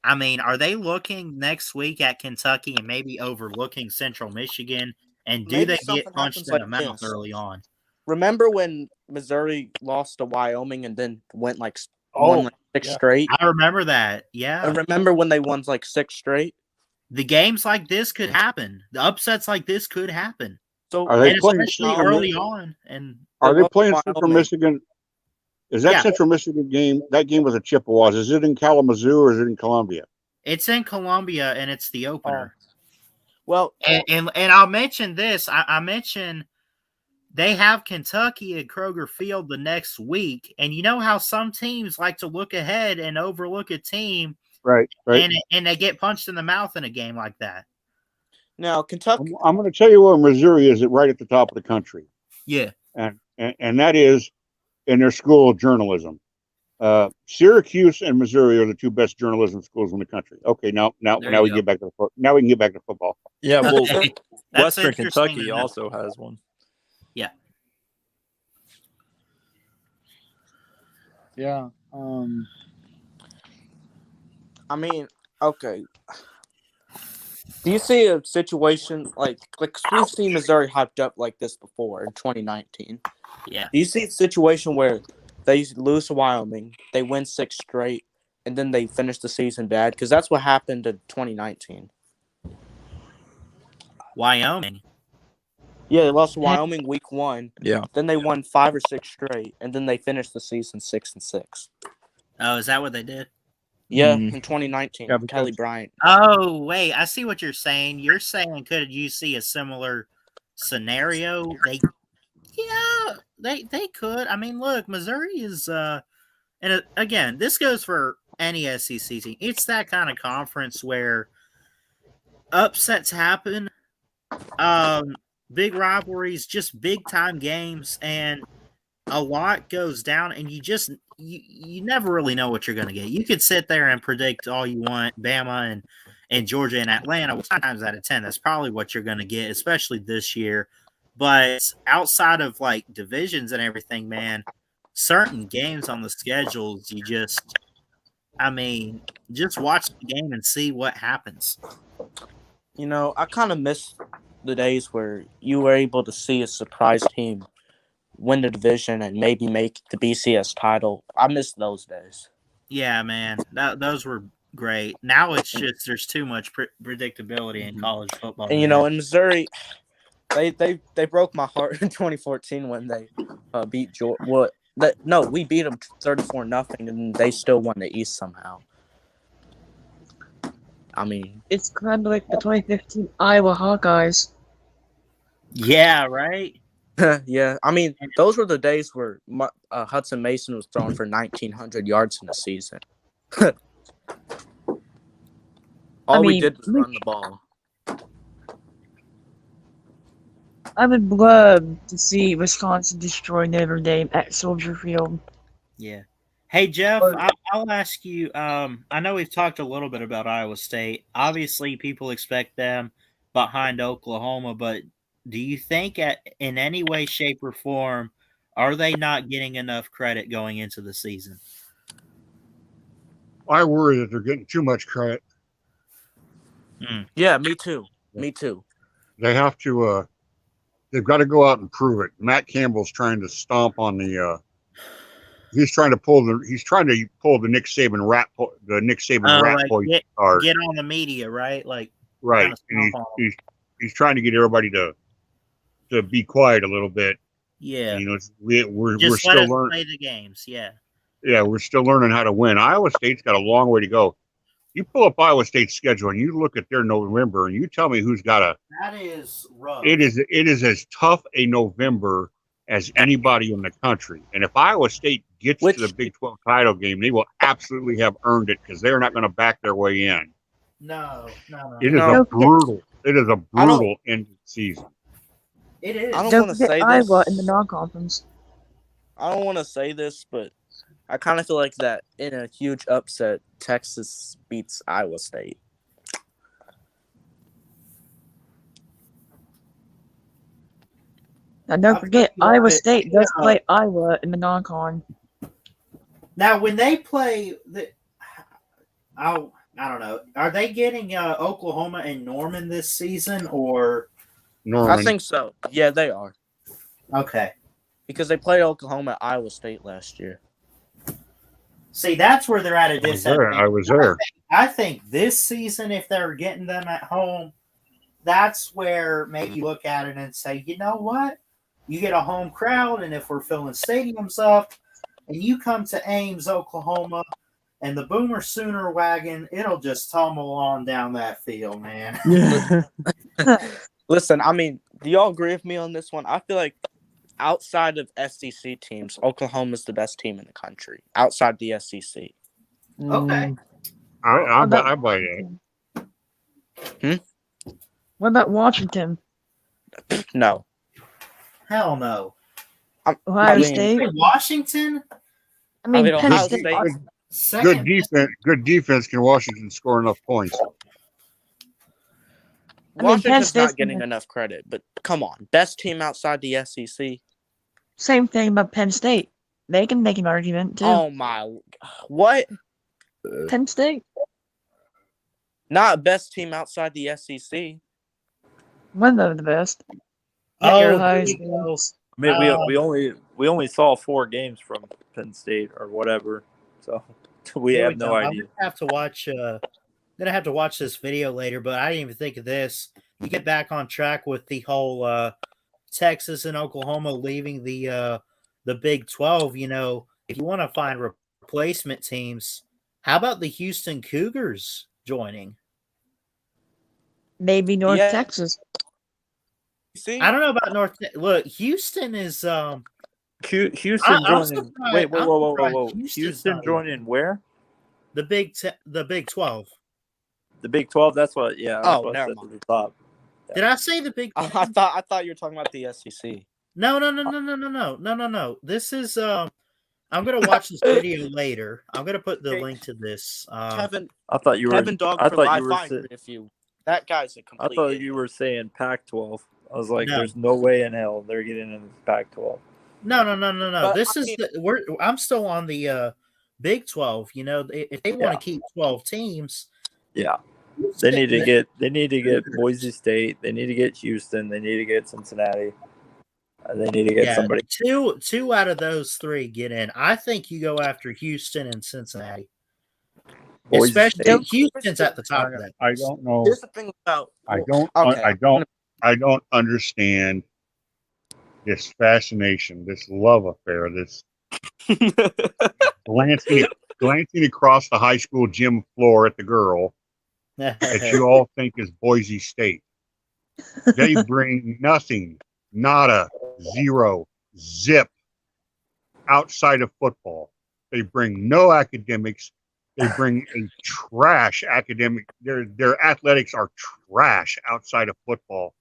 S5: I mean, are they looking next week at Kentucky and maybe overlooking Central Michigan? And do they get punched in the mouth early on?
S4: Remember when Missouri lost to Wyoming and then won 6 straight?
S5: I remember that. Yeah.
S4: I remember when they won 6 straight.
S5: The games like this could happen. The upsets like this could happen.
S4: So
S9: are they playing
S5: early on? And
S9: are they playing Central Michigan? Is that Central Michigan game? That game was a Chippewas. Is it in Kalamazoo or is it in Columbia?
S5: It's in Columbia, and it's the opener.
S4: Well,
S5: and I'll mention this. I mentioned they have Kentucky at Kroger Field the next week, and you know how some teams like to look ahead and overlook a team,
S9: right?
S5: And they get punched in the mouth in a game like that.
S4: Now, Kentucky.
S9: I'm going to tell you where Missouri is right at the top of the country.
S5: Yeah,
S9: and that is in their school of journalism. Syracuse and Missouri are the two best journalism schools in the country. Okay, now we get back to football.
S2: Yeah, well, Western Kentucky also has one.
S5: Yeah.
S3: Yeah.
S4: I mean, okay. Do you see a situation like we've seen Missouri hyped up like this before in 2019?
S5: Yeah.
S4: Do you see a situation where they lose to Wyoming, they win 6 straight, and then they finish the season bad? Because that's what happened in 2019.
S5: Wyoming.
S4: Yeah, they lost to Wyoming week 1.
S2: Yeah.
S4: Then they won 5 or 6 straight, and then they finished the season 6-6.
S5: Oh, is that what they did?
S4: Yeah, in 2019, Kelly Bryant.
S5: Oh, wait, I see what you're saying. You're saying could you see a similar scenario, they could. I mean, look, Missouri is and again, this goes for any SEC team. It's that kind of conference where upsets happen, big rivalries, just big time games, and a lot goes down, and you never really know what you're going to get. You could sit there and predict all you want, Bama and Georgia and Atlanta. 9 times out of 10, that's probably what you're going to get, especially this year. But outside of like divisions and everything, man, certain games on the schedules, just watch the game and see what happens.
S4: You know, I kind of miss the days where you were able to see a surprise team win the division and maybe make the BCS title. I miss those days.
S5: Yeah, man, those were great. Now it's just there's too much predictability in college football.
S4: And you know, in Missouri, they broke my heart in 2014 when they beat Georgia. We beat them 34-0, and they still won the East somehow. I mean,
S6: It's kind of like the 2015 Iowa Hawkeyes.
S5: Yeah, right.
S4: yeah. I mean, those were the days where Hudson Mason was throwing for 1,900 yards in a season. All we did was run the ball.
S6: I would love to see Wisconsin destroy Notre Dame at Soldier Field.
S5: Yeah. Hey, Jeff, I'll ask you. I know we've talked a little bit about Iowa State. Obviously, people expect them behind Oklahoma, but do you think in any way, shape, or form, are they not getting enough credit going into the season?
S9: I worry that they're getting too much credit.
S4: Yeah, me too. Me too.
S9: They have to. They've got to go out and prove it. Matt Campbell's trying to stomp on the. He's trying to pull the Nick Saban rap
S5: get
S9: card.
S5: Get on the media, right? Like
S9: right, and he's trying to get everybody to be quiet a little bit.
S5: Yeah,
S9: you know, we're
S5: just
S9: still learning.
S5: Play the games. Yeah,
S9: we're still learning how to win. Iowa State's got a long way to go. You pull up Iowa State's schedule and you look at their November, and you tell me who's got
S5: That is rough.
S9: It is as tough a November as anybody in the country. And if Iowa State gets to the Big 12 title game, they will absolutely have earned it because they're not going to back their way in.
S5: No.
S9: It is a brutal end of the season.
S5: It is.
S4: I don't want to say
S6: Iowa
S4: this
S6: in the non-conference.
S4: I don't want to say this, but I kind of feel like that in a huge upset, Texas beats Iowa State.
S6: Now, don't forget, Iowa State does play Iowa in the non-con.
S5: Now, when they play, I don't know. Are they getting Oklahoma and Norman this season, or?
S9: Norman.
S4: I think so. Yeah, they are.
S5: Okay.
S4: Because they played Oklahoma at Iowa State last year.
S5: See, that's where they're at a disadvantage.
S9: I was there.
S5: I think this season, if they're getting them at home, that's where maybe you look at it and say, you know what? You get a home crowd, and if we're filling stadiums up, and you come to Ames, Oklahoma, and the Boomer Sooner wagon, it'll just tumble on down that field, man.
S4: Listen, I mean, do y'all agree with me on this one? I feel like outside of SEC teams, Oklahoma's the best team in the country. Outside the SEC.
S5: Okay.
S9: I buy that.
S6: What about Washington?
S4: No.
S5: Hell no.
S6: Ohio State?
S5: Washington?
S6: I mean, Penn
S4: Ohio
S6: State.
S9: Good defense can Washington score enough points.
S4: Washington's not getting enough credit, but come on. Best team outside the SEC.
S6: Same thing about Penn State. They can make an argument, too.
S4: Oh, my. What?
S6: Penn State?
S4: Not best team outside the SEC.
S6: One of the best.
S2: I mean, we only saw 4 games from Penn State or whatever, so we have no idea.
S5: I'm gonna have to watch this video later, but I didn't even think of this. You get back on track with the whole Texas and Oklahoma leaving the Big 12. You know, if you want to find replacement teams, how about the Houston Cougars joining?
S6: Maybe North Texas.
S4: See,
S1: I don't know about North. Look, Houston is.
S2: Houston
S1: I'm
S2: joining.
S1: surprised-
S2: Wait, whoa,
S1: I'm
S2: whoa, whoa, whoa,
S1: surprised
S2: whoa!
S1: Houston's
S2: Houston
S1: not
S2: joining where?
S1: the Big 12.
S2: The Big 12. That's what. Yeah, that's
S4: Oh,
S2: what I
S4: never
S2: said
S4: mind.
S2: at the top.
S1: Did I say the Big?
S4: I thought you were talking about the E SEC.
S1: No. This is. I'm gonna watch this video later. I'm gonna put the
S4: Okay.
S1: link to this.
S4: Kevin
S2: I thought you were.
S4: Kevin Dog
S2: I
S4: for
S2: thought
S4: life.
S2: you were.
S4: I agree with you. That guy's a
S2: I
S4: complete.
S2: thought
S4: idiot.
S2: you were saying Pac-12. I was like,
S1: No.
S2: there's no way in hell they're getting in the Pac-12.
S1: No.
S4: But,
S1: This
S4: I
S1: is
S4: mean-
S1: I'm still on the Big 12. You know, if they want to keep 12 teams,
S2: Yeah, they need to get. They need to get Boise State. They need to get Houston. They need to get Cincinnati. They need to get somebody.
S1: Two out of those three get in. I think you go after Houston and Cincinnati.
S2: Boise
S1: Especially
S2: State.
S1: Houston's at the top of that.
S9: I don't know.
S4: Here's the thing about.
S9: I
S4: Okay.
S9: don't understand this fascination, this love affair, this glancing across the high school gym floor at the girl that you all think is Boise State. They bring nothing, nada, zero, zip outside of football. They bring no academics. They bring a trash academic. Their athletics are trash outside of football.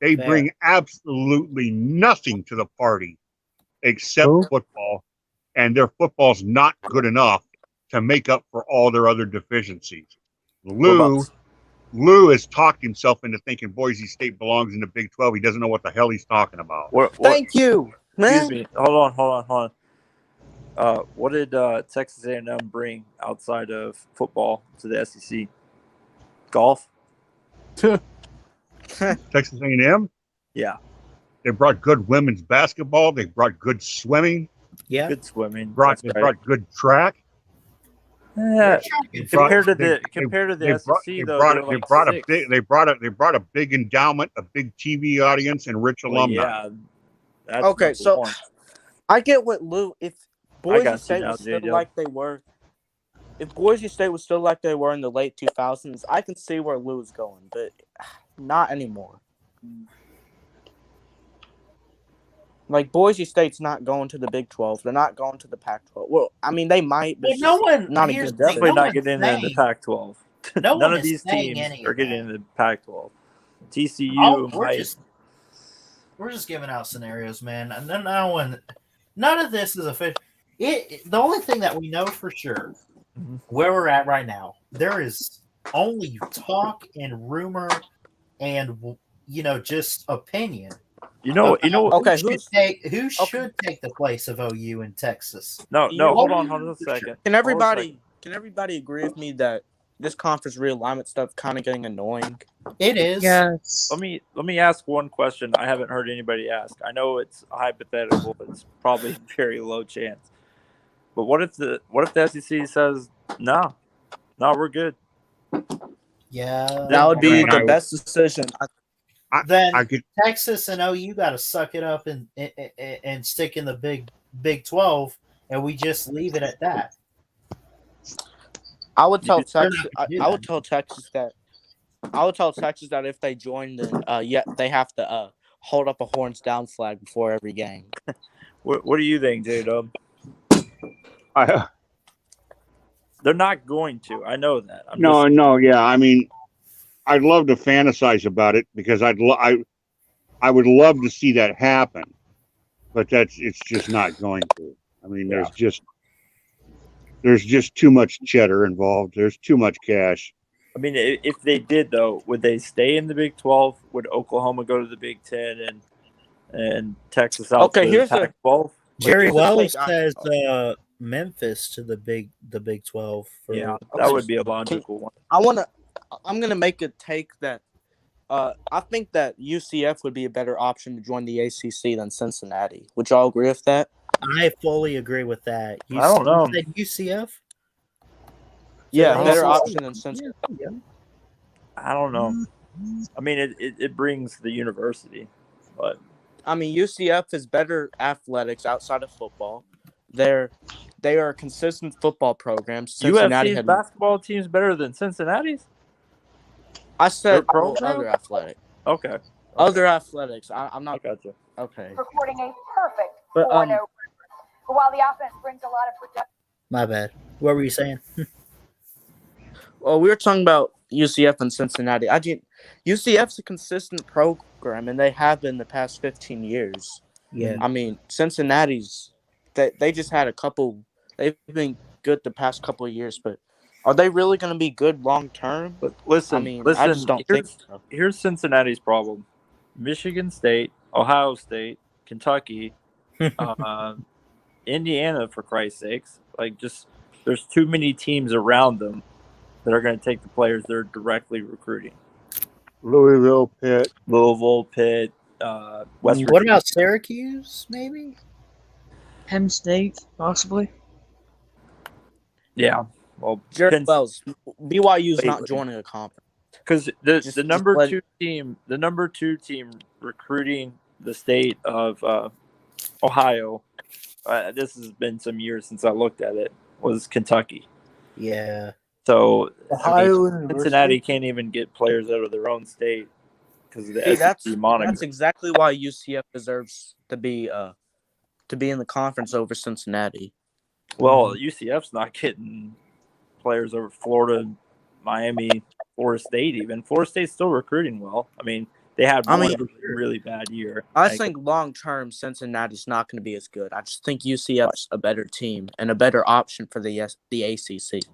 S9: They
S1: Fair.
S9: bring absolutely nothing to the party except football, and their football's not good enough to make up for all their other deficiencies. Lou has talked himself into thinking Boise State belongs in the Big 12. He doesn't know what the hell he's talking about.
S2: What,
S4: Thank you, man.
S2: Excuse me. Hold on. What did Texas A&M bring outside of football to the SEC? Golf.
S9: Texas A&M,
S2: Yeah,
S9: they brought good women's basketball. They brought good swimming.
S1: Yeah.
S2: good swimming.
S9: They
S2: That's right.
S9: brought good track.
S2: Yeah,
S9: They
S2: compared to
S9: brought-
S2: the SEC
S9: they
S2: though,
S9: brought
S2: they're
S9: it-
S2: like
S9: they
S2: six.
S9: brought a big endowment, a big TV audience, and rich
S2: Well,
S9: alumni.
S2: yeah, that's
S4: Okay,
S2: number
S4: so
S2: one.
S4: I get what Lou. If Boise
S2: got you
S4: State
S2: now,
S4: was still
S2: J-Dub.
S4: like they were, if Boise State was still like they were in the late 2000s, I can see where Lou's going, but not anymore. Like Boise State's not going to the Big 12. They're not going to the Pac-12. Well, I mean they might, but
S1: Well, no one.
S4: not a
S1: here's
S4: good
S1: the thing,
S2: Definitely
S1: no
S2: not
S1: one's
S2: getting in the
S1: saying-
S2: Pac-12.
S1: No
S2: None
S1: one
S2: of
S1: is
S2: these
S1: saying
S2: teams
S1: any
S2: are
S1: of
S2: getting
S1: that.
S2: in the Pac-12. TCU
S1: Oh,
S2: might.
S1: we're just giving out scenarios, man. And then none of this is official. The only thing that we know for sure,
S2: Mhm.
S1: where we're at right now, there is only talk and rumor, and just opinion.
S2: Okay,
S1: Who should take the place of OU in Texas?
S2: No,
S4: You-
S2: hold on a second.
S4: Can everybody agree with me that this conference realignment stuff kind of getting annoying?
S1: It is.
S6: Yes.
S2: Let me ask one question I haven't heard anybody ask. I know it's hypothetical. It's probably very low chance. But what if the SEC says no, we're good?
S1: Yeah.
S4: That would be
S9: I mean,
S4: the best decision.
S1: Then
S9: I could
S1: Texas and OU got to suck it up and stick in the Big 12, and we just leave it at that.
S4: I would tell
S1: They're not
S4: Texas.
S1: gonna do
S4: I would
S1: that.
S4: tell Texas that. I would tell Texas that if they join, then they have to hold up a horns down flag before every game.
S2: What do you think, J-Dub? They're not going to. I know that.
S9: Yeah. I mean, I'd love to fantasize about it because I would love to see that happen, but it's just not going to. I mean, there's just too much cheddar involved. There's too much cash.
S2: I mean, if they did though, would they stay in the Big 12? Would Oklahoma go to the Big 10 and Texas out
S4: Okay,
S2: to
S4: here's
S2: the
S4: the-
S2: Pac-12?
S1: Jerry
S4: here's the
S1: Wells
S4: thing I-
S1: says Memphis to the Big 12.
S2: Yeah,
S4: Okay.
S2: that would be a logical one.
S4: I'm gonna make a take that I think that UCF would be a better option to join the ACC than Cincinnati. Would y'all agree with that?
S1: I fully agree with that.
S2: I don't know.
S1: You said UCF?
S4: Yeah,
S1: Yeah,
S4: better
S1: ACC.
S4: option than Cincinnati.
S2: I don't know. I mean, it brings the university, but
S4: I mean, UCF is better athletics outside of football. They are a consistent football program. Cincinnati
S2: UFC's
S4: had.
S2: basketball team's better than Cincinnati's.
S4: I said
S2: Their program?
S4: other athletic.
S2: Okay,
S4: Other athletics. I'm
S2: I
S4: not
S2: gotcha.
S4: okay.
S10: recording a perfect
S4: But
S10: 4-0 record. But while the offense brings a lot of production.
S5: My bad. What were you saying?
S4: Well, we were talking about UCF and Cincinnati. UCF's a consistent program, and they have been the past 15 years.
S5: Yeah.
S4: I mean, Cincinnati's they just had a couple. They've been good the past couple of years, but are they really going to be good long term?
S2: But listen,
S4: I just don't think so.
S2: Here's Cincinnati's problem: Michigan State, Ohio State, Kentucky, Indiana. For Christ's sakes, there's too many teams around them that are going to take the players they're directly recruiting.
S3: Louisville, Pitt,
S2: West
S5: What
S2: Virginia.
S5: about Syracuse? Maybe.
S6: Penn State, possibly.
S2: Yeah, well,
S4: Jared Wells, BYU's not
S2: Lately.
S4: joining a conference.
S2: because the number two team recruiting the state of Ohio. This has been some years since I looked at it. Was Kentucky.
S5: Yeah.
S2: So
S3: Ohio
S2: Cincinnati can't even get players out of their own state because of the SEC moniker.
S4: That's exactly why UCF deserves to be in the conference over Cincinnati.
S2: Well, UCF's not getting players over Florida, Miami, Florida State. Even Florida State's still recruiting well. I mean, they had one really bad year.
S4: I think long term Cincinnati's not going to be as good. I just think UCF's a better team and a better option for the ACC.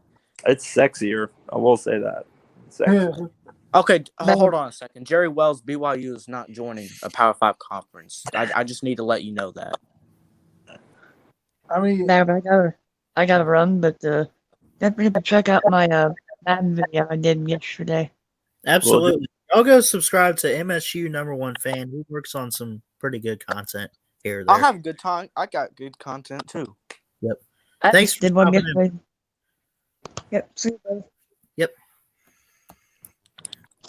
S2: It's sexier. I will say that. It's sexier.
S4: Okay, hold on a second. Jerry Wells, BYU is not joining a Power 5 conference. I just need to let you know that.
S3: I mean,
S6: No, but I gotta run, but definitely check out my Madden video I did yesterday.
S5: Absolutely. I'll go subscribe to MSU #1 fan. He works on some pretty good content here.
S4: I'll have a good time. I got good content too.
S5: Yep.
S6: I
S5: Thanks
S6: just
S5: for
S6: did one
S5: stopping in.
S6: yesterday. Yep. See you, buddy.
S5: Yep.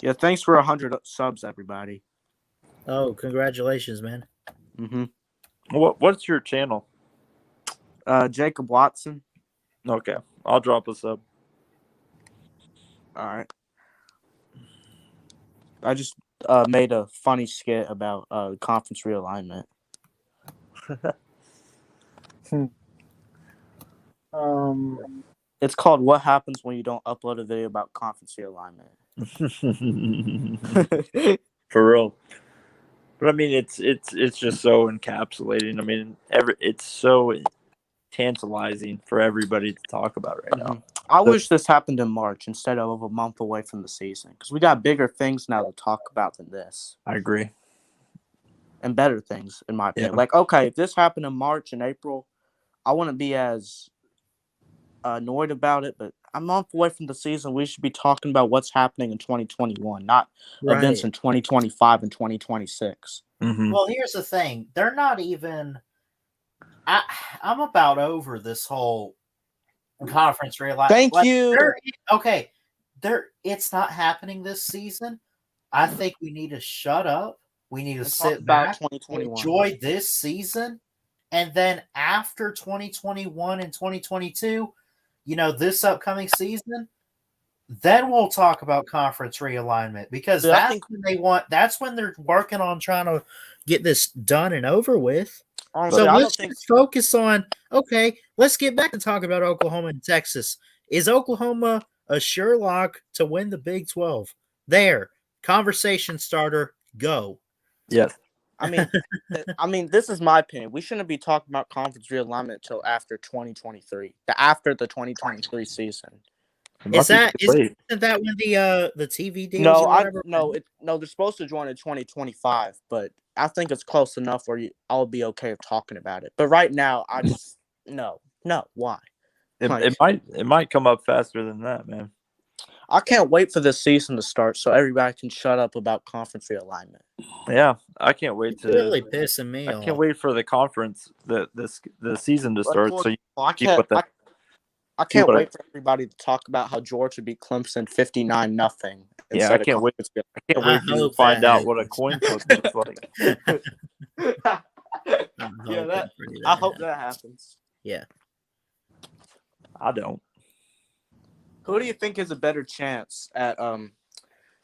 S4: Yeah, thanks for 100 subs, everybody.
S5: Oh, congratulations, man.
S4: Mm-hmm.
S2: What's your channel?
S4: Jacob Watson.
S2: Okay, I'll drop a sub.
S4: All right. I just made a funny skit about conference realignment. It's called "What Happens When You Don't Upload a Video About Conference Realignment."
S2: For real. But I mean, it's just so encapsulating. I mean, it's so tantalizing for everybody to talk about right now.
S4: I wish this happened in March instead of a month away from the season, because we got bigger things now to talk about than this,
S2: I agree.
S4: and better things, in my opinion.
S2: Yeah.
S4: Like, okay, if this happened in March and April, I wouldn't be as annoyed about it, but a month away from the season, we should be talking about what's happening in 2021, not events in 2025 and 2026.
S2: Mm-hmm.
S5: Well, here's the thing. They're not even I'm about over this whole conference realignment.
S4: Thank you.
S5: It's not happening this season. I think we need to shut up. We need to sit
S4: about
S5: back,
S4: 2021.
S5: enjoy this season, and then after 2021 and 2022, this upcoming season, then we'll talk about conference realignment, because that's when they're working on trying to get this done and over with.
S4: Honestly,
S5: So let's just focus on, let's get back to talking about Oklahoma and Texas. Is Oklahoma a sure lock to win the Big 12? There, conversation starter, go.
S2: Yes.
S4: I mean, this is my opinion. We shouldn't be talking about conference realignment until after 2023, after the 2023 season.
S5: Isn't that when the TV deals?
S4: No, they're supposed to join in 2025, but I think it's close enough where I'll be okay with talking about it. But right now, I just no. Why?
S2: It might come up faster than that, man.
S4: I can't wait for this season to start so everybody can shut up about conference realignment.
S2: Yeah, I can't wait
S5: It's really pissing me off.
S2: I can't wait for the conference the season to start. So
S4: I can't wait for everybody to talk about how Georgia beat Clemson 59-0.
S2: Yeah, I can't wait. I can't wait to find out what a coin flip looks like.
S4: I hope that happens.
S5: Yeah.
S2: I don't.
S4: Who do you think is a better chance at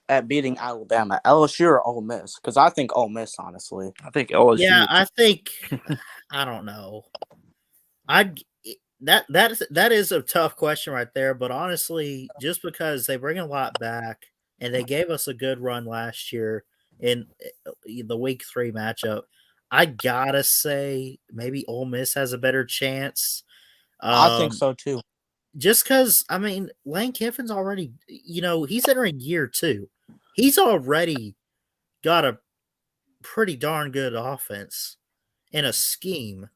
S4: at beating Alabama? LSU or Ole Miss? Because I think Ole Miss, honestly.
S2: I think LSU.
S5: Yeah, I think I don't know. That is a tough question right there, but honestly, just because they bring a lot back and they gave us a good run last year in the week 3 matchup, I gotta say maybe Ole Miss has a better chance.
S4: I think so too.
S5: Just because, I mean, Lane Kiffin's already, he's entering year 2. He's already got a pretty darn good offense and a scheme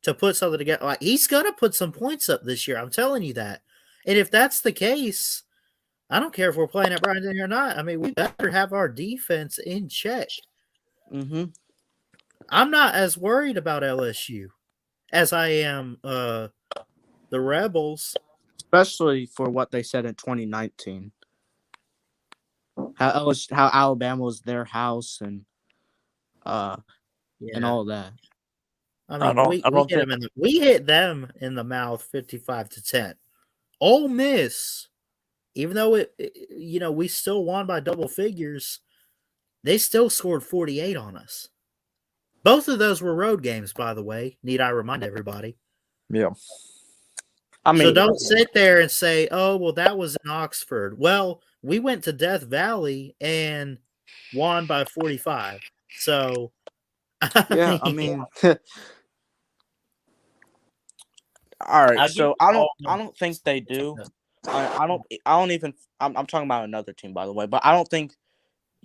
S5: to put something together. Like, he's going to put some points up this year. I'm telling you that. And if that's the case, I don't care if we're playing at Bryant Denny or not. I mean, we better have our defense in check.
S4: Mm-hmm.
S5: I'm not as worried about LSU as I am the Rebels.
S4: Especially for what they said in 2019. How Alabama was their house and all that.
S5: I mean, we hit them in the mouth 55-10. Ole Miss, even though we still won by double figures, they still scored 48 on us. Both of those were road games, by the way. Need I remind everybody?
S2: Yeah.
S4: I mean,
S5: so don't sit there and say, "Oh, well, that was in Oxford." Well, we went to Death Valley and won by 45. So,
S4: yeah, I mean, all right. So I don't think they do. I'm talking about another team, by the way, but I don't think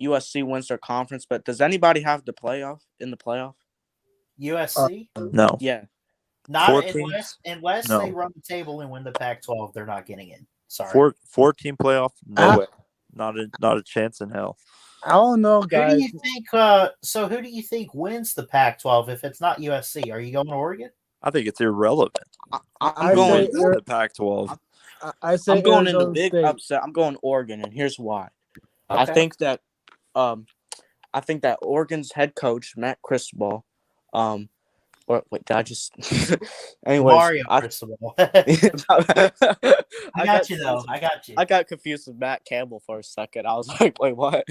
S4: USC wins their conference. But does anybody have the playoff?
S5: USC?
S2: No.
S4: Yeah.
S5: Not unless they run the table and win the Pac-12, they're not getting in. Sorry.
S2: 4-team playoff? No way. Not a chance in hell.
S3: I don't know, guys.
S5: Who do you think? So who do you think wins the Pac-12 if it's not USC? Are you going to Oregon?
S2: I think it's irrelevant.
S4: I'm going
S2: to the Pac-12.
S3: I'm
S4: going in the big upset. I'm going Oregon, and here's why. Okay. I think that Oregon's head coach Matt Cristobal, wait, did I just? Anyways,
S5: Mario Cristobal. I got you.
S4: I got confused with Matt Campbell for a second. I was like, wait, what?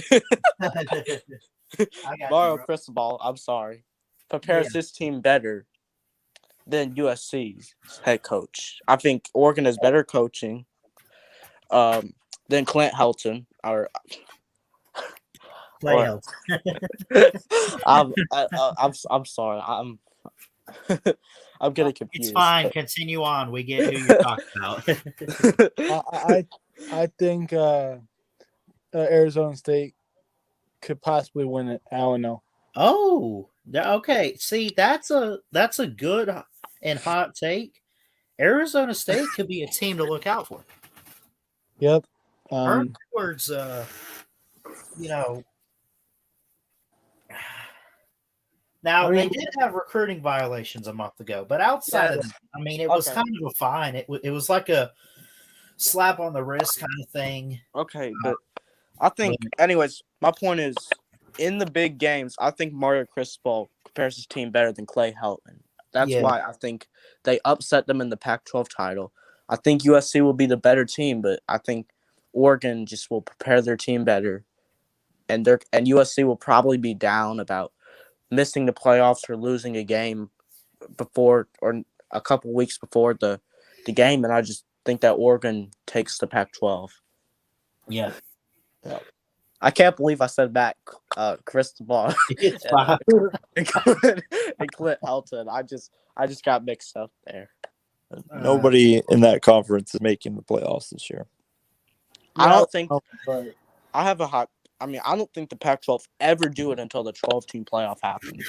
S4: Mario Cristobal, I'm sorry, prepares his team better than USC's head coach. I think Oregon has better coaching than Clint Helton. I'm sorry. I'm getting confused.
S5: It's fine. Continue on. We get who you're talking about.
S3: I think Arizona State could possibly win it. I don't know.
S5: Oh, okay. See, that's a good and hot take. Arizona State could be a team to look out for.
S3: Yep.
S5: Herm Edwards, Now, they did have recruiting violations a month ago, but outside of that, I mean, it was kind of a fine. It was like a slap on the wrist kind of thing.
S4: Okay, but I think, anyways, my point is, in the big games, I think Mario Cristobal prepares his team better than Clay Helton. That's why I think they upset them in the Pac-12 title. I think USC will be the better team, but I think Oregon just will prepare their team better, and USC will probably be down about missing the playoffs or losing a game before or a couple weeks before the game, and I just think that Oregon takes the Pac-12.
S5: Yeah.
S4: I can't believe I said that, Cristobal
S5: It's fine.
S4: and Clint Helton. I just got mixed up there.
S2: Nobody in that conference is making the playoffs this year.
S4: I don't think I have a hot. I mean, I don't think the Pac-12 ever do it until the 12-team playoff happens.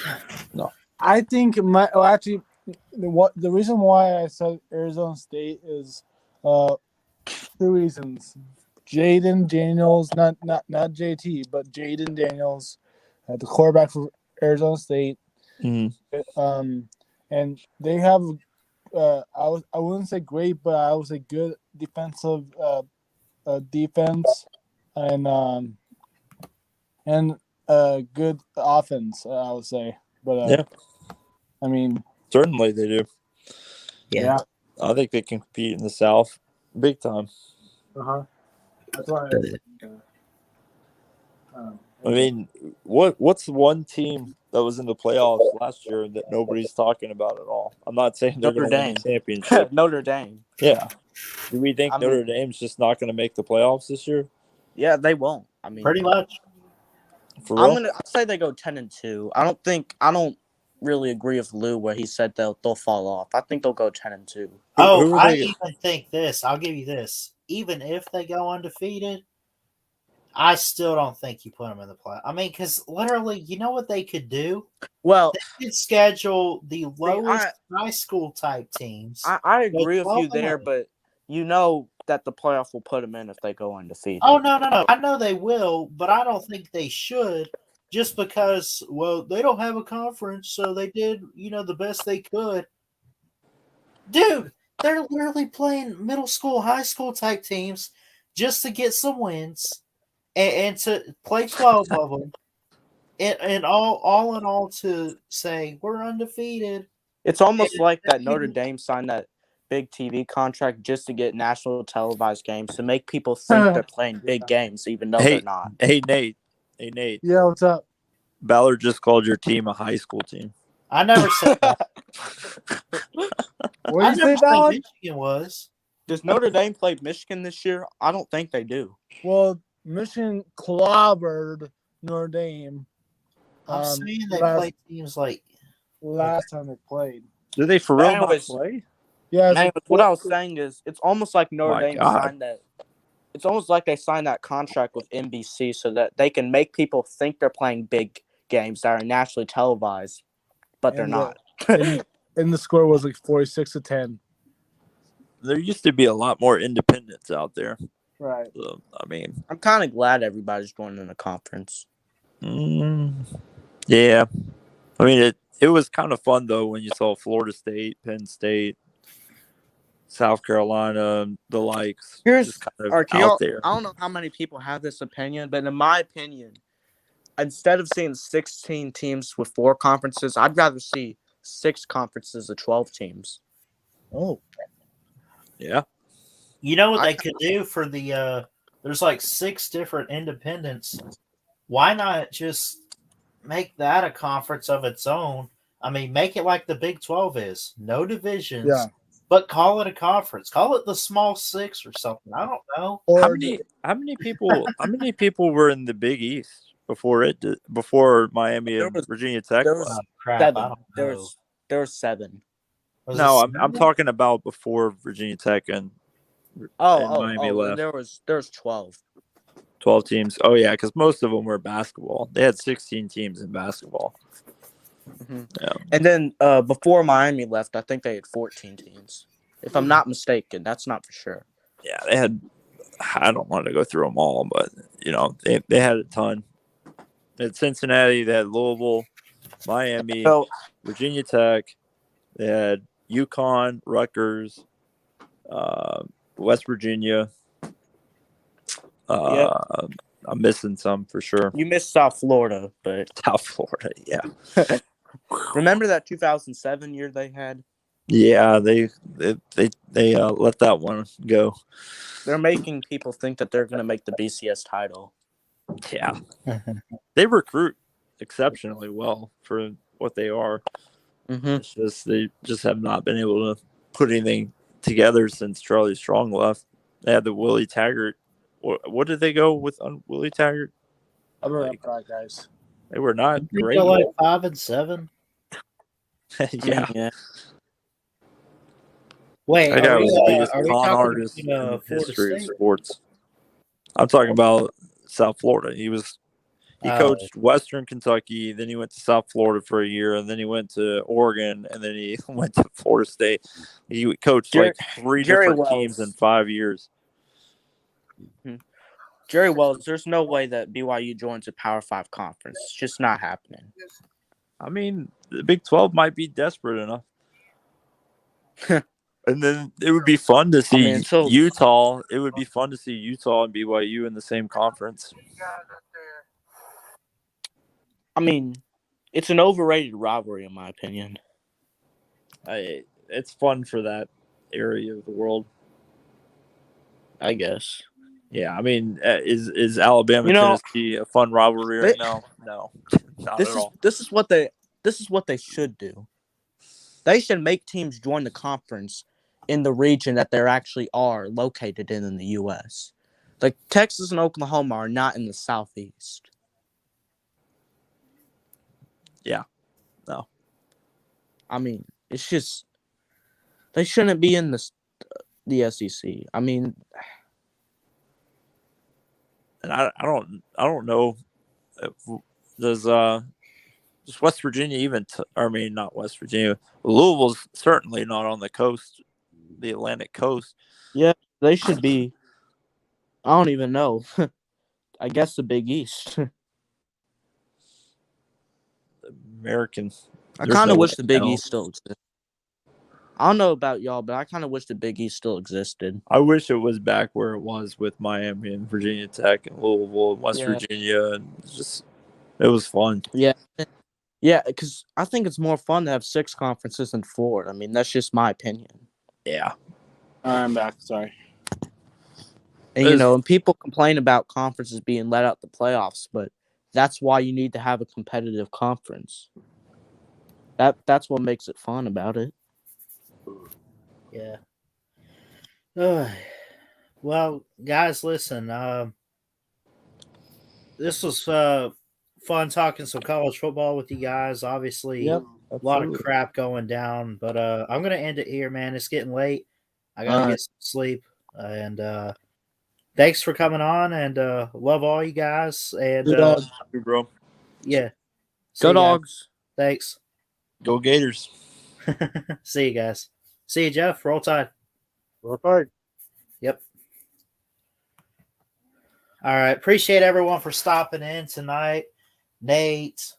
S2: No,
S3: I think the reason why I said Arizona State is 2 reasons. Jaden Daniels, not JT, but Jaden Daniels, the quarterback for Arizona State.
S2: Mm-hmm.
S3: And they have I wouldn't say great, but I would say good defensive defense and good offense, I would say. But I mean,
S2: certainly they do.
S5: Yeah.
S2: I think they can compete in the South big time.
S3: That's why.
S2: I mean, what's the one team that was in the playoffs last year that nobody's talking about at all? I'm not saying they're
S4: Notre
S2: going to win
S4: Dame.
S2: the championship.
S4: Notre Dame.
S2: Yeah. Do we think
S4: I mean-
S2: Notre Dame's just not going to make the playoffs this year?
S4: Yeah, they won't. I mean,
S1: Pretty much.
S2: For real?
S4: I'll say they go 10-2. I don't really agree with Lou where he said they'll fall off. I think they'll go 10-2.
S2: who are
S1: I
S2: they-
S1: even think this. I'll give you this. Even if they go undefeated, I still don't think you put them in the play. I mean, because literally, you know what they could do?
S4: Well,
S1: They could schedule the lowest high school type teams.
S4: I agree with you
S1: 12
S4: there,
S1: and
S4: but you know that the playoff will put them in if they go undefeated.
S1: Oh, no. I know they will, but I don't think they should just because, well, they don't have a conference, so they did, the best they could. Dude, they're literally playing middle school, high school type teams just to get some wins and to play 12 of them. And all in all to say, we're undefeated.
S4: It's almost like that Notre Dame signed that big TV contract just to get national televised games to make people think they're playing big games, even though they're not.
S2: Hey, Nate.
S3: Yeah, what's up?
S2: Ballard just called your team a high school team.
S1: I never said that.
S3: What
S1: I
S3: do you
S1: never
S3: say,
S1: said
S3: Ballard?
S1: Michigan was.
S4: Does Notre Dame play Michigan this year? I don't think they do.
S3: Well, Michigan clobbered Notre Dame.
S1: I'm saying they
S3: last-
S1: play teams like
S3: last time they played.
S2: Do they for real not
S4: Anyways,
S2: play?
S3: Yeah,
S4: Man, what I was saying is, it's almost like Notre
S2: My
S4: Dame
S2: God.
S4: signed that. It's almost like they signed that contract with NBC so that they can make people think they're playing big games that are nationally televised, but they're
S3: And
S4: not.
S3: and the score was like 46-10.
S2: There used to be a lot more independents out there.
S3: Right.
S2: So, I mean,
S4: I'm kind of glad everybody's joining the conference.
S2: yeah. I mean, it was kind of fun, though, when you saw Florida State, Penn State, South Carolina, the likes,
S4: Here's
S2: just kind of
S4: All right,
S2: out there.
S4: I don't know how many people have this opinion, but in my opinion, instead of seeing 16 teams with 4 conferences, I'd rather see 6 conferences of 12 teams.
S3: Oh.
S2: Yeah.
S1: You know what they could do for the there's like 6 different independents. Why not just make that a conference of its own? I mean, make it like the Big 12 is. No divisions.
S3: Yeah.
S1: But call it a conference. Call it the Small 6 or something. I don't know.
S3: Or
S2: How many people were in the Big East before Miami and Virginia Tech?
S4: There was
S1: Oh, crap.
S4: 7.
S1: I don't know.
S4: There was 7.
S1: Was
S2: No,
S1: it
S2: I'm
S1: 7?
S2: talking about before Virginia Tech and Miami left.
S4: There was 12.
S2: 12 teams. Oh, yeah, because most of them were basketball. They had 16 teams in basketball.
S4: Mhm.
S2: Yeah.
S4: And then before Miami left, I think they had 14 teams. If I'm not mistaken, that's not for sure.
S2: Yeah, they had – I don't want to go through them all, but, they had a ton. They had Cincinnati. They had Louisville, Miami,
S4: So
S2: Virginia Tech. They had UConn, Rutgers, West Virginia. I'm missing some for sure.
S4: you missed South Florida, but
S2: South Florida, yeah.
S4: remember that 2007 year they had?
S2: Yeah, they let that one go.
S4: They're making people think that they're going to make the BCS title.
S2: Yeah. They recruit exceptionally well for what they are.
S4: Mm-hmm.
S2: It's just they just have not been able to put anything together since Charlie Strong left. They had the Willie Taggart. What did they go with on Willie Taggart?
S3: I'm right, guys.
S2: They were not
S1: I think
S2: great.
S1: they're like 5 and 7.
S2: Yeah.
S1: Wait,
S2: That guy was the biggest
S1: are we
S2: con
S1: talking
S2: artist in the
S1: Florida
S2: history of
S1: State?
S2: sports. I'm talking about South Florida. He coached Western Kentucky, then he went to South Florida for a year, and then he went to Oregon, and then he went to Florida State. He coached like 3
S4: Jerry
S2: different
S4: Wells.
S2: teams in 5 years.
S4: Jerry Wells, there's no way that BYU joins a Power 5 conference. It's just not happening.
S2: I mean, the Big 12 might be desperate enough. And then it would be fun to see Utah. It would be fun to see Utah and BYU in the same conference.
S4: I mean, it's an overrated rivalry, in my opinion.
S2: It's fun for that area of the world.
S4: I guess.
S2: Yeah, I mean, is Alabama Tennessee a fun rivalry right now? No, not at all.
S4: This is what they should do. They should make teams join the conference in the region that they actually are located in the U.S. Like Texas and Oklahoma are not in the Southeast.
S2: Yeah, no.
S4: I mean, it's just they shouldn't be in the SEC. I mean,
S2: and I don't know. Does West Virginia even? Not West Virginia. Louisville's certainly not on the coast, the Atlantic coast.
S4: Yeah, they should be. I don't even know. I guess the Big East.
S2: American.
S4: I kind of wish the Big East still existed. I don't know about y'all, but I kind of wish the Big East still existed.
S2: I wish it was back where it was with Miami and Virginia Tech and Louisville and West Virginia, and it was fun.
S4: Yeah, because I think it's more fun to have 6 conferences than 4. I mean, that's just my opinion.
S2: Yeah.
S3: I'm back. Sorry.
S4: And and people complain about conferences being let out the playoffs, but that's why you need to have a competitive conference. That's what makes it fun about it.
S5: Yeah. Well, guys, listen. This was fun talking some college football with you guys. Obviously, a lot of crap going down, but I'm gonna end it here, man. It's getting late. I gotta get some sleep, and thanks for coming on. And love all you guys. And
S2: bro.
S5: Yeah.
S4: Go Dogs.
S5: Thanks.
S2: Go Gators.
S5: See you guys. See you, Jeff. Roll Tide.
S3: Roll Tide.
S5: Yep. All right. Appreciate everyone for stopping in tonight. Nate,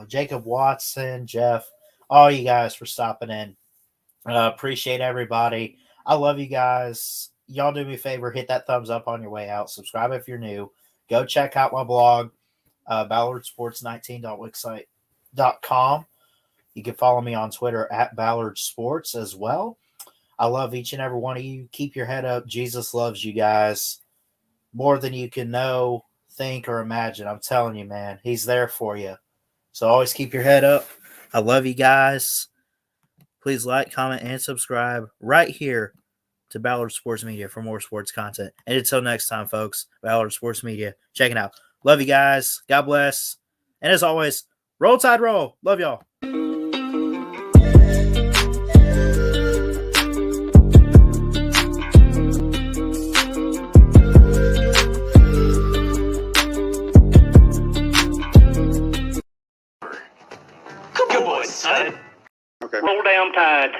S5: Jacob Watson, Jeff, all you guys for stopping in. Appreciate everybody. I love you guys. Y'all do me a favor. Hit that thumbs up on your way out. Subscribe if you're new. Go check out my blog, ballardsports19.wixsite.com. You can follow me on Twitter at Ballard Sports as well. I love each and every one of you. Keep your head up. Jesus loves you guys more than you can know, think, or imagine. I'm telling you, man, he's there for you. So always keep your head up. I love you guys. Please like, comment, and subscribe right here to Ballard Sports Media for more sports content. And until next time, folks, Ballard Sports Media, check it out. Love you guys. God bless. And as always, roll Tide roll. Love y'all.
S7: Good boy, son. Okay. Roll down Tide.